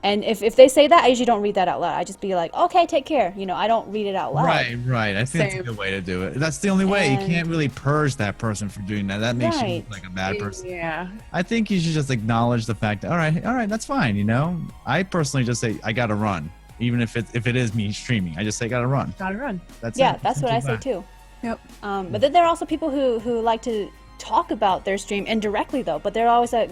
And if they say that, I usually don't read that out loud. I just be like, okay, take care. I don't read it out loud. Right. I think that's a Same. good way to do it. That's the only way. You And- can't really purge that person for doing that. That makes you Right. look like a bad person. Yeah. I think you should just acknowledge the fact that all right, that's fine. I personally just say I gotta run, even if it is me streaming. I just say gotta run. Gotta run. That's Yeah, it. that's what I Simple say as too. Yep. But then there are also people who like to talk about their stream indirectly though. But they're always like,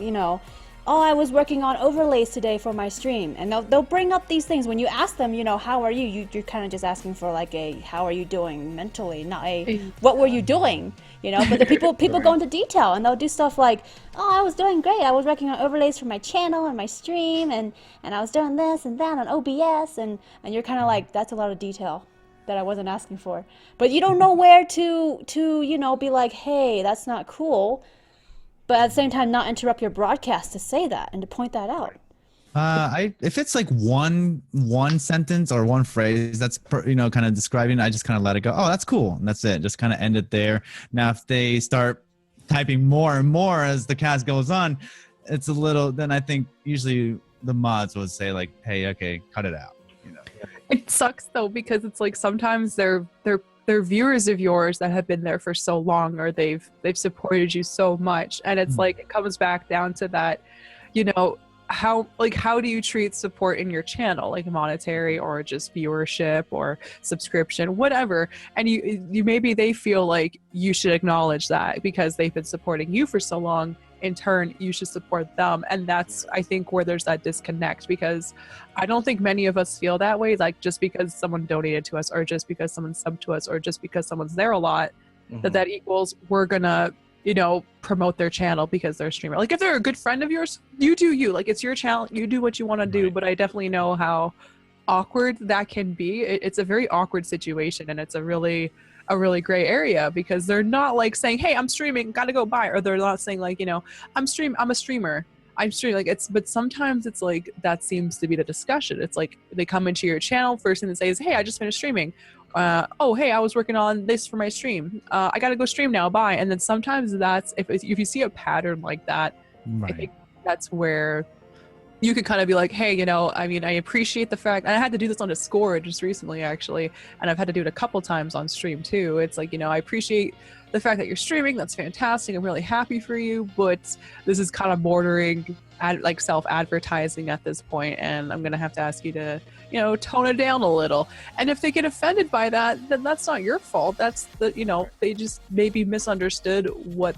oh, I was working on overlays today for my stream, and they'll bring up these things. When you ask them, how are you? You're kind of just asking for like a how are you doing mentally, not a what were you doing, But the people go into detail, and they'll do stuff like, oh, I was doing great. I was working on overlays for my channel and my stream, and I was doing this and that on OBS, and you're kind of like, that's a lot of detail that I wasn't asking for. But you don't know where to be like, hey, that's not cool. But at the same time, not interrupt your broadcast to say that and to point that out. If it's like one sentence or one phrase that's kind of describing, I just kind of let it go. Oh, that's cool, and that's it. Just kind of end it there. Now, if they start typing more and more as the cast goes on, it's a little. Then I think usually the mods would say like, "Hey, okay, cut it out." It sucks though, because it's like sometimes they're viewers of yours that have been there for so long, or they've supported you so much, and it's like it comes back down to that, how do you treat support in your channel, like monetary or just viewership or subscription, whatever, and you maybe they feel like you should acknowledge that because they've been supporting you for so long. In turn, you should support them, and that's, I think, where there's that disconnect, because I don't think many of us feel that way, like just because someone donated to us or just because someone subbed to us or just because someone's there a lot, that equals we're gonna promote their channel because they're a streamer. Like if they're a good friend of yours, you do you, like it's your channel, you do what you want to do. But I definitely know how awkward that can be. It's a very awkward situation, and it's a really gray area, because they're not like saying, hey, I'm streaming, gotta go buy, or they're not saying like, I'm a streamer, I'm streaming, like it's, but sometimes it's like that seems to be the discussion. It's like they come into your channel, first thing they say is, hey, I just finished streaming, oh hey, I was working on this for my stream, I gotta go stream now, bye. And then sometimes that's if you see a pattern like that, I think that's where you could kind of be like, hey, I mean, I appreciate the fact, and I had to do this on Discord just recently actually, and I've had to do it a couple times on stream too. It's like, I appreciate the fact that you're streaming, that's fantastic, I'm really happy for you, but this is kind of bordering like self-advertising at this point, and I'm gonna have to ask you to tone it down a little. And if they get offended by that, then that's not your fault. That's they just maybe misunderstood what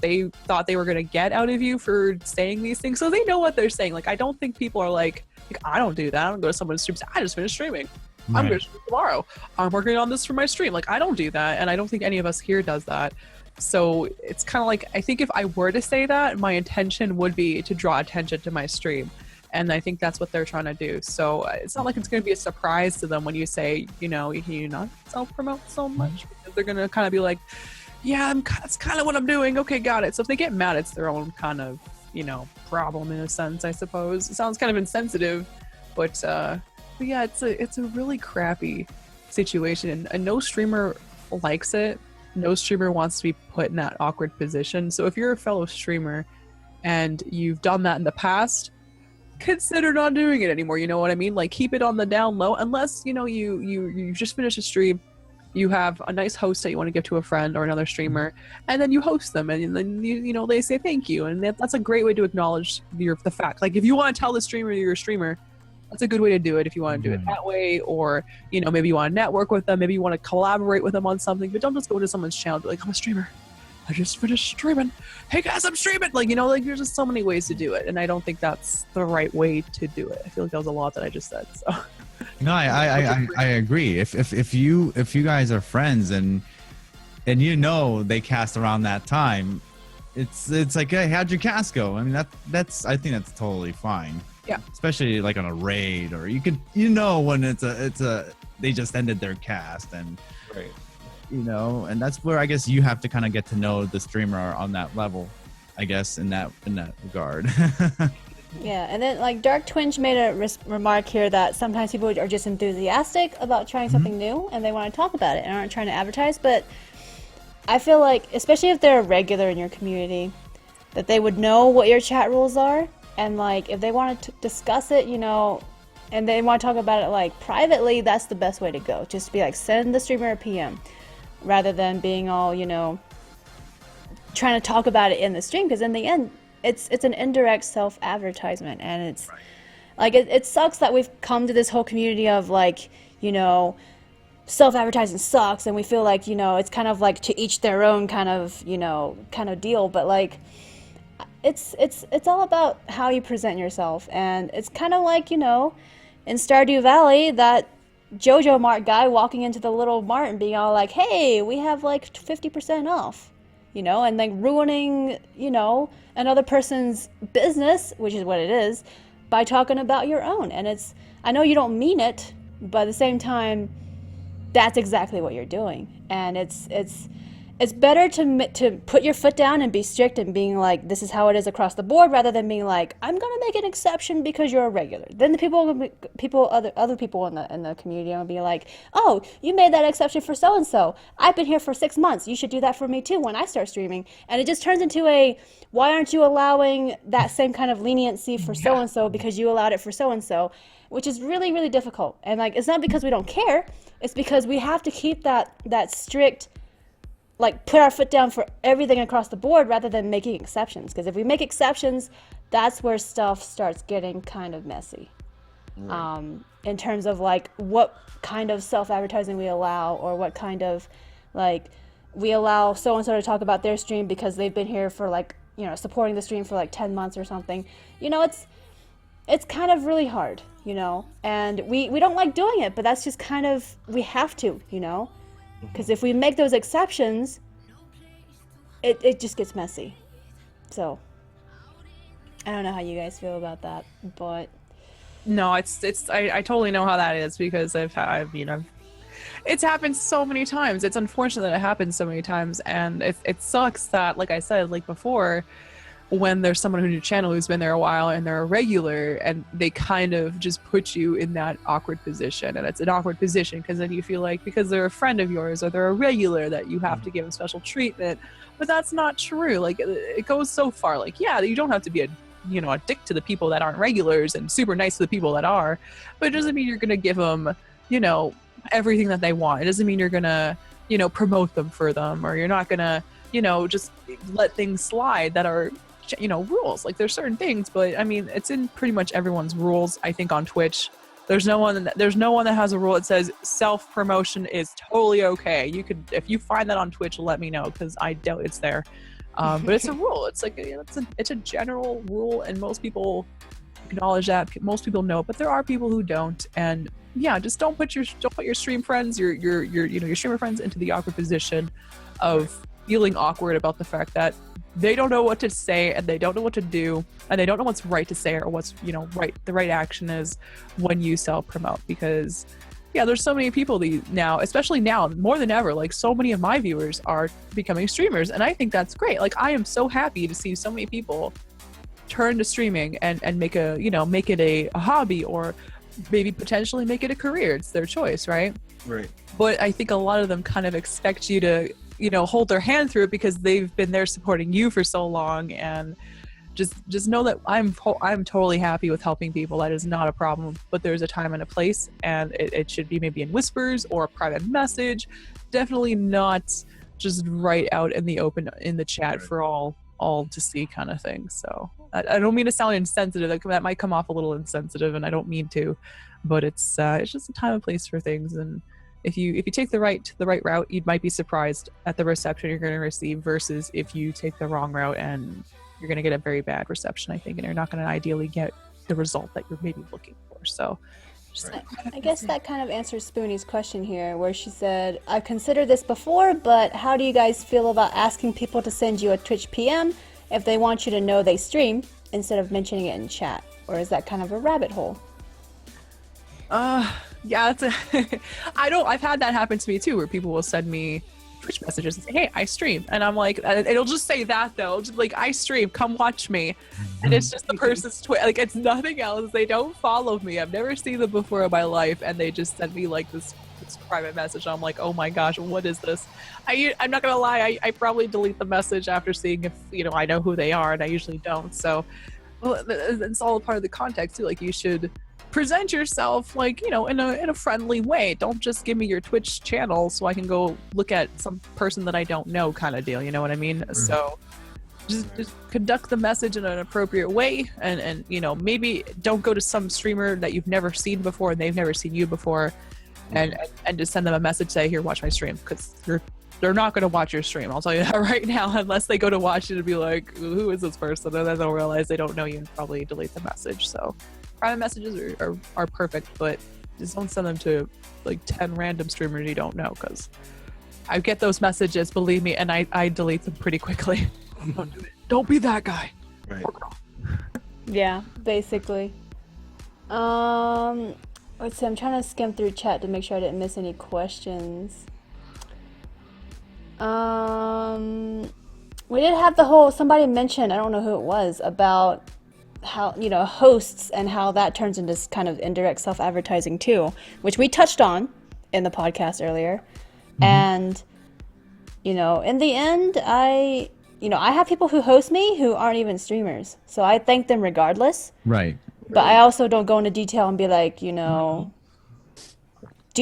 they thought they were going to get out of you for saying these things, so they know what they're saying. Like I don't think people are like I don't do that, I don't go to someone's stream and say, I just finished streaming, I'm going to stream tomorrow, I'm working on this for my stream. Like I don't do that, and I don't think any of us here does that. So it's kind of like, I think if I were to say that, my intention would be to draw attention to my stream, and I think that's what they're trying to do. So it's not like it's going to be a surprise to them when you say, can you not self-promote so much, because they're going to kind of be like, yeah, that's kind of what I'm doing, okay, got it. So if they get mad, it's their own kind of problem in a sense, I suppose. It sounds kind of insensitive, but yeah, it's a really crappy situation, and no streamer likes it. No streamer wants to be put in that awkward position. So if you're a fellow streamer and you've done that in the past, consider not doing it anymore. You know what I mean? Like keep it on the down low, unless you just finished a stream, you have a nice host that you want to give to a friend or another streamer, and then you host them, and then they say thank you, and that's a great way to acknowledge the fact. Like if you want to tell the streamer you're a streamer, that's a good way to do it, if you want to do it that way. Or maybe you want to network with them, maybe you want to collaborate with them on something, but don't just go to someone's channel and be like, I'm a streamer, I just finished streaming, hey guys, I'm streaming. Like there's just so many ways to do it, and I don't think that's the right way to do it. I feel like that was a lot that I just said, so No, I agree. If you guys are friends and they cast around that time, it's like, hey, how'd your cast go? I mean that's I think that's totally fine. Yeah. Especially like on a raid, or you could when it's a they just ended their cast, and Right. And that's where I guess you have to kind of get to know the streamer on that level, I guess, in that regard. Yeah, and then like Dark Twinge made a remark here that sometimes people are just enthusiastic about trying something new, and they want to talk about it and aren't trying to advertise. But I feel like, especially if they're a regular in your community, that they would know what your chat rules are, and like if they want to discuss it, and they want to talk about it like privately, that's the best way to go. Just be like, send the streamer a PM, rather than being all trying to talk about it in the stream, because in the end, it's an indirect self-advertisement, and it's like it sucks that we've come to this whole community of like self-advertising sucks, and we feel like it's kind of like to each their own kind of deal. But like it's all about how you present yourself, and it's kind of like in Stardew Valley, that JoJo Mart guy walking into the little mart and being all like, hey, we have like 50% off, and like ruining another person's business, which is what it is, by talking about your own. And I know you don't mean it, but at the same time, that's exactly what you're doing. And it's it's better to put your foot down and be strict and being like, this is how it is across the board, rather than being like, I'm gonna make an exception because you're a regular. Then the other people in the community will be like, oh, you made that exception for so and so. I've been here for 6 months. You should do that for me too when I start streaming. And it just turns into a, why aren't you allowing that same kind of leniency for so and so because you allowed it for so and so, which is really, really difficult. And like, it's not because we don't care. It's because we have to keep that strict, like, put our foot down for everything across the board rather than making exceptions. Because if we make exceptions, that's where stuff starts getting kind of messy. Right. In terms of like what kind of self-advertising we allow, or what kind of, like, we allow so and so to talk about their stream because they've been here for, like, you know, supporting the stream for like 10 months or something. You know, it's kind of really hard, you know, and we don't like doing it, but that's just kind of, we have to, you know. Because if we make those exceptions, it just gets messy. So, I don't know how you guys feel about that, but... No, I totally know how that is, because it's happened so many times. It's unfortunate that it happens so many times, and it sucks that, like I said, like before, when there's someone who's new channel who's been there a while and they're a regular, and they kind of just put you in that awkward position. And it's an awkward position because then you feel like, because they're a friend of yours or they're a regular, that you have to give them special treatment. But that's not true. Like, it goes so far. Like, yeah, you don't have to be a dick to the people that aren't regulars and super nice to the people that are, but it doesn't mean you're going to give them, everything that they want. It doesn't mean you're going to, promote them for them, or you're not going to, just let things slide that are, rules. Like, there's certain things, but I mean, it's in pretty much everyone's rules, I think, on Twitch. There's no one that has a rule that says self-promotion is totally okay. You could, if you find that on Twitch, let me know, because I doubt it's there. But it's a rule. It's like, it's a general rule, and most people acknowledge that. Most people know, but there are people who don't. And yeah, just don't put your stream friends, your streamer friends into the awkward position of feeling awkward about the fact that they don't know what to say, and they don't know what to do, and they don't know what's right to say, or what's the right action is when you self-promote. Because yeah, there's so many people now, especially now more than ever, like, so many of my viewers are becoming streamers, and I think that's great. Like, I am so happy to see so many people turn to streaming and make it a hobby, or maybe potentially make it a career. It's their choice, right? Right. But I think a lot of them kind of expect you to hold their hand through it because they've been there supporting you for so long. And just know that I'm totally happy with helping people. That is not a problem. But there's a time and a place, and it should be maybe in whispers or a private message. Definitely not just right out in the open in the chat for all to see, kind of thing. So I don't mean to sound insensitive. That might come off a little insensitive, and I don't mean to. But it's just a time and place for things. And if you take the right route, you might be surprised at the reception you're going to receive, versus if you take the wrong route and you're going to get a very bad reception, I think, and you're not going to ideally get the result that you're maybe looking for. So I guess that kind of answers Spoonie's question here, where she said, I've considered this before, but how do you guys feel about asking people to send you a Twitch PM if they want you to know they stream, instead of mentioning it in chat? Or is that kind of a rabbit hole? Yeah, I've had that happen to me too, where people will send me Twitch messages and say, hey, I stream. And I'm like, it'll just say that though, just like, I stream, come watch me. And it's just the person's Twitch, like, it's nothing else. They don't follow me. I've never seen them before in my life, and they just send me like this private message. I'm like, oh my gosh, what is this? I'm not gonna lie, I probably delete the message after seeing if I know who they are, and I usually don't. So, well, it's all part of the context too. Like, you should present yourself, like, in a friendly way. Don't just give me your Twitch channel so I can go look at some person that I don't know, kind of deal. You know what I mean? Mm-hmm. So just conduct the message in an appropriate way, and maybe don't go to some streamer that you've never seen before and they've never seen you before, and just send them a message, say, here, watch my stream, because they're not going to watch your stream. I'll tell you that right now, unless they go to watch it and be like, who is this person? And then they'll realize they don't know you and probably delete the message. So private messages are perfect, but just don't send them to like 10 random streamers you don't know, because I get those messages, believe me, and I delete them pretty quickly. Don't do it. Don't be that guy. Right. Yeah, basically. Let's see, I'm trying to skim through chat to make sure I didn't miss any questions. We did have the whole, somebody mentioned, I don't know who it was, about how, hosts and how that turns into kind of indirect self-advertising too, which we touched on in the podcast earlier. And, in the end, I have people who host me who aren't even streamers. So I thank them regardless. Right. But I also don't go into detail and be like, do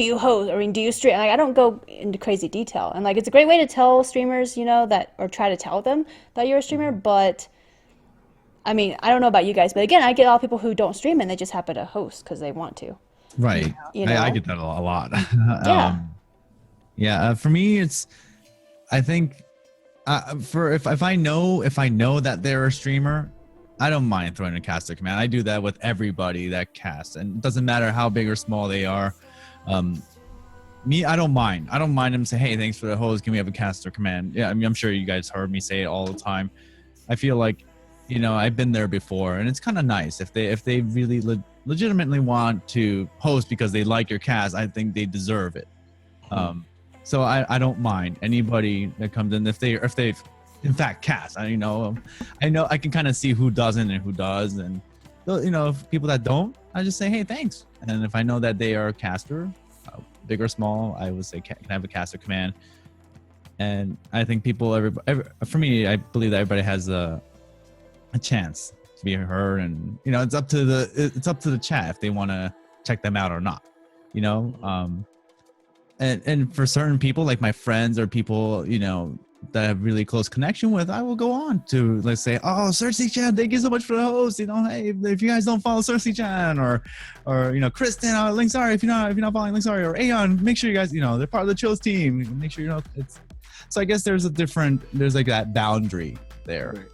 you host? Do you stream? Like, I don't go into crazy detail. And like, it's a great way to tell streamers, that, or try to tell them that you're a streamer. But I mean, I don't know about you guys, but again, I get a lot of people who don't stream and they just happen to host because they want to. Right. I get that a lot. Yeah. For me, I think if I know that they're a streamer, I don't mind throwing a caster command. I do that with everybody that casts, and it doesn't matter how big or small they are. Me, I don't mind. I don't mind them say, "Hey, thanks for the host. Can we have a caster command?" Yeah, I mean, I'm sure you guys heard me say it all the time. I feel like, I've been there before, and it's kind of nice if they really legitimately want to host because they like your cast. I think they deserve it. So I don't mind anybody that comes in if they in fact cast. I know I can kind of see who doesn't and who does, and if people that don't, I just say, hey, thanks. And if I know that they are a caster, big or small, I would say, can I have a caster command? And I think for me, I believe that everybody has a chance to be heard, and it's up to the chat if they want to check them out or not. And for certain people, like my friends or people, that I have really close connection with, I will go on to, let's say, oh, Cersei Chan, thank you so much for the host. Hey, if you guys don't follow Cersei Chan, or Kristen, Linksari, if you're not following Linksari, or Aeon, make sure you guys, they're part of the Chillest team. Make sure it's. So I guess there's like that boundary there. Right.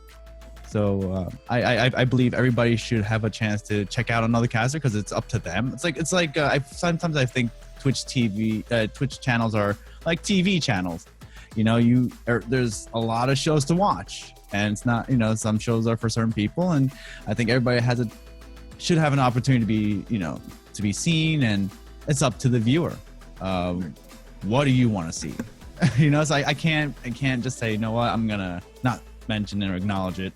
So I believe everybody should have a chance to check out another caster because it's up to them. It's like sometimes I think Twitch channels are like TV channels. There's a lot of shows to watch, and it's not, some shows are for certain people, and I think everybody should have an opportunity to be seen, and it's up to the viewer. What do you want to see? It's like I can't just say, what, I'm gonna not mention it or acknowledge it.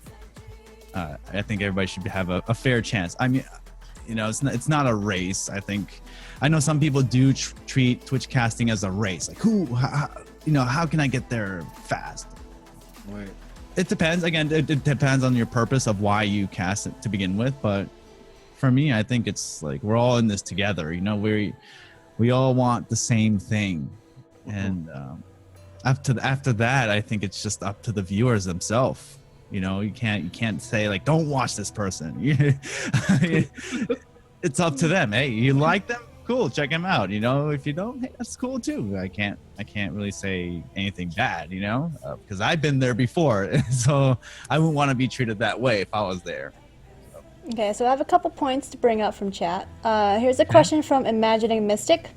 I think everybody should have a fair chance. I mean, it's not a race. I know some people do treat Twitch casting as a race, like how can I get there fast? Right. It depends. Again, it depends on your purpose of why you cast it to begin with. But for me, I think it's like we're all in this together. We all want the same thing, and after that, I think it's just up to the viewers themselves. You can't say like, don't watch this person. It's up to them. Hey, you like them? Cool, check them out. If you don't, hey, that's cool too. I can't really say anything bad, because I've been there before, so I wouldn't want to be treated that way if I was there. Okay, so I have a couple points to bring up from chat. Here's a question from Imagining Mystic.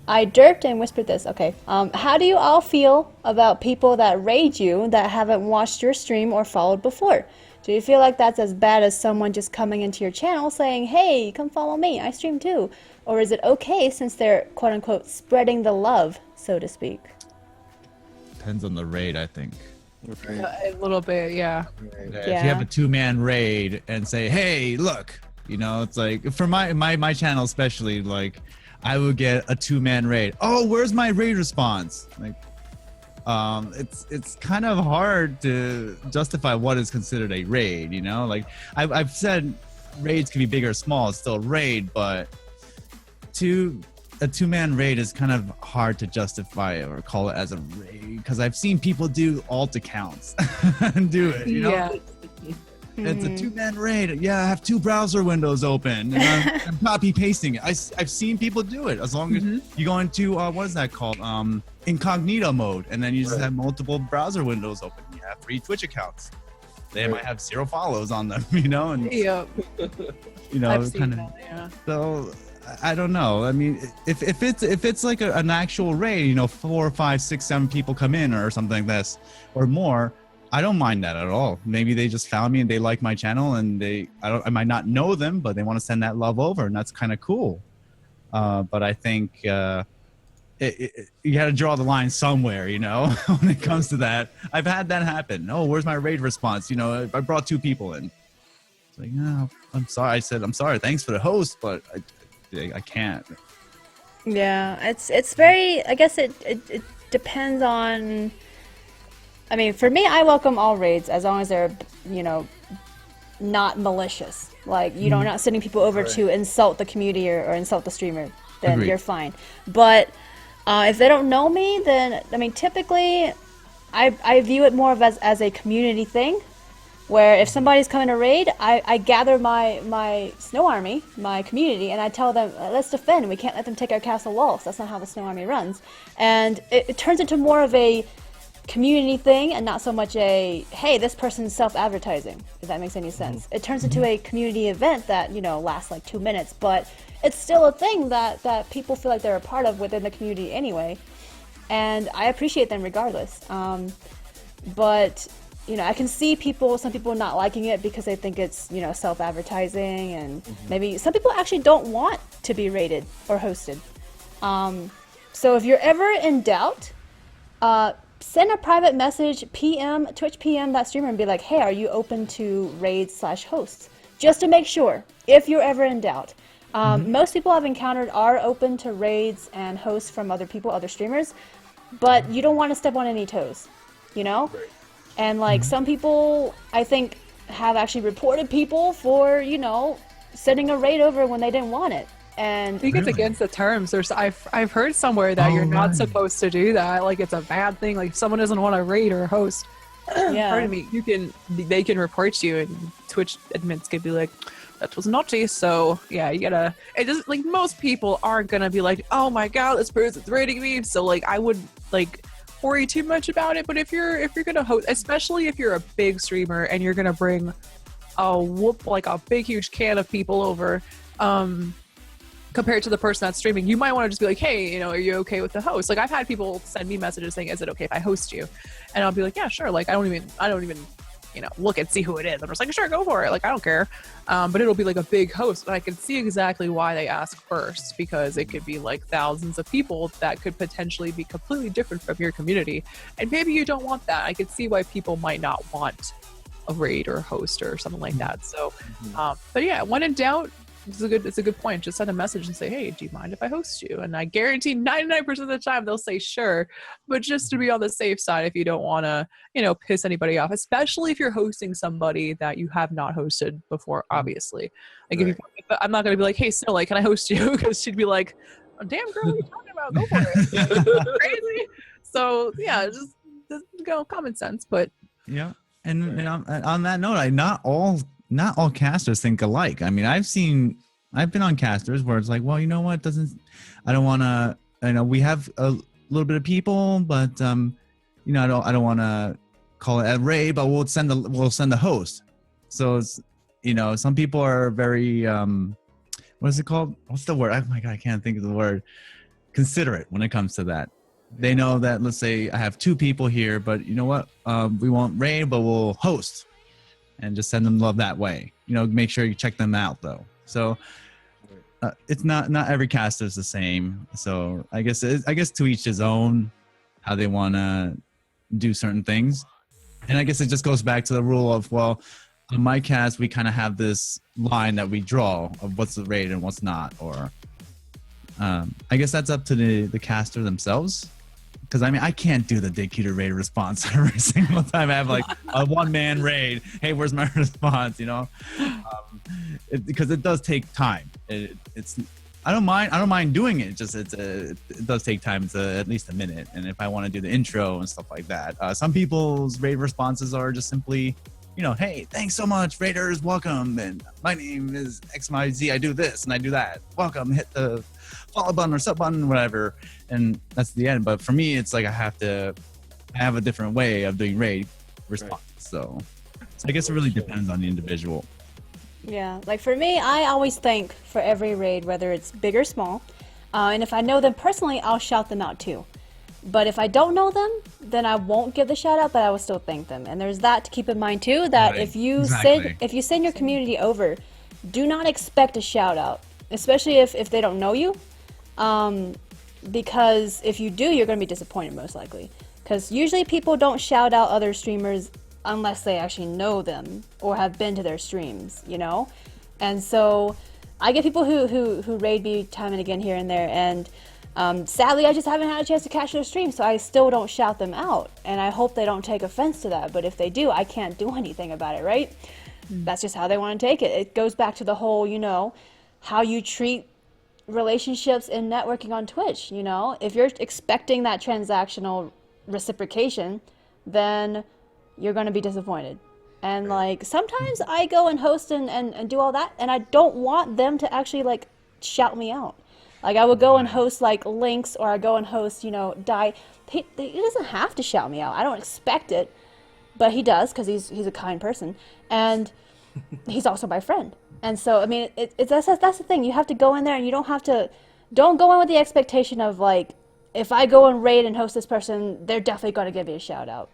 I derped and whispered this. Okay. How do you all feel about people that raid you that haven't watched your stream or followed before? Do you feel like that's as bad as someone just coming into your channel saying, hey, come follow me, I stream too? Or is it okay since they're, quote unquote, spreading the love, so to speak? Depends on the raid, I think. Right. A little bit, yeah. Right. If you have a 2-man raid and say, hey, look, it's like, for my channel especially, like, I would get a 2-man raid. Oh, where's my raid response? Like, it's kind of hard to justify what is considered a raid. Like I've said, raids can be big or small. It's still a raid, but a 2-man raid is kind of hard to justify or call it as a raid because I've seen people do alt accounts and do it. Yeah. It's a 2-man raid. Yeah, I have 2 browser windows open, and I'm copy pasting it. I've seen people do it. As long as you go into what is that called? Incognito mode, and then you just have multiple browser windows open. You have 3 Twitch accounts. They might have 0 follows on them, and Yep. I've seen kind of. that, yeah. So I don't know. I mean, if it's like an actual raid, 4, 5, 6, 7 people come in or something like this or more. I don't mind that at all. Maybe they just found me and they like my channel, and I might not know them, but they want to send that love over, and that's kind of cool. But I think you got to draw the line somewhere, you know, when it comes to that. I've had that happen. Oh, where's my raid response? You know, I brought 2 people in. It's like, no, I'm sorry. I said, I'm sorry. Thanks for the host, but I can't. Yeah, it's very, I guess it depends on, I mean, for me, I welcome all raids as long as they're, you know, not malicious. Like, you know, not sending people over to insult the community or insult the streamer, then Agreed. you're fine. But if they don't know me, then, I mean, typically, I view it more of as a community thing, where if somebody's coming to raid, I gather my snow army, my community, and I tell them, let's defend. We can't let them take our castle walls. That's not how the snow army runs. And it turns into more of a community thing and not so much a, hey, this person's self-advertising, if that makes any sense. It turns into a community event that, you know, lasts like 2 minutes, but it's still a thing that people feel like they're a part of within the community anyway. And I appreciate them regardless. But you know, I can see some people not liking it because they think it's, you know, self-advertising, and maybe some people actually don't want to be rated or hosted. So if you're ever in doubt, send a private message, Twitch PM that streamer and be like, hey, are you open to raids/hosts? Just to make sure, if you're ever in doubt. Most people I've encountered are open to raids and hosts from other people, other streamers, but you don't want to step on any toes, you know? Right. And like some people, I think, have actually reported people for, you know, sending a raid over when they didn't want it. And I think it's against the terms. I've heard somewhere that you're not supposed to do that. Like, it's a bad thing. Like, if someone doesn't want to raid or host, yeah. pardon me, they can report you, and Twitch admins could be like, that was naughty. So yeah, you gotta. It doesn't, like, most people aren't gonna be like, oh my god, this person's raiding me. So like, I would like worry too much about it. But if you're gonna host, especially if you're a big streamer and you're gonna bring a big huge can of people over, compared to the person that's streaming, you might want to just be like, hey, you know, are you okay with the host? Like, I've had people send me messages saying, is it okay if I host you? And I'll be like, yeah, sure. Like, I don't even you know, look and see who it is. I'm just like, sure, go for it. Like, I don't care. But it'll be like a big host, and I can see exactly why they ask first, because it could be like thousands of people that could potentially be completely different from your community, and maybe you don't want that. I could see why people might not want a raid or a host or something like that. So, but yeah, when in doubt, it's a good point. Just send a message and say, hey, do you mind if I host you? And I guarantee 99% of the time they'll say sure. But just to be on the safe side, if you don't want to, you know, piss anybody off, especially if you're hosting somebody that you have not hosted before, obviously. Like, Right. if I'm not going to be like, hey, Snowlit, can I host you? Because she'd be like, oh, damn girl, what are you talking about? Go for it. Crazy. So yeah, just go common sense. But Yeah. And on that note, not all casters think alike. I mean, I've been on casters where it's like, well, you know what, I don't want to, I know we have a little bit of people, but you know, I don't want to call it a raid, but we'll send the host. So it's, you know, some people are very what is it called? What's the word? Oh my god, I can't think of the word. Considerate when it comes to that. They know that, let's say I have 2 people here, but you know what? We won't raid, but we'll host. And just send them love that way. You know, make sure you check them out though. So it's not every caster is the same. So I guess to each his own, how they want to do certain things. And I guess it just goes back to the rule of, well, on my cast we kind of have this line that we draw of what's the raid and what's not. Or I guess that's up to the caster themselves. Because I mean, I can't do the Dictator raid response every single time I have like a one-man raid. Hey, where's my response? You know, because it does take time. It's I don't mind doing it. Just it does take time. It's at least a minute. And if I want to do the intro and stuff like that, some people's raid responses are just simply, you know, hey, thanks so much, raiders, welcome, and my name is XYZ. I do this and I do that. Welcome. Hit the follow button or sub button, whatever, and that's the end. But for me, it's like I have a different way of doing raid response. Right. So I guess it really depends on the individual. Yeah, like for me, I always thank for every raid, whether it's big or small. And if I know them personally, I'll shout them out too. But if I don't know them, then I won't give the shout out, but I will still thank them. And there's that to keep in mind too, that Right. if you Exactly. send your community over, do not expect a shout out, especially if they don't know you. because if you do, you're going to be disappointed most likely. Because usually people don't shout out other streamers unless they actually know them or have been to their streams, you know? And so I get people who raid me time and again here and there, and sadly I just haven't had a chance to catch their stream, so I still don't shout them out. And I hope they don't take offense to that, but if they do, I can't do anything about it, right? That's just how they want to take it. It goes back to the whole, you know, how you treat relationships and networking on Twitch, you know? If you're expecting that transactional reciprocation, then you're going to be disappointed. And like sometimes I go and host and do all that, and I don't want them to actually like shout me out. Like I would go and host like Links, or I go and host, you know, he doesn't have to shout me out. I don't expect it, but he does, because he's a kind person, and he's also my friend. And so I mean, that's the thing. You have to go in there, and you don't go in with the expectation of like, if I go and raid and host this person, they're definitely going to give me a shout out.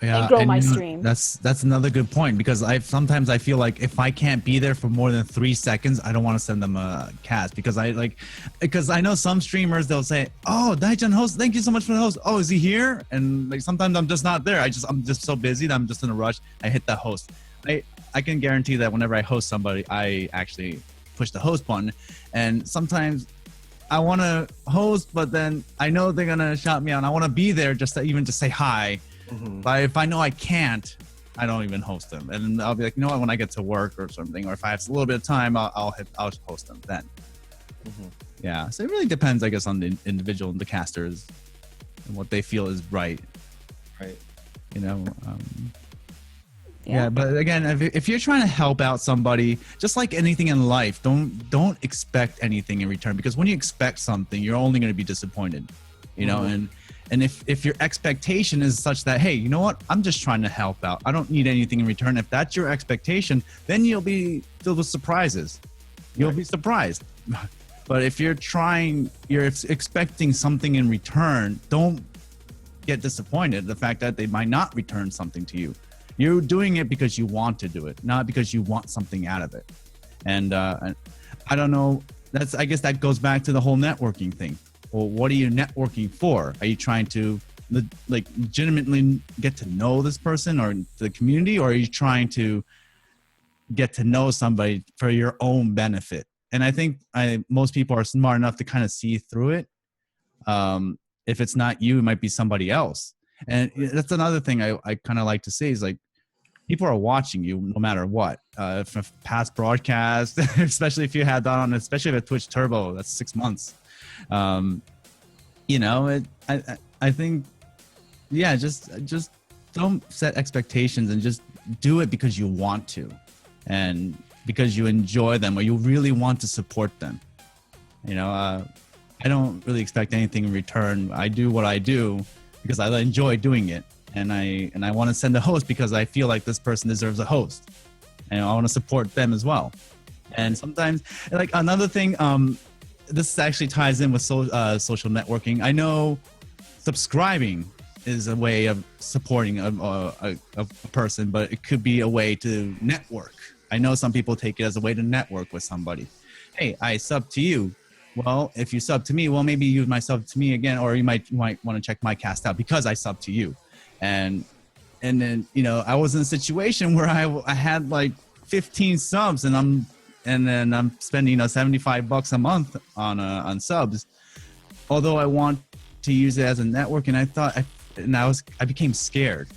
And grow my stream. That's another good point, because sometimes I feel like if I can't be there for more than 3 seconds, I don't want to send them a cast, because I know some streamers, they'll say, "Oh, Daichan host, thank you so much for the host. Oh, is he here?" And like sometimes I'm just not there. I'm just so busy that I'm just in a rush. I hit the host. I can guarantee that whenever I host somebody, I actually push the host button, and sometimes I want to host, but then I know they're gonna shout me out, and I want to be there just to say hi. But if I know I can't, I don't even host them, and I'll be like, you know what, when I get to work or something, or if I have a little bit of time, I'll host them then. Yeah, so it really depends, I guess, on the individual and the casters and what they feel is right. You know. Yeah, but again, if you're trying to help out somebody, just like anything in life, don't expect anything in return, because when you expect something, you're only going to be disappointed. You know, and if your expectation is such that, hey, you know what, I'm just trying to help out, I don't need anything in return. If that's your expectation, then you'll be filled with surprises. You'll be surprised. But if you're expecting something in return, don't get disappointed the fact that they might not return something to you. You're doing it because you want to do it, not because you want something out of it. And I don't know, I guess that goes back to the whole networking thing. Well, what are you networking for? Are you trying to like legitimately get to know this person or the community, or are you trying to get to know somebody for your own benefit? And I think most people are smart enough to kind of see through it. If it's not you, it might be somebody else. And that's another thing I kind of like to say is like, people are watching you no matter what. From past broadcasts, especially if you had that on, especially with Twitch Turbo, that's 6 months. You know, I think, yeah, just don't set expectations, and just do it because you want to, and because you enjoy them, or you really want to support them. You know, I don't really expect anything in return. I do what I do because I enjoy doing it, and I want to send a host because I feel like this person deserves a host, and I want to support them as well. And sometimes, like another thing, this actually ties in with social networking. I know subscribing is a way of supporting a person, but it could be a way to network. I know some people take it as a way to network with somebody. Hey, I sub to you. Well, if you sub to me, well, maybe you might sub to me again, or you might want to check my cast out because I sub to you. And then, you know, I was in a situation where I had like 15 subs, and then I'm spending $75 a month on subs. Although I want to use it as a network, and I became scared.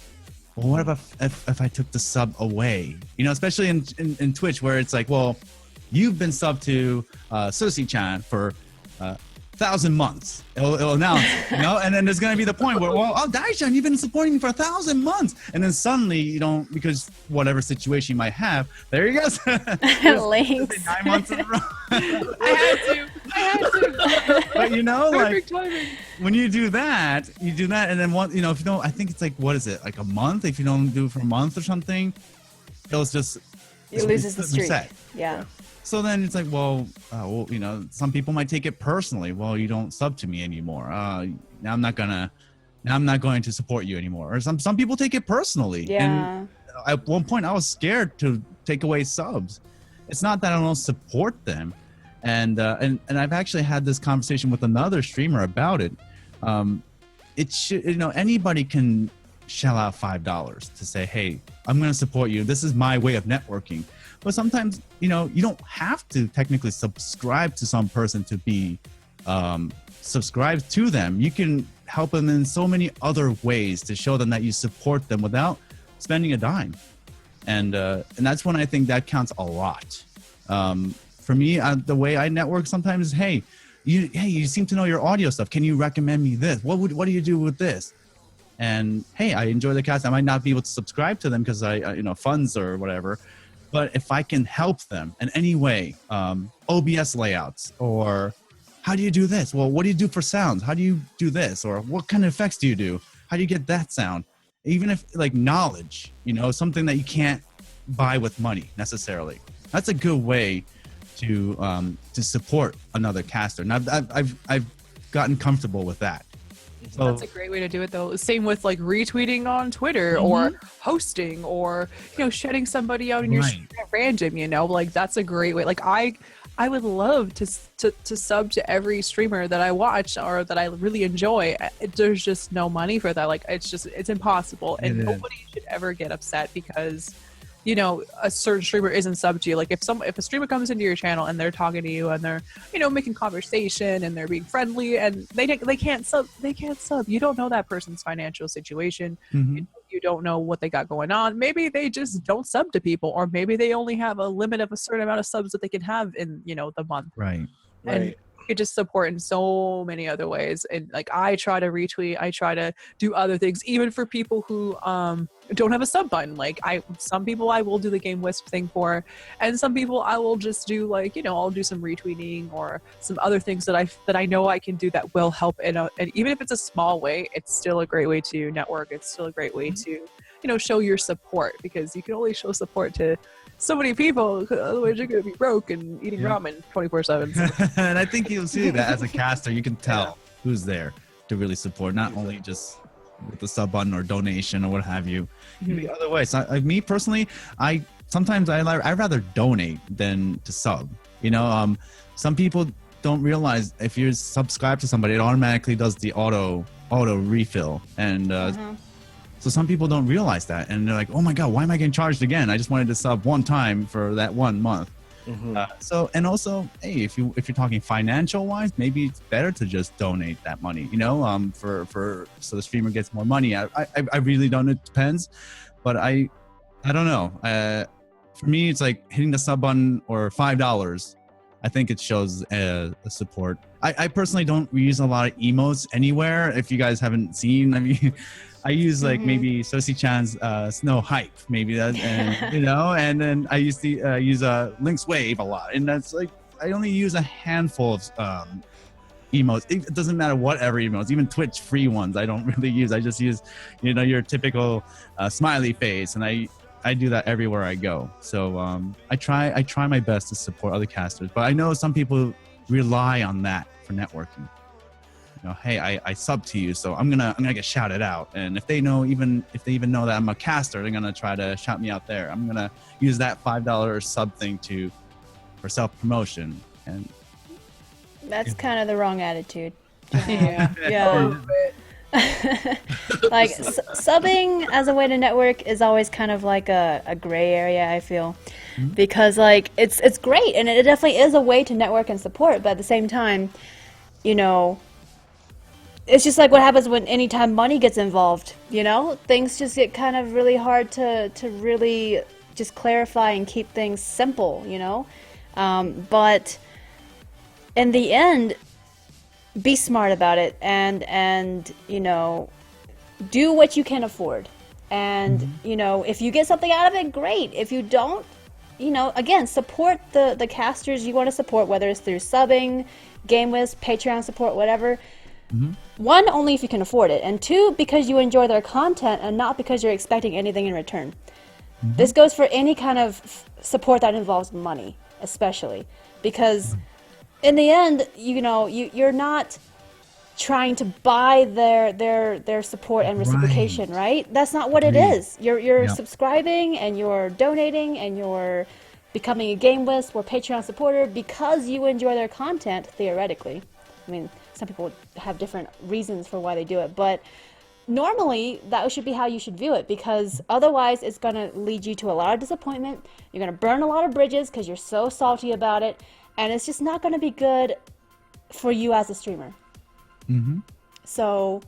Well, what if I took the sub away? You know, especially in Twitch, where it's like, well, you've been subbed to Sushi-chan for 1,000 months. It'll announce it, you know? And then there's going to be the point where, well, oh, Daichan, you've been supporting me for 1,000 months. And then suddenly you don't, because whatever situation you might have, there you go. Links. 9 months in a row. I had to. But you know, Perfect like timing. when you do that, and then if you don't, I think it's like, what is it? Like a month? If you don't do it for a month or something, it'll just, It loses the streak. reset. Yeah. So then it's like, well, you know, some people might take it personally. Well, you don't sub to me anymore. Now I'm not going to support you anymore. Or some people take it personally. Yeah. And at one point I was scared to take away subs. It's not that I don't support them. And I've actually had this conversation with another streamer about it. It should, anybody can shell out $5 to say, hey, I'm going to support you. This is my way of networking. But sometimes, you don't have to technically subscribe to some person to be subscribed to them. You can help them in so many other ways to show them that you support them without spending a dime. And that's when I think that counts a lot. For me, the way I network sometimes is, hey, you seem to know your audio stuff. Can you recommend me this? What do you do with this? And hey, I enjoy the cast. I might not be able to subscribe to them because I funds or whatever. But if I can help them in any way, OBS layouts, or how do you do this? Well, what do you do for sounds? How do you do this? Or what kind of effects do you do? How do you get that sound? Even if like knowledge, something that you can't buy with money necessarily. That's a good way to support another caster. And I've gotten comfortable with that. So, that's a great way to do it, though. Same with like retweeting on Twitter or hosting or shutting somebody out in your stream at random. Like that's a great way. Like I would love to sub to every streamer that I watch or that I really enjoy. There's just no money for that. Like it's impossible, and nobody should ever get upset because a certain streamer isn't subbed to you. Like if a streamer comes into your channel and they're talking to you and they're making conversation and they're being friendly and they can't sub. You don't know that person's financial situation. You don't know what they got going on. Maybe they just don't sub to people, or maybe they only have a limit of a certain amount of subs that they can have in the month. Right. And you could just support in so many other ways. And like I try to retweet, I try to do other things, even for people who don't have a sub button. Like some people I will do the game wisp thing for, and some people I will just do like I'll do some retweeting or some other things that I know I can do that will help and even if it's a small way, it's still a great way to network. It's still a great way to show your support, because you can only show support to so many people, otherwise you're gonna be broke and eating ramen 24/7. And I think you'll see that as a caster, you can tell who's there to really support, not only just with the sub button or donation or what have you. The other way. So me personally, I'd rather donate than to sub. Some people don't realize if you're subscribed to somebody, it automatically does the auto refill, and so some people don't realize that, and they're like, oh my god, why am I getting charged again? I just wanted to sub one time for that 1 month. So, and also, hey, if you're talking financial wise, maybe it's better to just donate that money, so the streamer gets more money. I really don't know. It depends, but I don't know. For me, it's like hitting the sub button or $5. I think it shows a support. I personally don't use a lot of emotes anywhere. If you guys haven't seen, I use like maybe Sosi-chan's snow hype, maybe that, and then I used to use Link's wave a lot, and that's like I only use a handful of emotes. It doesn't matter whatever emotes, even Twitch free ones. I don't really use. I just use your typical smiley face, and I do that everywhere I go. So I try my best to support other casters, but I know some people rely on that for networking. Hey, I sub to you, so I'm gonna get shouted out. And if they even know that I'm a caster, they're gonna try to shout me out there. I'm gonna use that $5 sub thing for self promotion, and That's kind of the wrong attitude. Yeah. Like subbing as a way to network is always kind of like a gray area, I feel, because like it's great and it definitely is a way to network and support, but at the same time, it's just like what happens when anytime money gets involved, things just get kind of really hard to really just clarify and keep things simple, but in the end, be smart about it and do what you can afford. And, if you get something out of it, great. If you don't, again, support the casters you want to support, whether it's through subbing, Game Wisp, Patreon support, whatever. One, only if you can afford it. And two, because you enjoy their content and not because you're expecting anything in return. This goes for any kind of support that involves money, especially. Because in the end, you're not trying to buy their support and reciprocation, right? That's not what it is. You're subscribing and you're donating and you're becoming a game list or Patreon supporter because you enjoy their content, theoretically. I mean, some people have different reasons for why they do it, but normally that should be how you should view it, because otherwise it's going to lead you to a lot of disappointment. You're going to burn a lot of bridges because you're so salty about it, and it's just not going to be good for you as a streamer. So,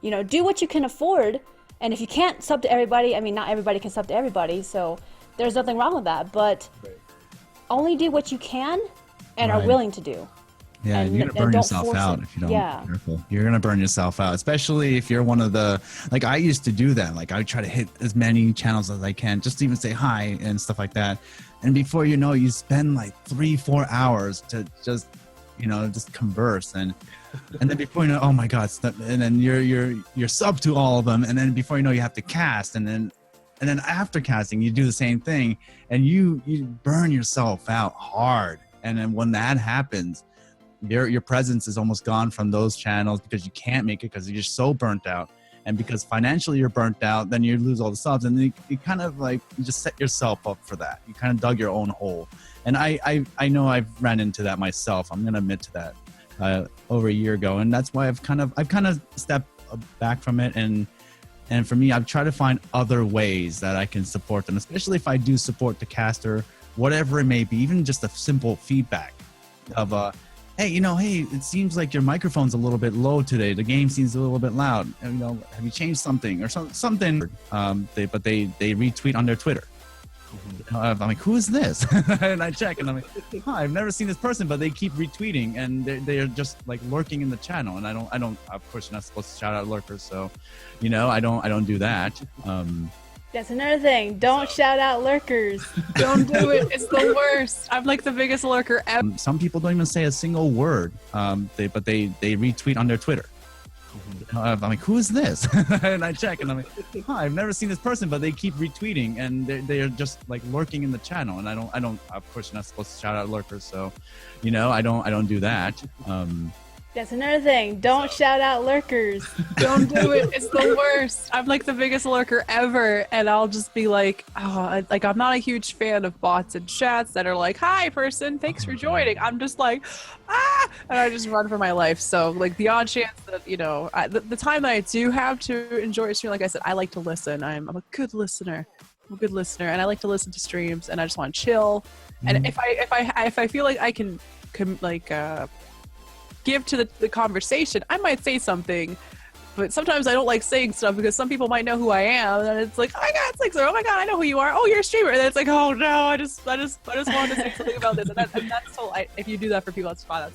you know, do what you can afford, and if you can't sub to everybody, I mean, not everybody can sub to everybody, so there's nothing wrong with that, but only do what you can and are willing to do. Yeah, And- you're gonna and burn don't yourself force out it. if you don't Yeah. be careful. You're gonna burn yourself out, especially if you're one of the, like, I used to do that. Like, I would try to hit as many channels as I can, just to even say hi and stuff like that. And before you know, you spend like 3-4 hours to just, you know, just converse, and then before you know, oh my God, and then you're sub to all of them, and then before you know, you have to cast, and then after casting, you do the same thing, and you burn yourself out hard. And then when that happens, your presence is almost gone from those channels because you can't make it because you're so burnt out, and because financially you're burnt out, then you lose all the subs, and you kind of like you just set yourself up for that. You kind of dug your own hole, and I know I've ran into that myself. I'm gonna admit to that over a year ago, and that's why I've kind of stepped back from it, and for me, I've tried to find other ways that I can support them, especially if I do support the caster, whatever it may be, even just a simple feedback of hey, it seems like your microphone's a little bit low today. The game seems a little bit loud. You know, have you changed something or something? They retweet on their Twitter. I'm like, who is this? And I check, and I'm like, I've never seen this person, but they keep retweeting, and they're just like lurking in the channel. And I don't. Of course, you're not supposed to shout out lurkers, so, you know, I don't do that. That's another thing. Don't shout out lurkers. Don't do it. It's the worst. I'm like the biggest lurker ever. Some people don't even say a single word, they retweet on their Twitter. I'm like, who is this? And I check, and I'm like, I've never seen this person, but they keep retweeting, and they're just like lurking in the channel. And I don't. Of course, you're not supposed to shout out lurkers, so, you know, I don't do that. That's another thing. Don't shout out lurkers. Don't do it. It's the worst. I'm like the biggest lurker ever, and I'll just be like, I'm not a huge fan of bots and chats that are like, hi person, thanks for joining. I'm just like, and I just run for my life. So like the odd chance that, you know, the time that I do have to enjoy a stream, like I said, I like to listen. I'm a good listener. And I like to listen to streams, and I just want to chill. And if I feel like I can give to the conversation, I might say something, but sometimes I don't like saying stuff because some people might know who I am, and it's like, oh my God, it's like, oh my God, I know who you are. Oh, you're a streamer. And it's like, oh no, I just wanted to say something about this, and that's so. If you do that for people, that's fine.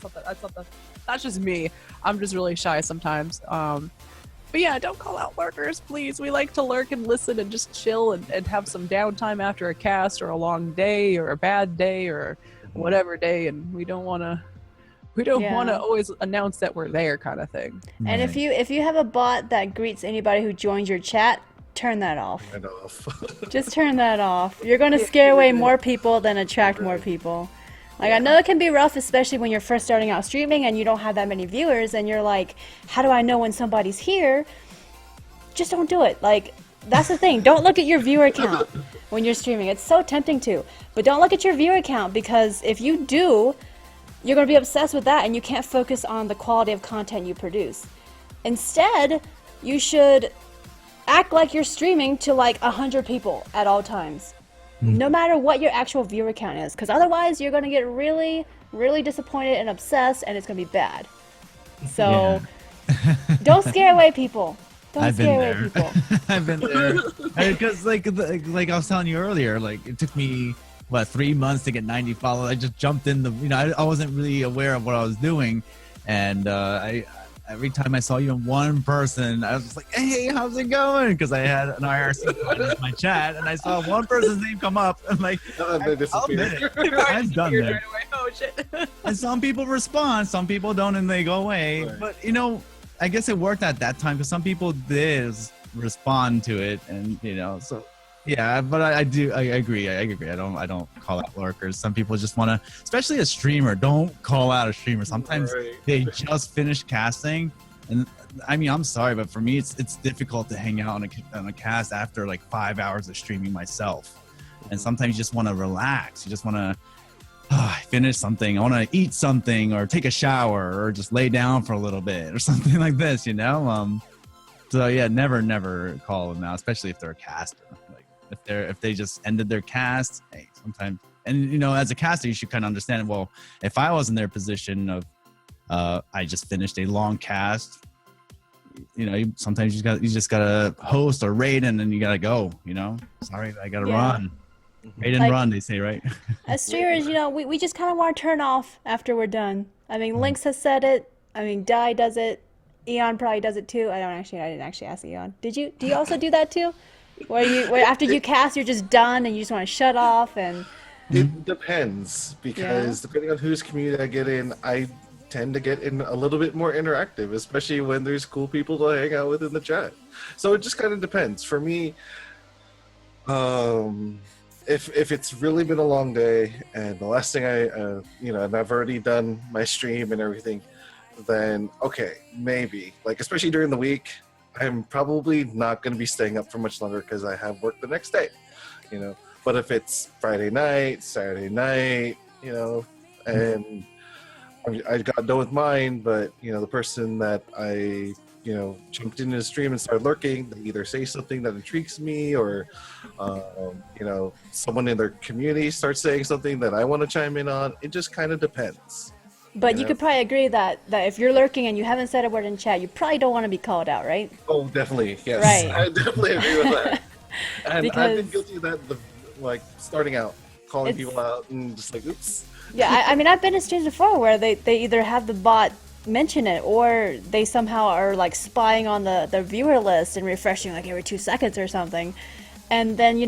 That's just me. I'm just really shy sometimes. But yeah, don't call out lurkers, please. We like to lurk and listen and just chill and have some downtime after a cast or a long day or a bad day or whatever day, and we don't want to always announce that we're there, kind of thing. And if you have a bot that greets anybody who joins your chat, turn that off. Just turn that off. You're going to scare away more people than attract more people. Like, I know it can be rough, especially when you're first starting out streaming and you don't have that many viewers, and you're like, how do I know when somebody's here? Just don't do it. Like, that's the thing. Don't look at your viewer count when you're streaming. It's so tempting to. But don't look at your viewer count, because if you do, you're going to be obsessed with that, and you can't focus on the quality of content you produce. Instead, you should act like you're streaming to like 100 people at all times, no matter what your actual viewer count is, because otherwise you're going to get really, really disappointed and obsessed, and it's going to be bad. So don't scare away people. Don't scare away people. I've been there. Because like I was telling you earlier, like it took me 3 months to get 90 followers. I just jumped in I wasn't really aware of what I was doing, and every time I saw even one person, I was just like, hey, how's it going? Because I had an IRC in my chat, and I saw one person's name come up. I'm like, I'll admit it. I'm done there. Oh shit. And some people respond, some people don't, and they go away. Right. But I guess it worked at that time because some people did respond to it, and so. Yeah, but I agree. I don't call out lurkers. Some people just want to, especially a streamer, don't call out a streamer. Sometimes they just finished casting, and I mean, I'm sorry, but for me, it's difficult to hang out on a cast after like 5 hours of streaming myself. and sometimes you just want to relax. You just want to finish something. I want to eat something or take a shower or just lay down for a little bit or something like this, you know? So yeah, never call them out, especially if they're a caster. Like if they just ended their cast, hey, sometimes, and you know, as a caster, you should kind of understand, well, if I was in their position of, I just finished a long cast, you know, sometimes you just gotta host or raid and then you gotta go, you know? Sorry, I gotta run. Raid and Like- run, they say, right? As streamers, you know, we just kind of want to turn off after we're done. I mean, Lynx has said it. I mean, Dai does it. Eon probably does it too. I didn't actually ask Eon. Did you? Do you also do that too? Where after you cast, you're just done and you just want to shut off and. It depends because depending on whose community I get in, I tend to get in a little bit more interactive, especially when there's cool people to hang out with in the chat. So it just kind of depends. For me, if it's really been a long day and the last thing and I've already done my stream and everything, then okay, maybe, like, especially during the week, I'm probably not going to be staying up for much longer because I have work the next day, you know. But if it's Friday night, Saturday night, you know, and I got done with mine, but you know, the person that I jumped into the stream and started lurking, they either say something that intrigues me or someone in their community starts saying something that I want to chime in on. It just kind of depends. But you could probably agree that if you're lurking and you haven't said a word in chat, you probably don't want to be called out, right? Oh, definitely, yes. Right. I definitely agree with that. And Because- I've been guilty of that, like starting out, calling people out and just like, oops. Yeah, I mean, I've been in streams before where they either have the bot mention it or they somehow are like spying on the viewer list and refreshing like every 2 seconds or something. And then,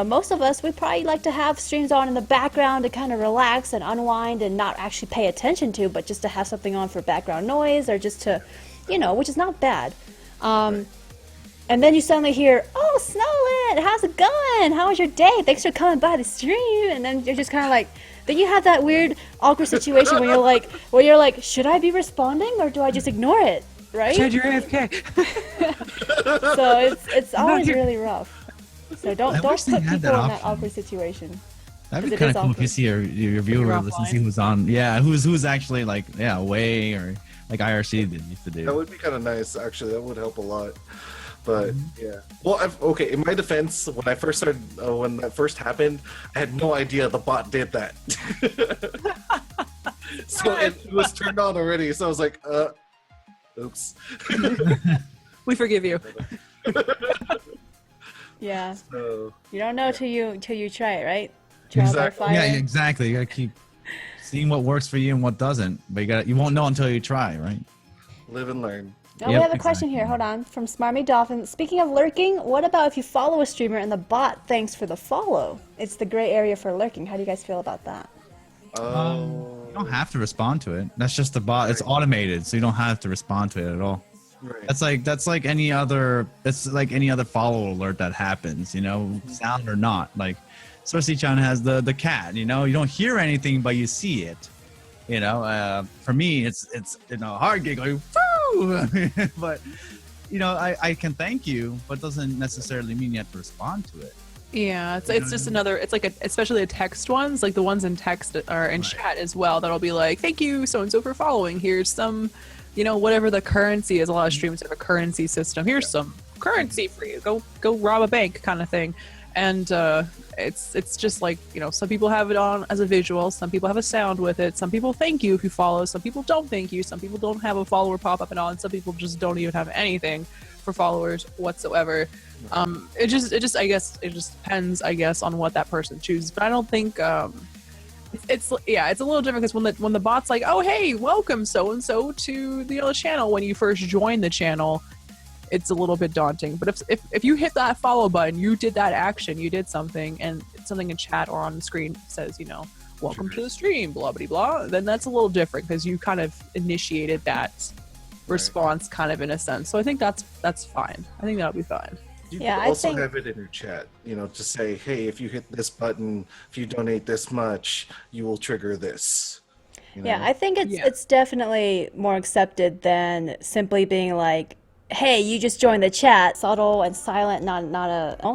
most of us, we probably like to have streams on in the background to kind of relax and unwind and not actually pay attention to, but just to have something on for background noise or just to, which is not bad. And then you suddenly hear, oh, Snowlit, how's it going? How was your day? Thanks for coming by the stream. And then you're just kind of like, then you have that weird, awkward situation where you're like, should I be responding or do I just ignore it? Right? Chad, you're AFK. So it's always here. really rough. So don't I put wish they people in had that that option. awkward situation. That'd be 'Cause it kind is of cool if you awkward. see your viewer You're listen, offline. see who's on. Yeah, who's actually like away or like IRC did used to do. That would be kind of nice, actually. That would help a lot. But yeah, well, okay. In my defense, when I first started, when that first happened, I had no idea the bot did that. So it was turned on already. So I was like, oops. We forgive you. Yeah. So You don't know till you try it, right? Trial by Exactly. fire. Yeah, exactly. You gotta keep seeing what works for you and what doesn't. But you won't know until you try, right? live and learn. Now we Yep, have a question here. Hold on. From Smarmy Dolphin. Speaking of lurking, what about if you follow a streamer and the bot thanks for the follow? It's the gray area for lurking. How do you guys feel about that? You don't have to respond to it. That's just the bot. It's automated, so you don't have to respond to it at all. Right. That's like any other. It's like any other follow alert that happens. Sound or not. Like Cersei-chan has the cat. You don't hear anything, but you see it. For me, it's hard giggling. But I can thank you, but doesn't necessarily mean you have to respond to it. Yeah, it's just another. It's like especially the text ones, like the ones in text or in chat as well. That'll be like, "Thank you, so and so, for following. Here's some, whatever the currency is. A lot of streams have a currency system. Here's some currency for you. Go rob a bank, kind of thing." And it's just like some people have it on as a visual, some people have a sound with it, some people thank you if you follow, some people don't thank you, some people don't have a follower pop up and all, and some people just don't even have anything for followers whatsoever. It just I guess it just depends, I guess, on what that person chooses. But I don't think it's a little different because when the bot's like, oh hey, welcome so and so to the channel when you first join the channel, it's a little bit daunting. But if you hit that follow button, you did that action, you did something, and something in chat or on the screen says, welcome to the stream, blah blah blah, then that's a little different because you kind of initiated that response, kind of in a sense. So I think that's fine. I think that'll be fine. You Yeah, can I also think- have it in your chat, to say, hey, if you hit this button, if you donate this much, you will trigger this. Yeah, I think Yeah. it's definitely more accepted than simply being like, "Hey, you just joined the chat," subtle and silent, not a.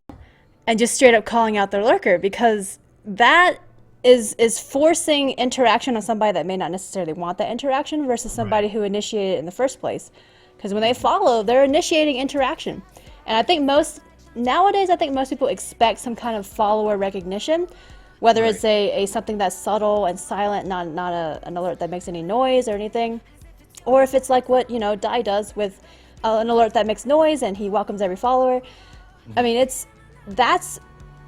and just straight up calling out their lurker, because that is forcing interaction on somebody that may not necessarily want that interaction versus somebody who initiated it in the first place. Because when they follow, they're initiating interaction. And I think nowadays most people expect some kind of follower recognition, whether it's a something that's subtle and silent, not an alert that makes any noise or anything, or if it's like what Dai does with an alert that makes noise and he welcomes every follower. I mean, that's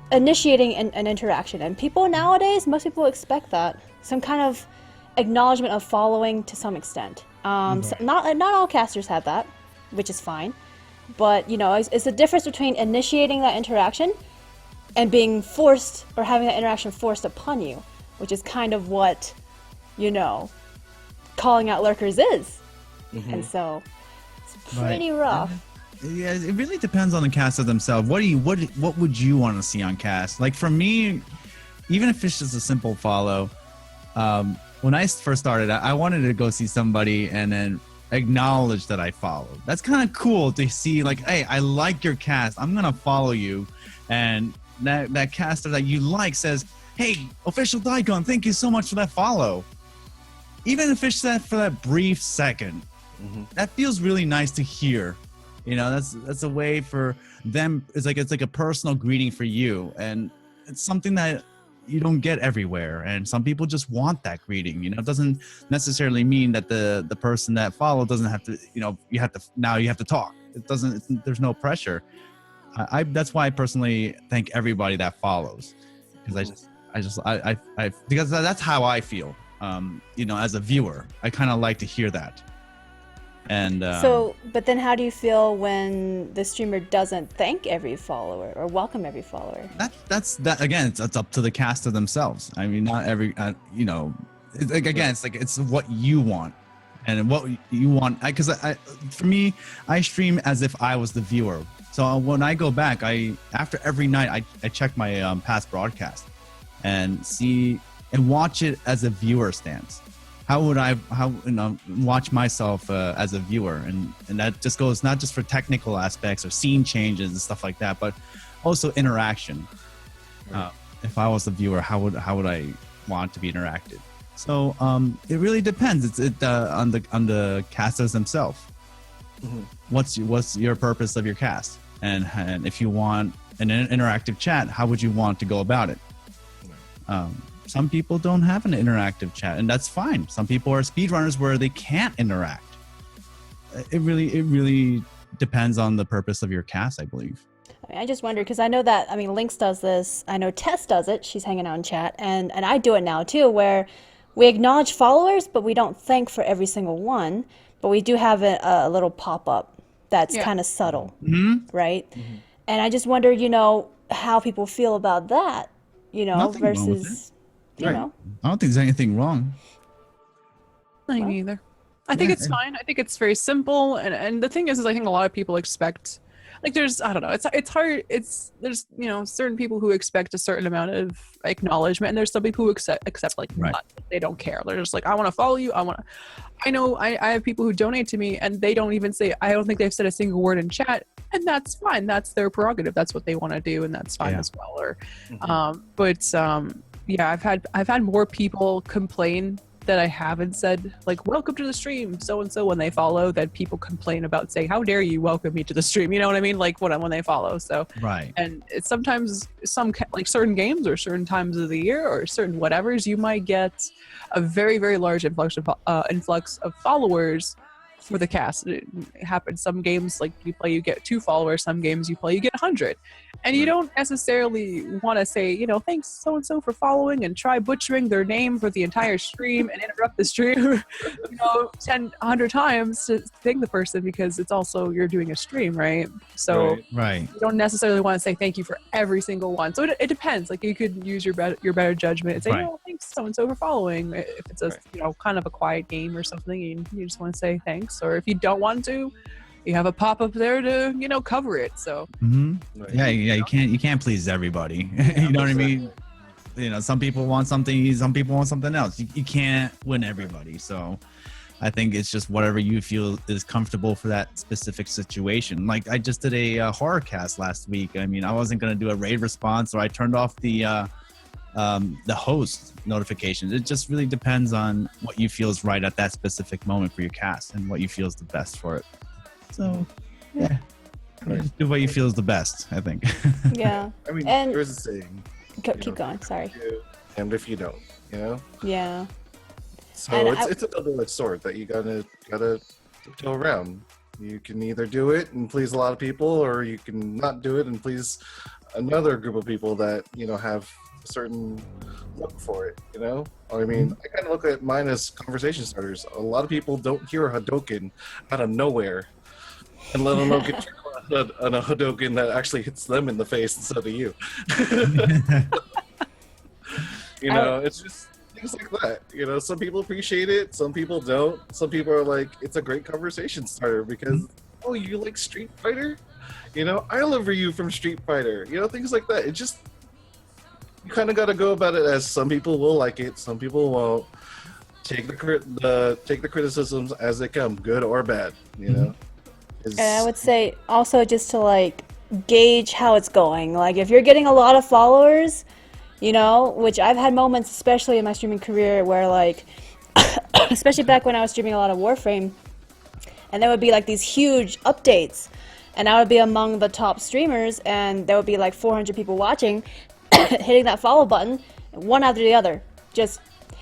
initiating an interaction, and people nowadays, most people expect that, some kind of acknowledgement of following to some extent. So not all casters have that, which is fine, but it's the difference between initiating that interaction and being forced, or having that interaction forced upon you, which is kind of what calling out lurkers is. And so it's pretty rough. Yeah, it really depends on the caster themselves. What would you want to see on cast? Like for me, even if it's just a simple follow, when I first started, I wanted to go see somebody and then acknowledge that I followed. That's kind of cool to see, like, hey, I like your cast, I'm gonna follow you, and that caster that you like says, hey, official Daikon, thank you so much for that follow. Even if it's that for that brief second, that feels really nice to hear. That's a way for them. It's like a personal greeting for you, and it's something that you don't get everywhere. And some people just want that greeting. It doesn't necessarily mean that the person that followed doesn't have to. You have to talk. It doesn't. There's no pressure. That's why I personally thank everybody that follows, because because that's how I feel. As a viewer, I kind of like to hear that. And but then how do you feel when the streamer doesn't thank every follower or welcome every follower? That's again, it's up to the caster themselves. I mean, not every it's what you want and what you want. Because for me, I stream as if I was the viewer. So when I go back, after every night I check my past broadcast and see and watch it as a viewer stance. How would I watch myself as a viewer, and that just goes not just for technical aspects or scene changes and stuff like that, but also interaction. If I was the viewer, how would I want to be interacted? So it really depends. It's on the casters themselves. What's your purpose of your cast, and if you want an interactive chat, how would you want to go about it? Some people don't have an interactive chat, and that's fine. Some people are speedrunners where they can't interact. It really depends on the purpose of your cast, I believe. I just wonder, because I know that, Lynx does this. I know Tess does it. She's hanging out in chat. And I do it now, too, where we acknowledge followers, but we don't thank for every single one. But we do have a little pop-up that's kind of subtle, right? And I just wonder, how people feel about that, Nothing versus... I don't think there's anything wrong. Nothing either. I think it's fine. I think it's very simple, and the thing is I think a lot of people expect, like, there's, I don't know, it's hard. There's certain people who expect a certain amount of acknowledgement, and there's some people who accept like none. They don't care. They're just like, I want to follow you. I know I have people who donate to me, and they don't even say, I don't think they've said a single word in chat, and that's fine. That's their prerogative. That's what they want to do, and that's fine as well. Or, yeah, I've had more people complain that I haven't said, like, welcome to the stream, so and so, when they follow, that people complain about saying, how dare you welcome me to the stream, you know what I mean, like when they follow. So and it's sometimes like certain games or certain times of the year or certain whatevers, you might get a very, very large influx of followers for the cast. It happens. Some games, like, you play, you get 2 followers. Some games you play, you get 100. And you don't necessarily want to say, thanks so-and-so for following, and try butchering their name for the entire stream and interrupt the stream 100 times to thank the person, because it's also, you're doing a stream, right? So you don't necessarily want to say thank you for every single one. So it depends. Like, you could use your better judgment and say, thanks so-and-so for following. If it's a kind of a quiet game or something, and you just want to say thanks. Or if you don't want to, you have a pop-up there to cover it. So you can't please everybody. You know what I mean? Some people want something, some people want something else. You can't win everybody. So I think it's just whatever you feel is comfortable for that specific situation. Like I just did a horror cast last week. I mean, I wasn't going to do a raid response, or I turned off the host notifications. It just really depends on what you feel is right at that specific moment for your cast and what you feel is the best for it. So, yeah. Just do what you feel is the best, I think. Yeah. I mean, And- there's a saying. Keep going. Sorry. And if you don't, you know? Yeah. So And it's a double-edged sword that you gotta tiptoe around. You can either do it and please a lot of people, or you can not do it and please another group of people that, you know, have a certain look for it, you know? I mean, I kind of look at mine as conversation starters. A lot of people don't hear a Hadoken out of nowhere, and let alone get on a Hadoken that actually hits them in the face instead of you. You know, it's just things like that. You know, some people appreciate it, some people don't. Some people are like, it's a great conversation starter because, oh, you like Street Fighter? You know, I love you from Street Fighter. You know, things like that. It just, you kind of got to go about it as some people will like it, some people won't. Take the criticisms as they come, good or bad. You know. And I would say also just to like gauge how it's going. Like if you're getting a lot of followers, you know, which I've had moments, especially in my streaming career, where like, especially back when I was streaming a lot of Warframe, and there would be like these huge updates, and I would be among the top streamers, and there would be like 400 people watching, hitting that follow button, one after the other, just,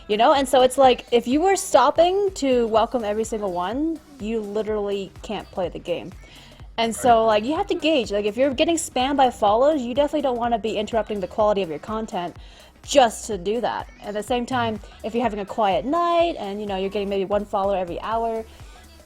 you know. And so it's like if you were stopping to welcome every single one, you literally can't play the game. And so like you have to gauge, like if you're getting spammed by follows, you definitely don't want to be interrupting the quality of your content just to do that. At the same time, if you're having a quiet night and you know you're getting maybe one follower every hour,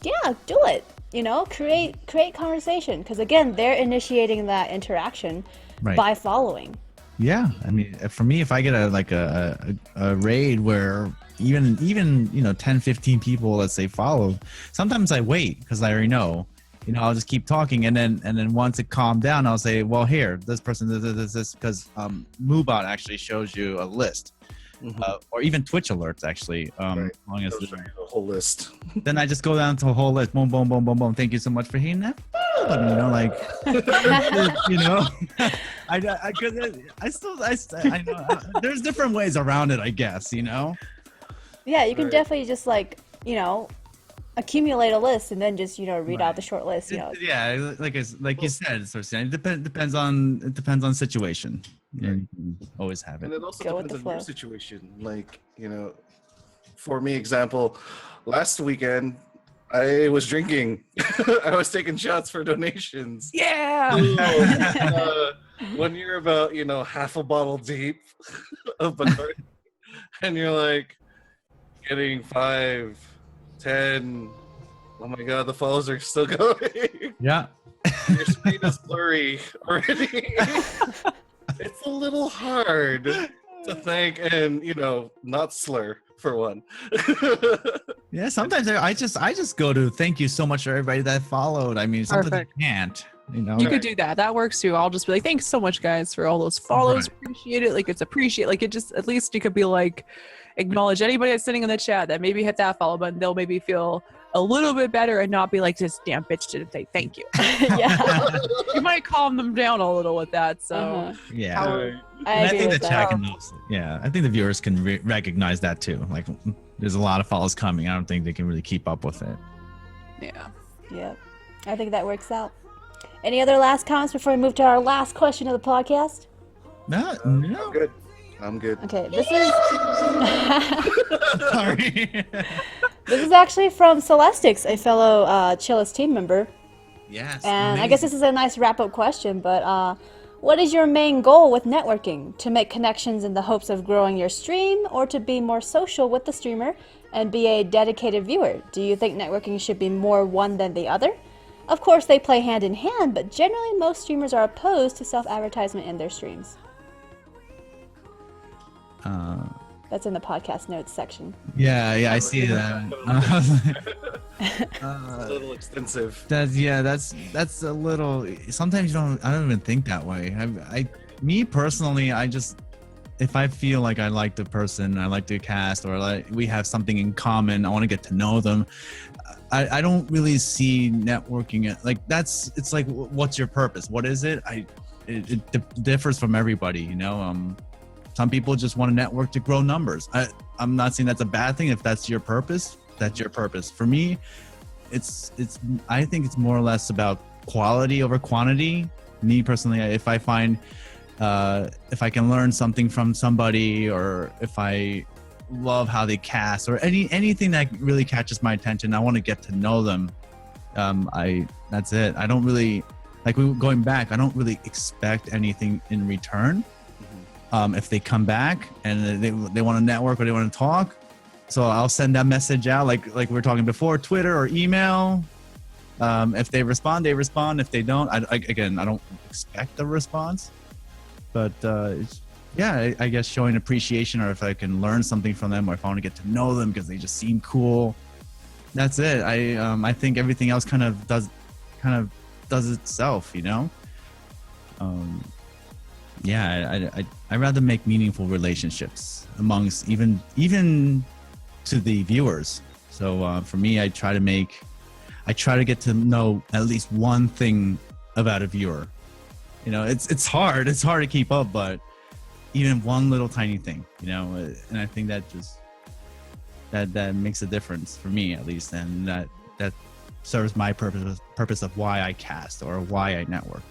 yeah, do it. You know, create conversation, because again, they're initiating that interaction by following. Yeah, I mean, for me, if I get a raid where even you know 10, 15 people, let's say, follow, sometimes I wait because I already know. You know, I'll just keep talking, and then once it calmed down, I'll say, well, here, this person, this, because Moobot actually shows you a list, or even Twitch alerts actually. As long as the whole list. Then I just go down to a whole list, boom, boom, boom, boom, boom. Thank you so much for hitting that. You know, like, you know, I know there's different ways around it, I guess. You know. Yeah, you can definitely just like, you know, accumulate a list and then just, you know, read out the short list. You know. Yeah, like you said, it depends on situation. You always have it. And it also Go with depends the on your flow. situation. Like, you know, for me, example, last weekend I was drinking. I was taking shots for donations. Yeah. When you're about, you know, half a bottle deep of Bacardi, and you're like getting 5, 10. Oh my god, the follows are still going. Yeah. Your screen is blurry already. It's a little hard to thank and, you know, not slur for one. Yeah, sometimes I just go to thank you so much for everybody that followed. I mean, sometimes Perfect. you can't. You know. You could do that. That works too. I'll just be like, thanks so much, guys, for all those follows. Right. Appreciate it. Like, it's appreciate. Like, it just, at least you could be like, acknowledge anybody that's sitting in the chat that maybe hit that follow button. They'll maybe feel a little bit better and not be like, this damn bitch didn't say thank you. Yeah. You might calm them down a little with that. So, Yeah. I And I agree think the with chat that. can also, I think the viewers can recognize that too. Like, there's a lot of follows coming. I don't think they can really keep up with it. yeah. Yep. I think that works out. Any other last comments before we move to our last question of the podcast? No. I'm good. Okay, this is Sorry. this is actually from Celestix, a fellow Chillest team member. Yes. And I guess this is a nice wrap-up question, but what is your main goal with networking? To make connections in the hopes of growing your stream, or to be more social with the streamer and be a dedicated viewer? Do you think networking should be more one than the other? Of course, they play hand in hand, but generally most streamers are opposed to self-advertisement in their streams. That's in the podcast notes section. Yeah, I see that. It's a little extensive. That's a little. Sometimes I don't even think that way. Me personally, I just if I feel like I like the person, I like the cast, or like we have something in common, I want to get to know them. I don't really see networking like that's. It's like, what's your purpose? What is it? It differs from everybody, you know. Some people just want to network to grow numbers. I'm not saying that's a bad thing. If that's your purpose, that's your purpose. For me, it's I think it's more or less about quality over quantity. Me personally, if I find if I can learn something from somebody, or if I love how they cast, or anything that really catches my attention, I want to get to know them. That's it. I don't really going back. I don't really expect anything in return. If they come back and they want to network or they want to talk, so I'll send that message out like we were talking before, Twitter or email. If they respond, they respond. If they don't, I don't expect a response. But I guess showing appreciation, or if I can learn something from them, or if I want to get to know them because they just seem cool, that's it. I think everything else kind of does itself, you know. I'd rather make meaningful relationships amongst even to the viewers. So for me, I try to get to know at least one thing about a viewer. You know, it's hard to keep up, but even one little tiny thing, you know, and I think that just that makes a difference for me, at least, and that serves my purpose of why I cast or why I network.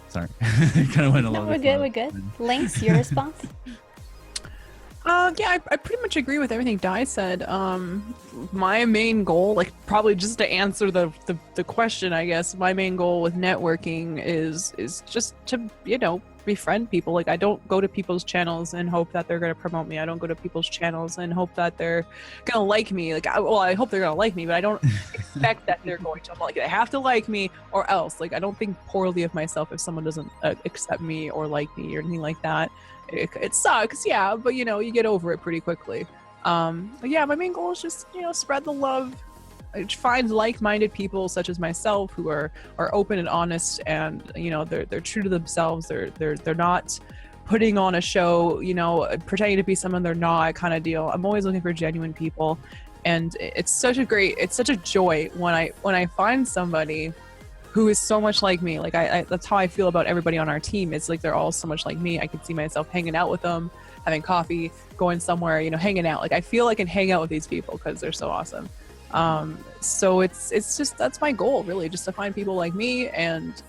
Sorry, kind of went a little bit. We're good. Lynx, your response? I pretty much agree with everything Dai said. My main goal, like probably just to answer the question, I guess, my main goal with networking is just to, you know, befriend people. Like, I don't go to people's channels and hope that they're going to promote me. I don't go to people's channels and hope that they're going to like me. Like, I hope they're going to like me, but I don't expect that they're going to. Like, they have to like me or else. Like, I don't think poorly of myself if someone doesn't accept me or like me or anything like that. It sucks, yeah, but you know, you get over it pretty quickly. But yeah, my main goal is just, you know, spread the love, find like-minded people such as myself who are open and honest, and you know, they're true to themselves. They're not putting on a show, you know, pretending to be someone they're not, kind of deal. I'm always looking for genuine people, and it's such a joy when I find somebody who is so much like me. Like I that's how I feel about everybody on our team. It's like they're all so much like me. I can see myself hanging out with them, having coffee, going somewhere, you know, hanging out. Like I feel I can hang out with these people because they're so awesome. So it's just, that's my goal, really, just to find people like me and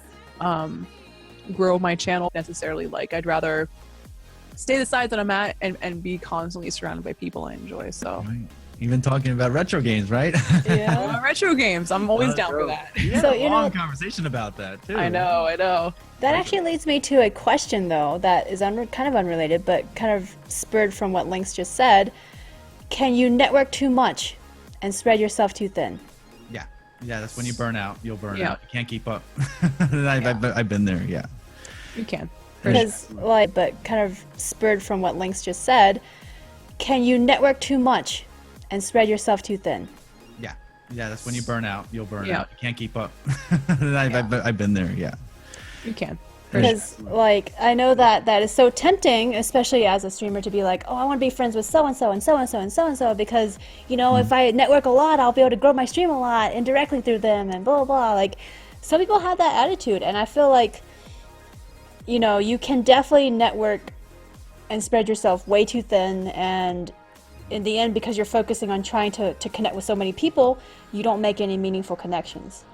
grow my channel necessarily. Like I'd rather stay the size that I'm at and be constantly surrounded by people I enjoy. So Right. Even talking about retro games, right? Yeah. retro games, I'm always down for that. Yeah, So, a you long know- conversation about that too. I know. That actually leads me to a question, though, that is kind of unrelated, but kind of spurred from what Lynx just said. Can you network too much and spread yourself too thin? Yeah, that's when you burn out. You'll burn Yeah. out. You can't keep up. I've been there. Yeah. You can. Because, but kind of spurred from what Lynx just said. Can you network too much and spread yourself too thin? Yeah, that's when you burn out. You'll burn Yeah. out. You can't keep up. I've been there. Yeah. You can. Because, like, I know that is so tempting, especially as a streamer, to be like, oh, I want to be friends with so-and-so and so-and-so and so-and-so because, you know, if I network a lot, I'll be able to grow my stream a lot indirectly through them and blah, blah, blah. Like, some people have that attitude, and I feel like, you know, you can definitely network and spread yourself way too thin, and in the end, because you're focusing on trying to connect with so many people, you don't make any meaningful connections.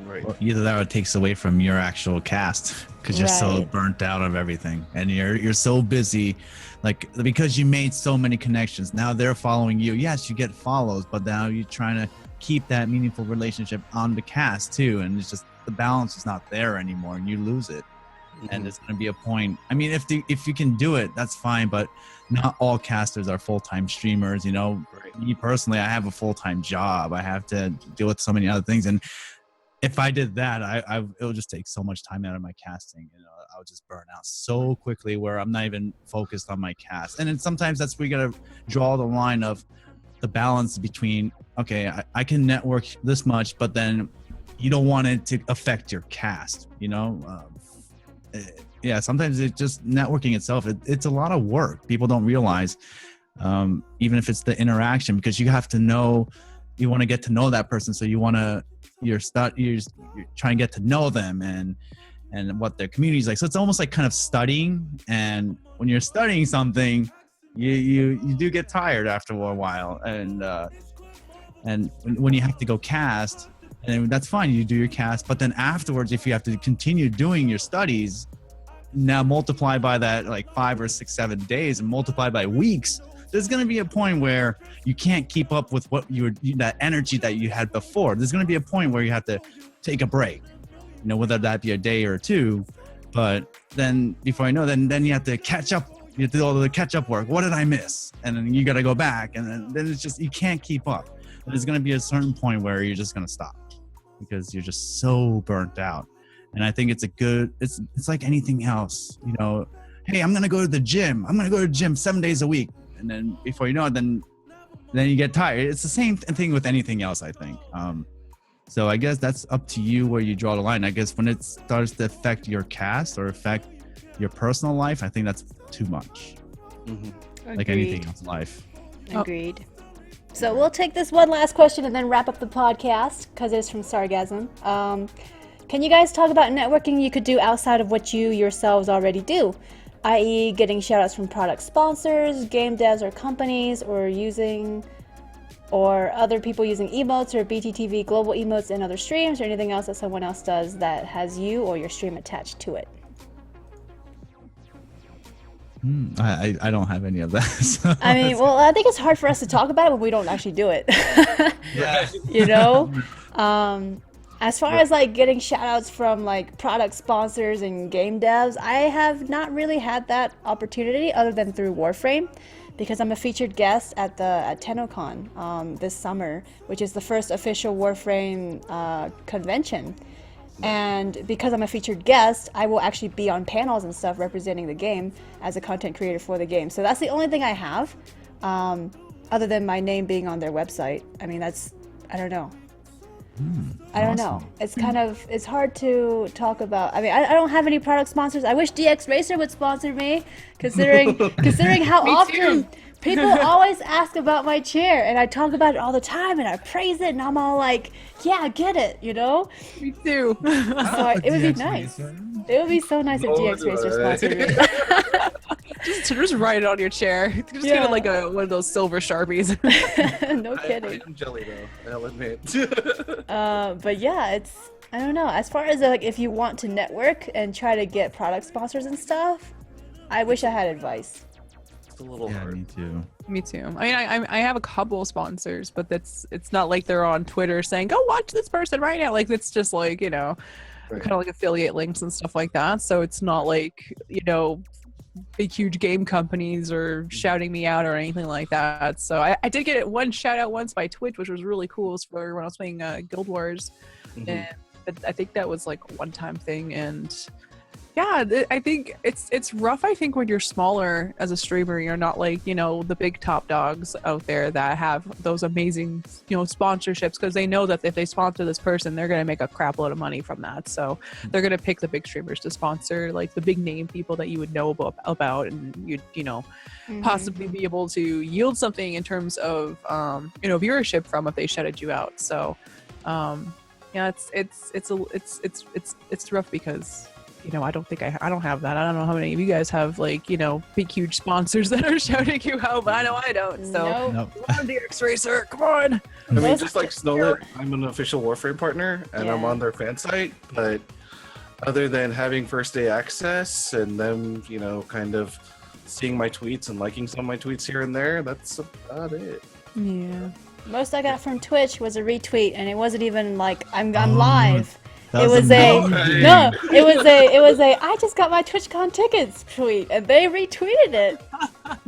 Right. Or either that or it takes away from your actual cast because you're so Right. burnt out of everything and you're so busy, like because you made so many connections. Now they're following you. Yes, you get follows, but now you're trying to keep that meaningful relationship on the cast too, and it's just the balance is not there anymore, and you lose it. And there's going to be a point. I mean, if you can do it, that's fine, but not all casters are full-time streamers. You know, me personally, I have a full-time job. I have to deal with so many other things, and if I did that, it would just take so much time out of my casting. You know, I would just burn out so quickly where I'm not even focused on my cast. And then sometimes that's where you got to draw the line of the balance between, okay, I can network this much, but then you don't want it to affect your cast, you know? yeah, sometimes it just networking itself. It's a lot of work. People don't realize, even if it's the interaction, because you have to know, you want to get to know that person. So you want to, you're trying to get to know them and what their community is like. So it's almost like kind of studying. And when you're studying something, you do get tired after a while. And when you have to go cast, and that's fine, you do your cast, but then afterwards, if you have to continue doing your studies, now multiply by that like 5 or 6, 7 days and multiply by weeks, there's going to be a point where you can't keep up with what that energy that you had before. There's going to be a point where you have to take a break, whether that be a day or two. But then before I know, then you have to catch up. You have to do all the catch up work. What did I miss? And then you got to go back, and then it's just, you can't keep up. There's going to be a certain point where you're just going to stop because you're just so burnt out. And I think it's like anything else, hey, I'm going to go to the gym. I'm going to go to the gym 7 days a week. And then before you know it, then you get tired. It's the same thing with anything else, I think. So I guess that's up to you where you draw the line. I guess when it starts to affect your cast or affect your personal life, I think that's too much. Mm-hmm. Like anything else in life. Agreed. So we'll take this one last question and then wrap up the podcast because it's from Sargasm. Can you guys talk about networking you could do outside of what you yourselves already do? I.e. getting shoutouts from product sponsors, game devs or companies, or other people using emotes or BTTV global emotes in other streams, or anything else that someone else does that has you or your stream attached to it. I don't have any of that. So I mean, well, I think it's hard for us to talk about it when we don't actually do it. Yeah. As far as like getting shout outs from like product sponsors and game devs, I have not really had that opportunity other than through Warframe, because I'm a featured guest at TennoCon this summer, which is the first official Warframe convention. And because I'm a featured guest, I will actually be on panels and stuff representing the game as a content creator for the game. So that's the only thing I have, other than my name being on their website. I mean, I don't know. I don't know. It's it's hard to talk about. I mean, I don't have any product sponsors. I wish DX Racer would sponsor me, considering how often people always ask about my chair, and I talk about it all the time, and I praise it, and I'm all like, yeah, get it, Me too. So it would be nice. It would be so nice if DX Racer sponsored me. Just write it on your chair. Just get it like one of those silver Sharpies. No kidding. I'm jelly though, I'll admit. But yeah, I don't know. As far as like if you want to network and try to get product sponsors and stuff, I wish I had advice. It's a little Yeah, hard. me too. Me too. I mean, I have a couple sponsors, but it's not like they're on Twitter saying, "Go watch this person right now." Like it's just like Right. kind of like affiliate links and stuff like that. So it's not like big huge game companies or shouting me out or anything like that. So I did get one shout out once by Twitch, which was really cool. It was for when I was playing Guild Wars, and I think that was like a one-time thing. And yeah, I think it's rough. I think when you're smaller as a streamer, you're not like the big top dogs out there that have those amazing sponsorships, because they know that if they sponsor this person, they're gonna make a crap load of money from that. So they're gonna pick the big streamers to sponsor, like the big name people that you would know about, and you'd possibly be able to yield something in terms of viewership from if they shouted you out. So yeah, it's rough because I don't think I don't have that. I don't know how many of you guys have like big huge sponsors that are shouting you out, but I know I don't. So Nope. come on, DX Racer, come on. I mean, just like Snowlit, I'm an official Warframe partner, and I'm Yeah. on their fan site. But other than having first day access and them, kind of seeing my tweets and liking some of my tweets here and there, that's about it. Yeah. Most I got from Twitch was a retweet, and it wasn't even like I'm live. That It was amazing. it was a I just got my TwitchCon tickets tweet, and they retweeted it,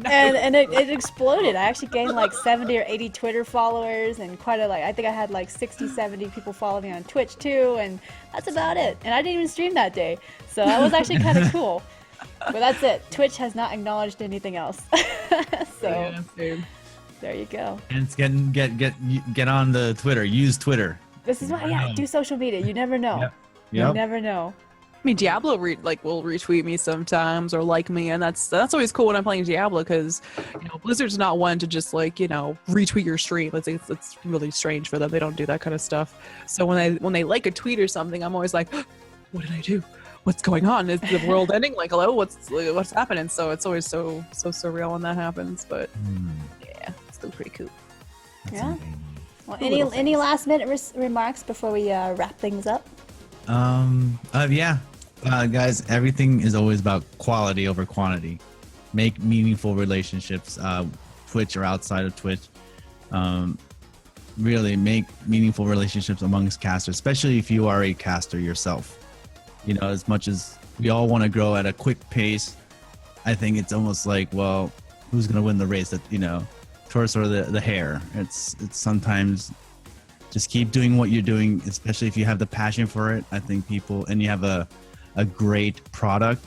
and it exploded. I actually gained like 70 or 80 Twitter followers, and I think I had like 60, 70 people follow me on Twitch too, and that's about it. And I didn't even stream that day, so that was actually kind of cool. But that's it. Twitch has not acknowledged anything else. So Yeah, same. there you go. And it's get on the Twitter. Use Twitter. This is why, do social media. You never know. Yep. You never know. I mean, Diablo will retweet me sometimes or like me, and that's always cool when I'm playing Diablo because Blizzard's not one to just retweet your stream. It's really strange for them. They don't do that kind of stuff. So when they like a tweet or something, I'm always like, what did I do? What's going on? Is the world ending? Like, hello, what's happening? So it's always so surreal when that happens. But yeah, it's still pretty cool. Yeah. Well, any last minute remarks before we wrap things up? Yeah. Guys, everything is always about quality over quantity. Make meaningful relationships, Twitch or outside of Twitch. Really make meaningful relationships amongst casters, especially if you are a caster yourself. As much as we all want to grow at a quick pace, I think it's almost like, well, who's going to win the race? That, tortoise or the hare. It's sometimes just keep doing what you're doing, especially if you have the passion for it. I think people, and you have a great product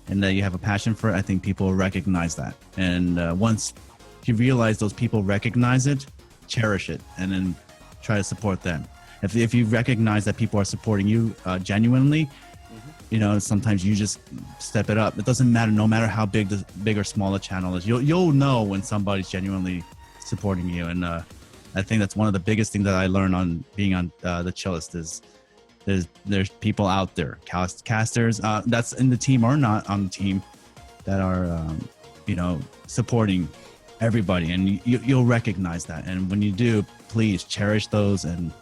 and that you have a passion for it, I think people recognize that. And once you realize those people recognize it, cherish it, and then try to support them. If you recognize that people are supporting you genuinely, sometimes you just step it up. It doesn't matter, no matter how big or small the channel is. You'll know when somebody's genuinely supporting you. And I think that's one of the biggest things that I learned on being on the Chillest is there's people out there, casters that's in the team or not on the team, that are supporting everybody, and you'll recognize that. And when you do, please cherish those and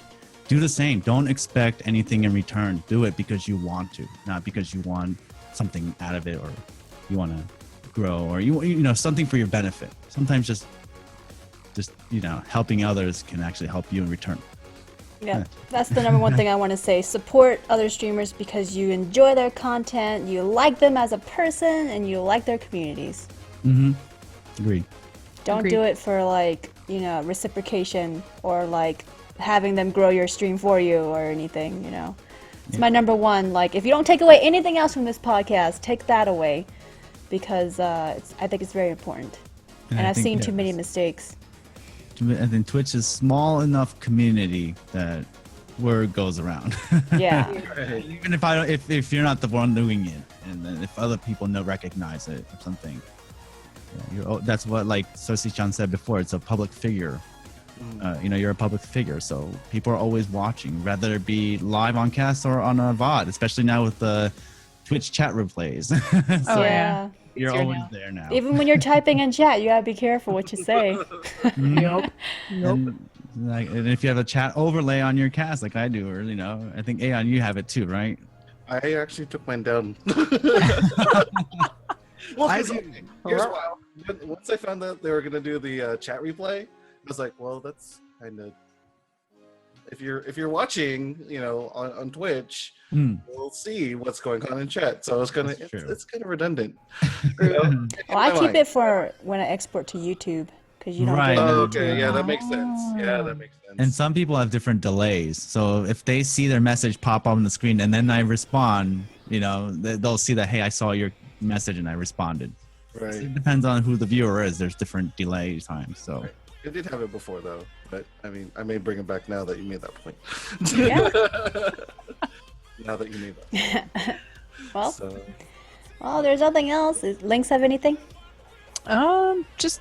do the same. Don't expect anything in return. Do it because you want to, not because you want something out of it, or you want to grow, or something for your benefit. Sometimes just helping others can actually help you in return. Yeah, that's the number one thing I want to say. Support other streamers because you enjoy their content, you like them as a person, and you like their communities. Agreed. Don't do it for reciprocation or having them grow your stream for you or anything. It's my number one. If you don't take away anything else from this podcast, take that away, because I think it's very important. And I've seen too many mistakes. I think Twitch is small enough community that word goes around. Yeah. Even if you're not the one doing it, and then if other people recognize it or something, that's what Sosi-chan said before. It's a public figure. You're a public figure, so people are always watching, whether it be live on cast or on a VOD. Especially now with the Twitch chat replays. So yeah. You're always there now. Even when you're typing in chat, you gotta be careful what you say. Nope. And if you have a chat overlay on your cast, like I do, or I think Aeon, you have it too, right? I actually took mine down. Well, here's why. Once I found out they were gonna do the chat replay, I was like, well, that's kind of, if you're watching, on Twitch, we'll see what's going on in chat. So it's kind of redundant. Well, I keep it for when I export to YouTube, because you don't. Right. Get Okay. Yeah, that makes sense. Yeah, that makes sense. And some people have different delays, so if they see their message pop up on the screen and then I respond, they'll see that, hey, I saw your message and I responded. Right. So it depends on who the viewer is. There's different delay times. So. Right. I did have it before though, but I mean, I may bring it back now that you made that point. Yeah. Now that you made that. Well, there's nothing else. Links have anything? Just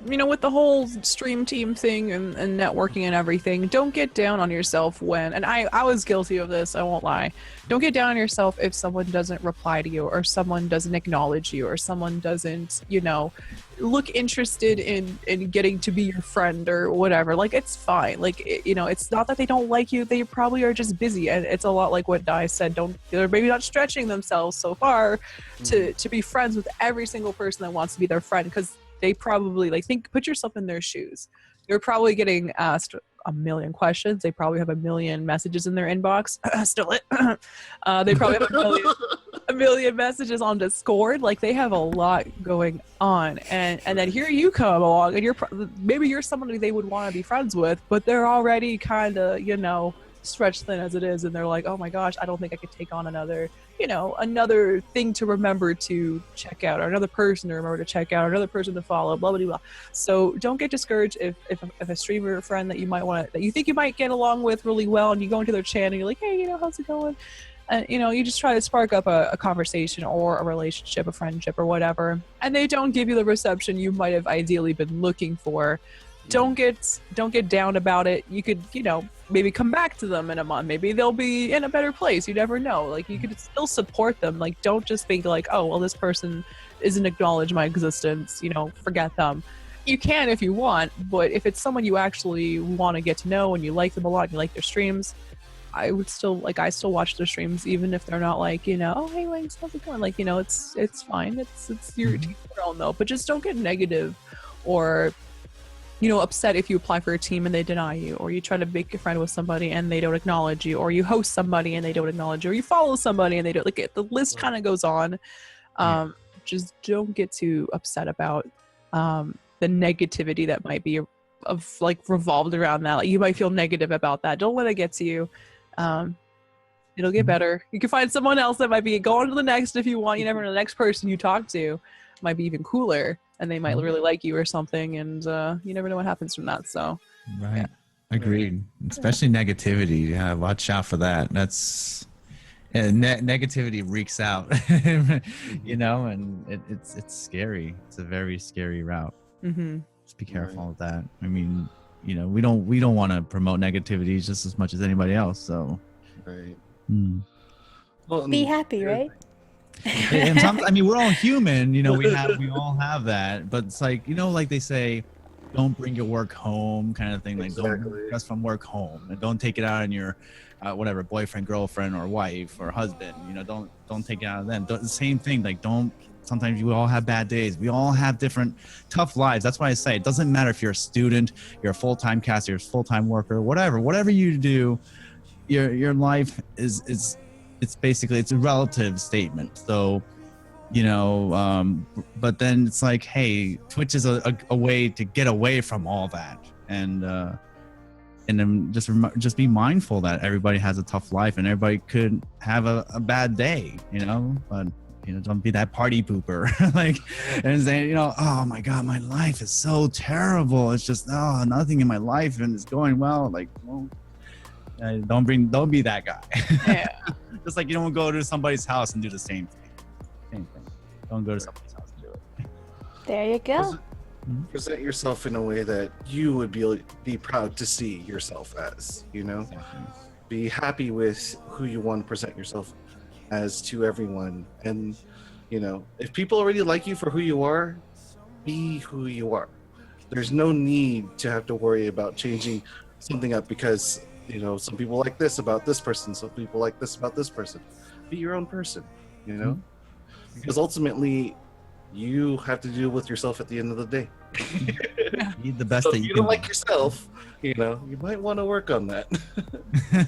with the whole stream team thing and networking and everything, don't get down on yourself and I was guilty of this, I won't lie. Don't get down on yourself if someone doesn't reply to you, or someone doesn't acknowledge you, or someone doesn't, look interested in getting to be your friend or whatever. It's fine. It's not that they don't like you, they probably are just busy, and it's a lot like what Dai said. They're maybe not stretching themselves so far to be friends with every single person that wants to be their friend, because they probably put yourself in their shoes. They're probably getting asked a million questions. They probably have a million messages in their inbox. Snowlit. They probably have a million messages on Discord. They have a lot going on, and then here you come along, and maybe you're somebody they would want to be friends with, but they're already kind of stretched thin as it is, and they're like, oh my gosh, I don't think I could take on another thing to remember to check out, or another person to remember to check out, or another person to follow, blah blah blah. So don't get discouraged if a streamer friend that you think you might get along with really well, and you go into their channel and you're like, hey, how's it going? And you just try to spark up a conversation or a relationship, a friendship or whatever, and they don't give you the reception you might have ideally been looking for. Don't get down about it. You could, maybe come back to them in a month. Maybe they'll be in a better place. You never know. Like, you could still support them. Like, don't just think like, oh, well, this person isn't acknowledge my existence, forget them. You can if you want, but if it's someone you actually want to get to know and you like them a lot, and you like their streams, I still watch their streams even if they're not like, oh, hey, Wings, how's it going? Like, it's fine. It's your all know, but just don't get negative or upset if you apply for a team and they deny you, or you try to make a friend with somebody and they don't acknowledge you, or you host somebody and they don't acknowledge you, or you follow somebody and they don't, like, the list kind of goes on. Just don't get too upset about the negativity that might be of like revolved around that. Like, you might feel negative about that. Don't let it get to you. It'll get better. You can find someone else that might be going to the next if you want. You never know, the next person you talk to might be even cooler and they might really like you or something, and you never know what happens from that. So Right. Agreed. Especially negativity. Yeah, watch out for that. That's negativity reeks out, and it's scary. It's a very scary route. Just be careful with that. I mean, we don't want to promote negativity just as much as anybody else. So, Right. Well, be happy, right? And I mean, we're all human. We all have that. But it's like, like they say, don't bring your work home, kind of thing. Like, don't bring stress from work home, and don't take it out on your whatever, boyfriend, girlfriend, or wife, or husband. Don't take it out of them. The same thing. Like, don't. Sometimes we all have bad days. We all have different tough lives. That's why I say it doesn't matter if you're a student, you're a full-time caster, you're a full-time worker, whatever you do, your life is basically, it's a relative statement. So, but then it's like, hey, Twitch is a way to get away from all that, and then just be mindful that everybody has a tough life and everybody could have a bad day, but don't be that party pooper, like, and saying, oh my God, my life is so terrible. It's just, nothing in my life and it's going well. Like, well, don't be that guy. yeah. Just like you don't go to somebody's house and do the same thing. Don't go to somebody's house and do it. There you go. Present yourself in a way that you would be proud to see yourself as, Be happy with who you want to present yourself as to everyone. And, if people already like you for who you are, be who you are. There's no need to have to worry about changing something up because, some people like this about this person, some people like this about this person. Be your own person, because ultimately you have to deal with yourself at the end of the day. Be the best So that if you you can don't like yourself, you might want to work on that.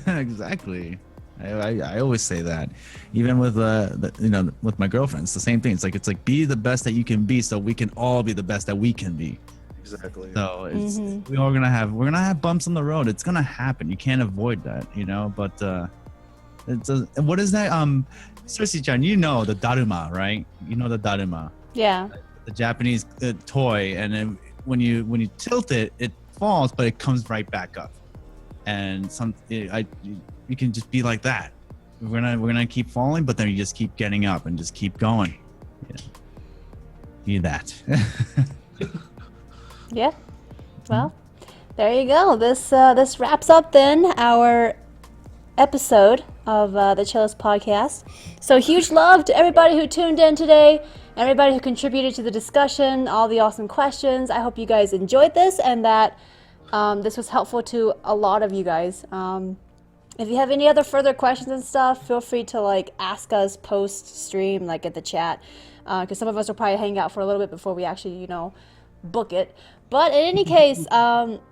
Exactly. I always say that, even with with my girlfriend, it's the same thing. It's like be the best that you can be, so we can all be the best that we can be. Exactly. So we're gonna have bumps on the road. It's gonna happen. You can't avoid that, But what is that? Cersei-chan, the daruma, right? The daruma. Yeah. The Japanese toy, and then when you tilt it, it falls, but it comes right back up. And you can just be like that. We're gonna keep falling, but then you just keep getting up and just keep going. Be that. Yeah. Well, there you go. This wraps up then our episode of the Chillest podcast. So huge love to everybody who tuned in today, everybody who contributed to the discussion, all the awesome questions. I hope you guys enjoyed this and that this was helpful to a lot of you guys. If you have any other further questions and stuff, feel free to ask us post stream, at the chat, because some of us will probably hang out for a little bit before we actually book it. But in any case,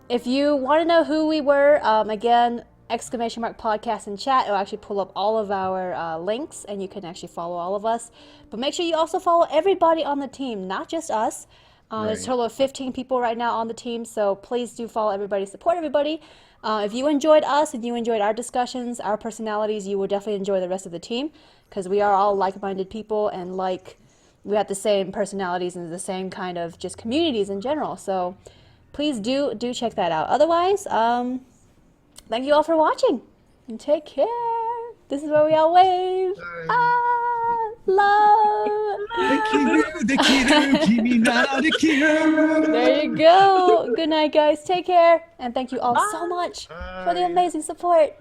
if you want to know who we were, again, !podcast in chat, it'll actually pull up all of our links, and you can actually follow all of us. But make sure you also follow everybody on the team, not just us. There's a total of 15 people right now on the team, so please do follow everybody, support everybody. If you enjoyed us and you enjoyed our discussions, our personalities, you will definitely enjoy the rest of the team, because we are all like-minded people, and we have the same personalities and the same kind of just communities in general. So please do check that out. Otherwise, thank you all for watching, and take care. This is where we all wave. Ah, love. There you go. Good night, guys. Take care. And thank you all so much for the amazing support.